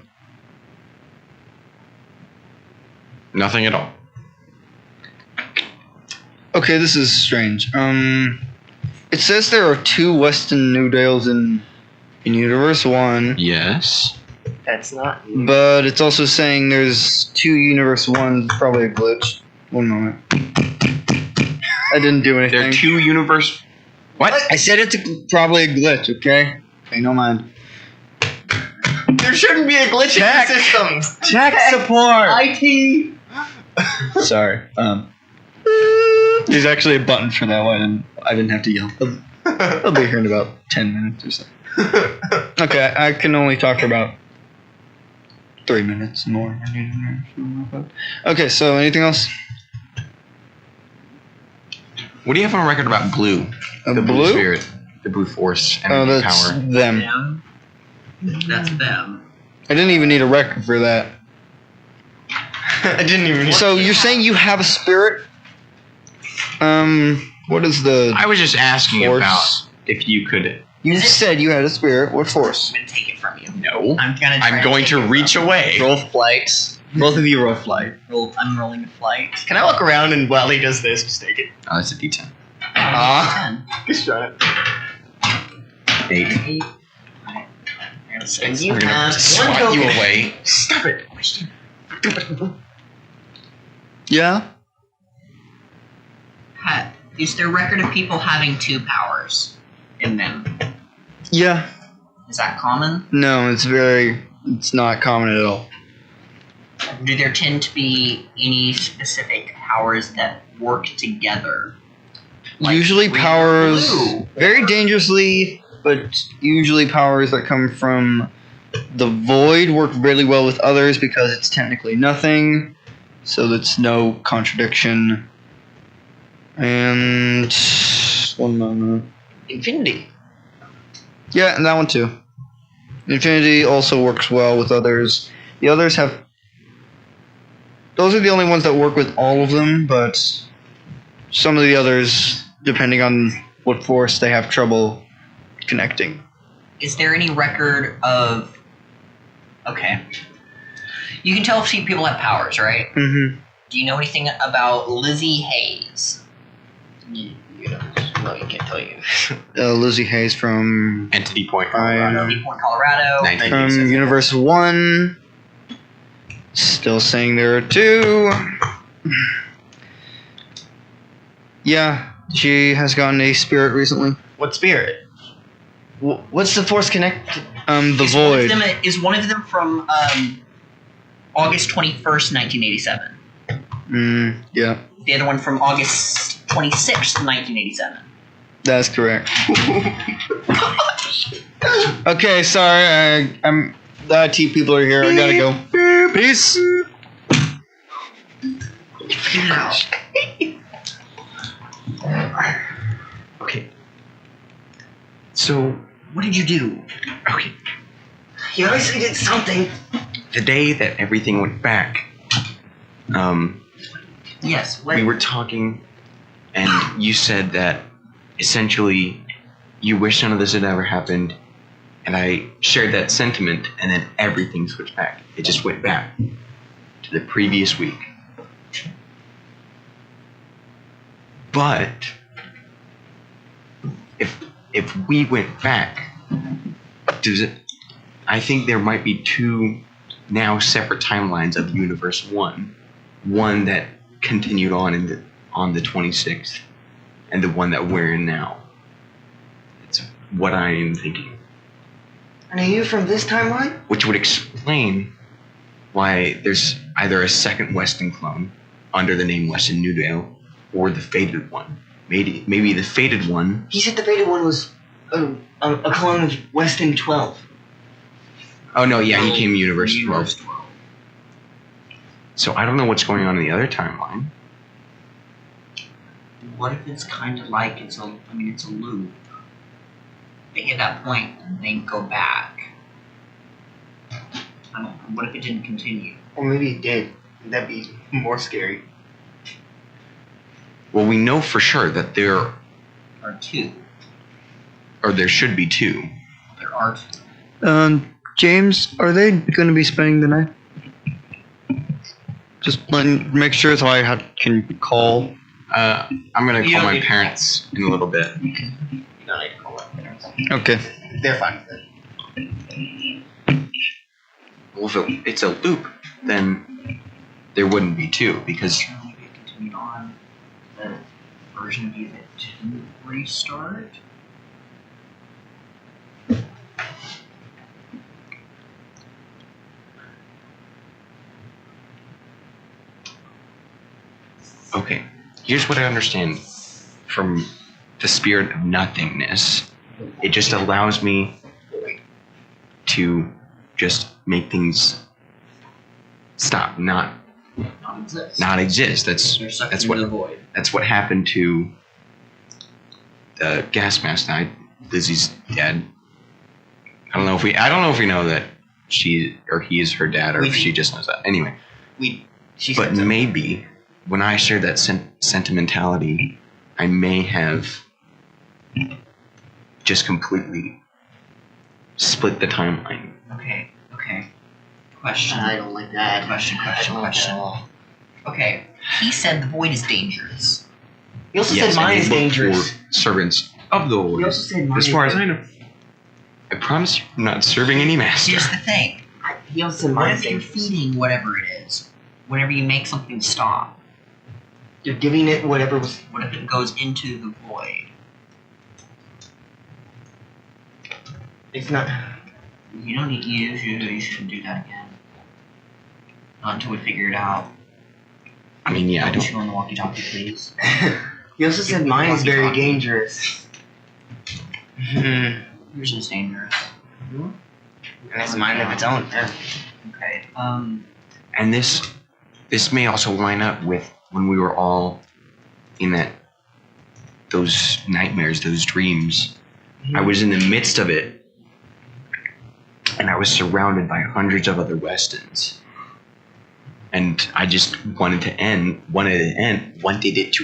S3: Nothing at all.
S2: Okay, this is strange. It says there are 2 Weston Newdales in Universe 1,
S3: Yes.
S5: That's not.
S2: but it's also saying there's 2 Universe 1s, probably a glitch. One moment. I didn't do anything.
S3: There are 2 universe. What?
S2: I said it's probably a glitch, okay? Okay, no mind.
S5: There shouldn't be a glitch
S2: Tech.
S5: in the systems.
S2: Tech support!
S5: IT.
S2: Sorry. There's actually a button for that one. I didn't have to yell. I'll be here in about 10 minutes or so. Okay, I can only talk for about 3 minutes more. Okay, so anything else?
S3: What do you have on record about blue?
S2: The
S3: blue
S2: blue?
S3: spirit. The blue force
S2: Oh,
S3: energy
S2: that's
S3: power.
S2: them.
S4: Them? That's them.
S2: I didn't even need a record for that.
S5: I didn't even.
S2: So you're saying you have a spirit? What is the...
S3: I was just asking
S2: Force.
S3: about if you could.
S2: You said you had a spirit. What force?
S4: I'm gonna take it from you.
S3: No.
S4: I'm gonna. Try
S3: I'm going
S4: take
S3: to
S4: it
S3: reach
S4: from
S3: away.
S5: Roll flight. Both of you roll flight.
S4: you. I'm rolling a flight.
S5: Can I look around and while he does this, just take it?
S3: Oh, that's a D10.
S5: Ah.
S4: 10.
S5: Good shot.
S3: 8.
S4: 8. Alright. And you
S3: We're gonna
S4: have one
S3: swat
S4: token.
S3: you away.
S5: Stop it.
S2: Yeah?
S4: Is there a record of people having 2 powers in them?
S2: Yeah.
S4: Is that common?
S2: No, it's not common at all.
S4: Do there tend to be any specific powers that work together? Like
S2: Usually
S4: green or
S2: powers,
S4: blue,
S2: very dangerously, but usually powers that come from the void work really well with others because it's technically nothing, so that's no contradiction. And one moment.
S5: Infinity.
S2: Yeah, and that one too. Infinity also works well with others. The others have... Those are the only ones that work with all of them, but some of the others, depending on what force, they have trouble connecting.
S4: Is there any record of... Okay. You can tell if people have powers, right?
S2: Mm-hmm.
S4: Do you know anything about Lizzie Hayes?
S5: Well, you can't tell you.
S2: Lizzie Hayes from
S3: Entity Point.
S4: Deep Point, Colorado.
S3: 1987.
S2: Universe 1. Still saying there are 2. Yeah, she has gotten a spirit recently.
S5: What spirit? What's the Force connect?
S2: The
S4: Is
S2: void.
S4: Is one of them from August 21st, 1987?
S2: Yeah,
S4: The other one from August 26th, 1987.
S2: that's correct. Okay, sorry. I'm. The IT people are here. I gotta go. Peace.
S3: Okay. So,
S4: What did you do?
S3: okay,
S5: You obviously did something.
S3: the day that everything went back,
S4: Yes. What?
S3: we were talking, and you said that essentially you wish none of this had ever happened, and I shared that sentiment, and then everything switched back. It just went back to the previous week. But if we went back, does it? I think there might be two now separate timelines of Universe One that continued on the 26th, and the one that we're in now. It's what I am thinking,
S5: And are you from this timeline?
S3: which would explain why there's either a second Weston clone under the name Weston Newdale, or the Fated one. Maybe the Fated one.
S5: He said the Fated one was a clone of Weston 12.
S3: Oh no, yeah, he came Universe 12.
S4: Universe 12.
S3: So I don't know what's going on in the other timeline.
S4: What if it's kind of like it's a loop? They hit that point and they go back. I don't. What if it didn't continue?
S5: Or maybe it did. That'd be more scary.
S3: Well, we know for sure that there should be two.
S4: There are two.
S2: James, are they going to be spending the night? Just make sure so I can call.
S3: I'm gonna
S4: You
S3: call
S4: don't
S3: my
S4: need to
S3: parents in a little bit.
S4: You don't need to call up parents.
S2: Okay.
S5: They're fine with it.
S3: Well, if it's a loop, then there wouldn't be two, because
S4: Maybe it continued on. The version of you that didn't restart.
S3: okay, here's what I understand from the spirit of nothingness. It just allows me to just make things stop, not exist.
S4: They're sucked
S3: That's
S4: into
S3: what
S4: the void.
S3: that's what happened to the gas mask. Lizzie's dad. I don't know if we know that she or he is her dad, or
S5: We
S3: if
S5: do.
S3: she just knows that. Anyway,
S5: She
S3: but
S5: said so.
S3: maybe when I shared that sentimentality, I may have just completely split the timeline.
S4: Okay. Question.
S5: I don't like that.
S4: Question.
S5: I don't like that at all.
S4: Okay. He said the void is dangerous.
S5: He also
S3: Yes,
S5: said mine
S3: and
S5: is
S3: they look
S5: dangerous.
S3: for servants of the
S5: He
S3: Lord.
S5: also said mine
S3: As
S5: is
S3: far as I
S5: dangerous.
S3: know, I promise you, I'm not serving any master.
S4: Here's the thing.
S5: He also said
S4: What
S5: mine
S4: if
S5: is
S4: you're
S5: dangerous.
S4: feeding whatever it is? Whenever you make something stop,
S5: You're giving it whatever was.
S4: what if it goes into the void?
S5: It's not.
S4: You don't need you shouldn't do that again. Not until we figure it out.
S3: I mean, yeah, I
S4: Don't
S3: don't.
S4: you on the walkie-talkie, please?
S5: He also said mine is very dangerous. And
S4: Yours is dangerous.
S5: it's a mind of its own. Yeah.
S4: Okay.
S3: And this may also line up with when we were all in those nightmares, those dreams. I was in the midst of it, and I was surrounded by hundreds of other Westons. And I just wanted it to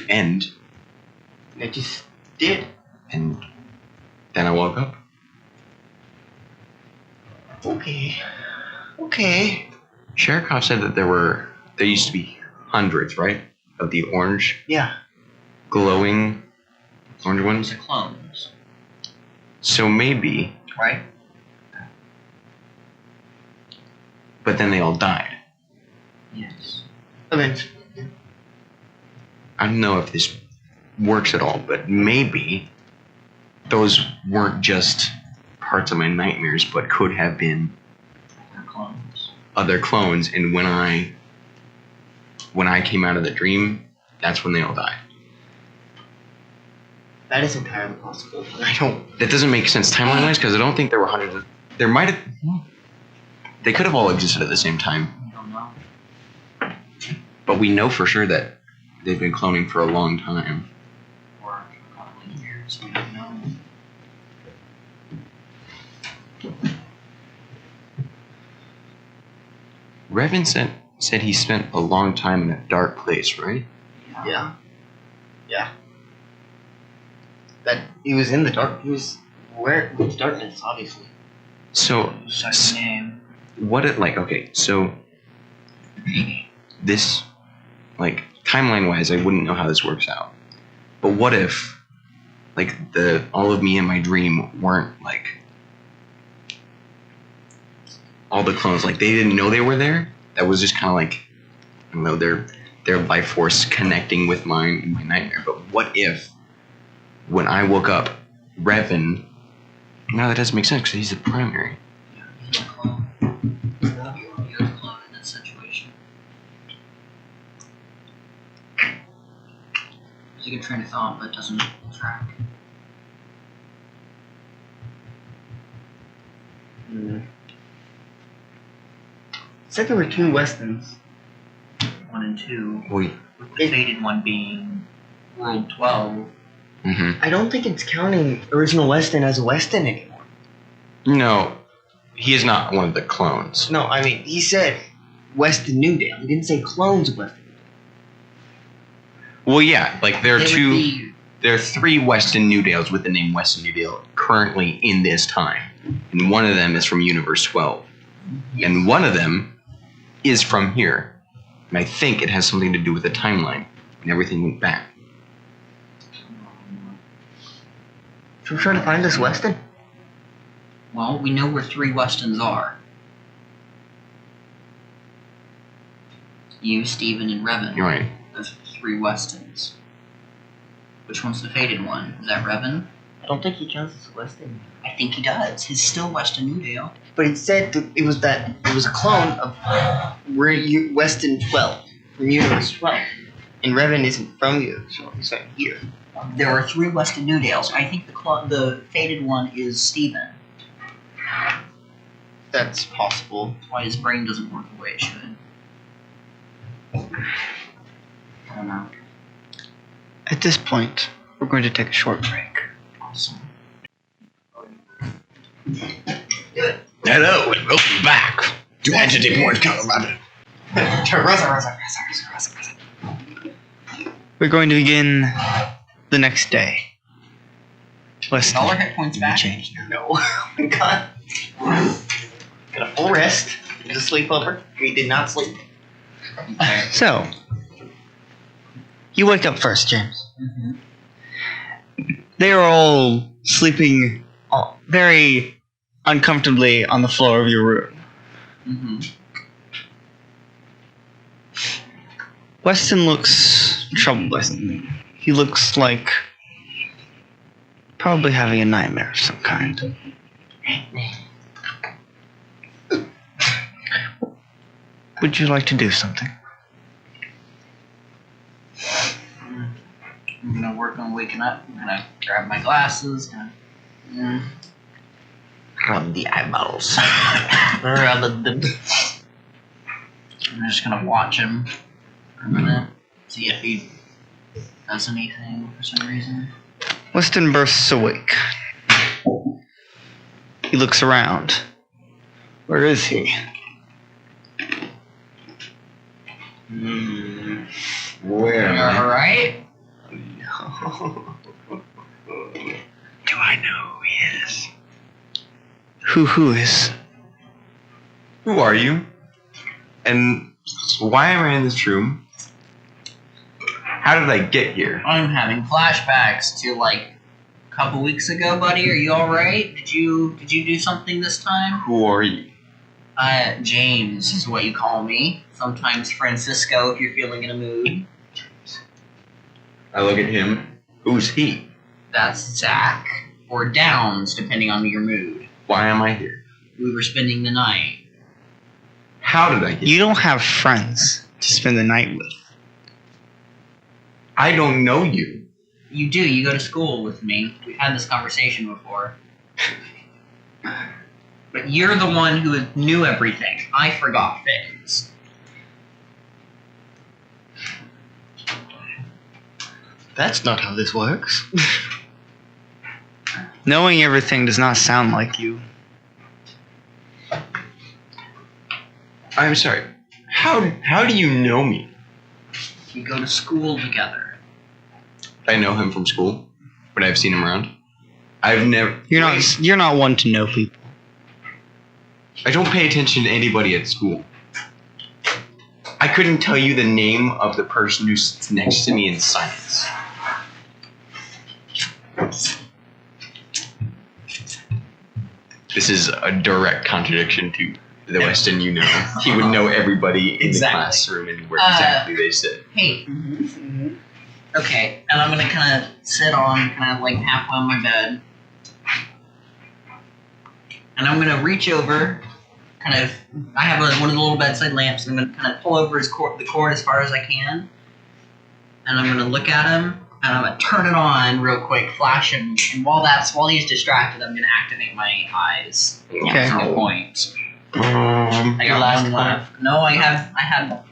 S3: end,
S5: And it just did.
S3: and then I woke up.
S5: Okay.
S3: Sherikov said that there used to be hundreds, right? Of the orange,
S5: Yeah.
S3: glowing orange ones.
S4: Those are clones,
S3: So maybe,
S4: right?
S3: but then they all died.
S4: Yes.
S5: Eventually.
S3: I don't know if this works at all, but maybe those weren't just parts of my nightmares, but could have been
S4: They're clones.
S3: other clones. And when I came out of the dream, that's when they all died.
S5: That is entirely possible. I don't.
S3: That doesn't make sense timeline-wise because I don't think there were hundreds of... There might have... They could have all existed at the same time.
S4: I don't know.
S3: But we know for sure that they've been cloning for a long time.
S4: Or a couple of years. We don't know.
S3: Revan said he spent a long time in a dark place, right?
S5: Yeah. Yeah. That he was in the dark. He was where with darkness, obviously.
S3: So,
S4: Second name.
S3: what it like? Okay, so this, like, timeline-wise, I wouldn't know how this works out. But what if, like, all of me in my dream weren't like all the clones? Like, they didn't know they were there. That was just kind of like, I don't know, their life force connecting with mine in my nightmare. But what if, when I woke up, Revan? No, that doesn't make sense because he's the primary.
S4: Yeah, he's a clone. You're the clone in this situation. There's a good train of thought, but it doesn't track.
S5: Said there were 2 Westons.
S4: 1 and 2.
S3: Wait.
S4: With the faded one being World 12.
S3: Mm-hmm.
S5: I don't think it's counting original Weston as a Weston anymore.
S3: No, he is not one of the clones.
S5: No, I mean he said Weston Newdale. He didn't say clones of Weston.
S3: Well, yeah, like there are
S4: They would be-
S3: there are 3 Weston Newdales with the name Weston Newdale currently in this time, and one of them is from Universe 12, and one of them is from here, and I think it has something to do with the timeline, and everything went back.
S5: Should we try to find this Weston?
S4: Well, we know where 3 Westons are. You, Steven, and Revan.
S3: You're right.
S4: Those are 3 Westons. Which one's the faded one? Is that Revan?
S5: I don't think he counts as a Weston.
S4: I think he does. He's still Weston Newdale.
S5: But it said that it was a clone of Weston 12 from Universe 12, and Revan isn't from Universe 12. He's not here.
S4: There are 3 Weston Newdales. I think the faded one is Steven.
S5: That's possible.
S4: That's why his brain doesn't work the way it should. I don't know.
S2: At this point, we're going to take a short break.
S4: Awesome.
S1: Hello and welcome back to Entity Point, Colorado.
S2: We're going to begin the next day. Less
S4: All our hit points back.
S5: No. Oh my god. Got a full rest. Did a sleepover. We did not sleep.
S4: Okay.
S2: So, you wake up first, James.
S4: Mm-hmm.
S2: They are all sleeping very uncomfortably on the floor of your room.
S4: Mm-hmm.
S2: Weston looks troubled. He looks like probably having a nightmare of some kind. Would you like to do something?
S4: I'm gonna work on waking up. I'm gonna grab my glasses.
S5: Rub the eyeballs. Rub them.
S4: I'm just gonna watch him for a minute. See if he does anything for some reason.
S2: Weston bursts awake. He looks around. Where is he?
S3: Where?
S4: Alright?
S2: Do I know who he is? Who is?
S3: Who are you? And why am I in this room? How did I get here?
S4: I'm having flashbacks to like a couple weeks ago, buddy. Are you alright? Did you do something this time?
S3: Who are you?
S4: James is what you call me. Sometimes Francisco if you're feeling in a mood.
S3: I look at him. Who's he?
S4: That's Zach. Or Downs, depending on your mood.
S3: Why am I here?
S4: We were spending the night.
S3: How did I get
S2: You don't have friends to spend the night with.
S3: I don't know you.
S4: You do. You go to school with me. We've had this conversation before. But you're the one who knew everything. I forgot things.
S5: That's not how this works.
S2: Knowing everything does not sound like you.
S3: I'm sorry. How do you know me?
S4: We go to school together.
S3: I know him from school, but I've seen him around. I've never.
S2: You're not one to know people.
S3: I don't pay attention to anybody at school. I couldn't tell you the name of the person who sits next to me in science. This is a direct contradiction to the Weston you know. He would know everybody in
S4: Exactly.
S3: the classroom and where exactly they sit.
S4: Hey. Okay, and I'm gonna kind of sit on, kind of like halfway on my bed. And I'm gonna reach over, kind of. I have one of the little bedside lamps, and I'm gonna kind of pull over the cord as far as I can. And I'm gonna look at him, and I'm gonna turn it on real quick, flash him. And while he's distracted, I'm gonna activate my eyes.
S2: Okay.
S4: That's the point. I got one left. No, I had a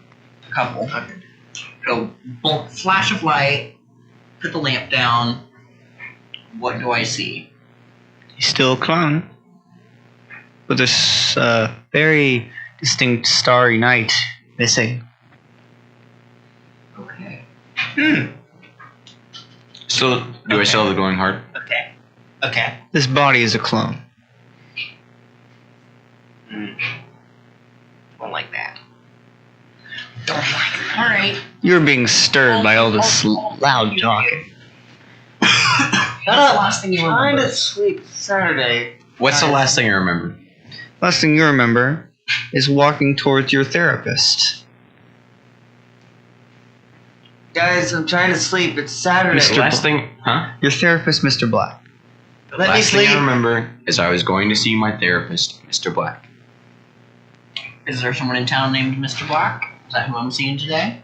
S4: couple. So, flash of light, put the lamp down. What do I see?
S2: He's still a clone. With this very distinct starry night missing.
S4: Okay.
S3: So, do I still have the glowing heart?
S4: Okay.
S2: This body is a clone.
S5: Don't like that.
S4: Don't like it. Alright.
S2: You're being stirred by all this loud talking.
S4: Shut up. Last thing you
S5: Trying
S4: remember.
S5: to sleep Saturday.
S3: What's the last thing I remember?
S2: Last thing you remember is walking towards your therapist.
S5: Guys, I'm trying to sleep. It's Saturday.
S2: Mr.
S3: Last thing, huh?
S2: Your therapist, Mr. Black.
S3: The
S5: Let me
S3: last thing
S5: sleep.
S3: I remember is I was going to see my therapist, Mr. Black.
S4: Is there someone in town named Mr. Black? Is that who I'm seeing today?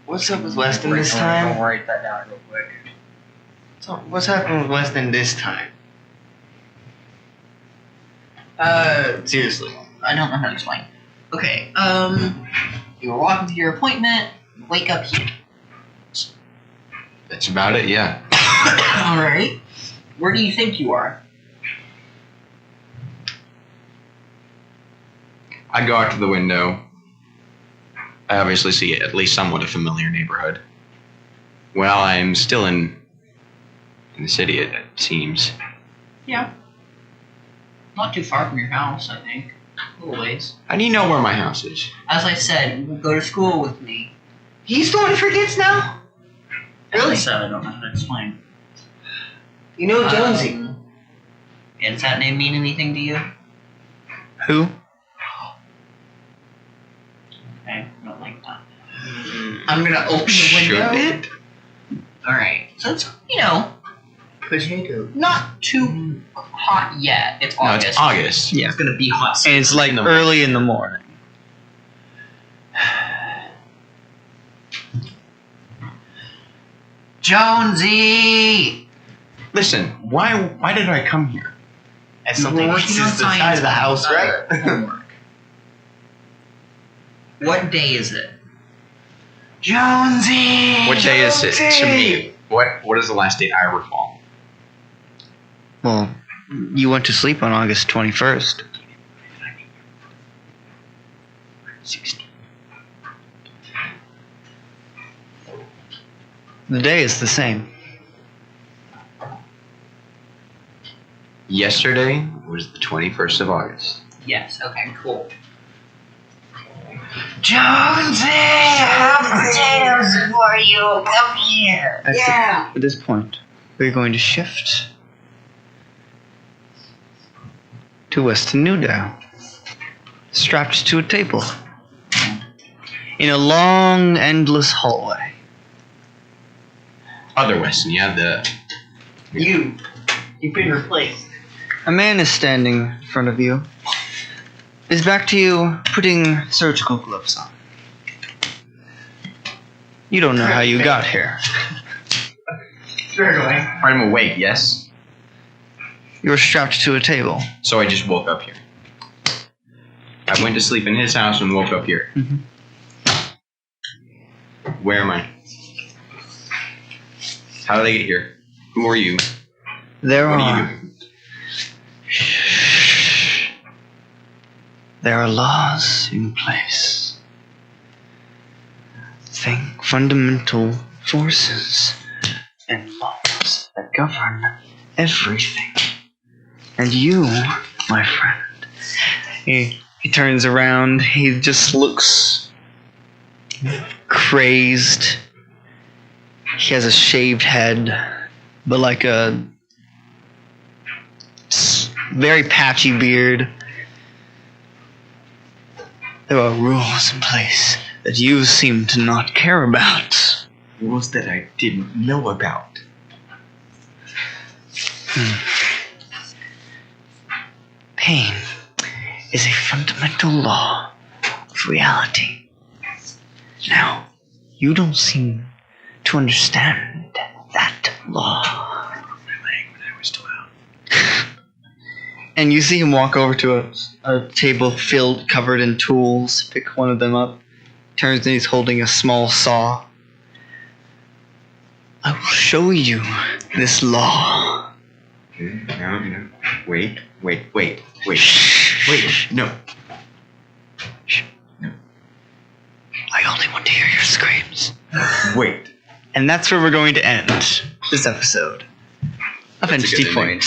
S5: What's up with Weston this time?
S4: write that down real quick.
S5: So, what's happening with Weston this time? Seriously.
S4: I don't know how to explain. Okay, you were walking to your appointment, wake up here.
S3: That's about it, yeah.
S4: Alright. Where do you think you are?
S3: I go out to the window. I obviously see at least somewhat a familiar neighborhood. Well, I'm still in the city, it seems.
S4: Yeah. Not too far from your house, I think. A little ways.
S3: How do you know where my house is?
S4: As I said, you will go to school with me.
S5: He's the one who forgets now?
S4: As I
S5: Really?
S4: said, I don't know how to explain.
S5: You know Jonesy.
S4: Yeah, does that name mean anything to you?
S2: Who?
S4: Okay, I don't like that. I'm gonna open the window.
S3: Should it?
S4: Alright. So it's,
S5: Potato.
S4: not too hot yet. It's
S3: No,
S4: August.
S3: it's August.
S2: Yeah.
S4: It's gonna be hot soon.
S2: And it's like early in the morning.
S4: Jonesy!
S3: Listen, why did I come here?
S5: As
S4: You
S5: something
S4: were
S5: this
S4: working on
S5: is the side
S4: science
S5: of the house, right?
S4: homework. What day is it?
S5: Jonesy!
S3: What day is it to me? What is the last date I recall?
S2: Well, you went to sleep on August 21st.
S5: 16.
S2: The day is the same.
S3: Yesterday was the 21st of August.
S4: Yes, okay, cool.
S5: Jonesy! I have potatoes for you. Come here.
S2: At this point, we're going to shift to Weston Newdow, strapped to a table in a long, endless hallway.
S3: Other Weston, yeah, the
S5: You. You've been replaced.
S2: A man is standing in front of you. His back to you, putting surgical gloves on. You don't know how you got here.
S5: Struggling.
S3: I'm awake, yes?
S2: You're strapped to a table.
S3: So I just woke up here. I went to sleep in his house and woke up here.
S2: Mhm.
S3: Where am I? How did I get here? Who are you?
S2: There
S3: What are you
S2: are
S3: doing?
S2: there are laws in place. Think fundamental forces and laws that govern everything. And you, my friend, he turns around, he just looks crazed. He has a shaved head, but like a very patchy beard. There are rules in place that you seem to not care about.
S3: Rules that I didn't know about.
S2: Pain is a fundamental law of reality. Now, you don't seem to understand that law.
S3: I was 12.
S2: And you see him walk over to a table covered in tools, pick one of them up, turns and he's holding a small saw. I will show you this law.
S3: Okay, no. Wait. No.
S2: I only want to hear your screams.
S3: Wait.
S2: And that's where we're going to end this episode of
S3: That's a good
S2: Entity
S3: ending.
S2: Points.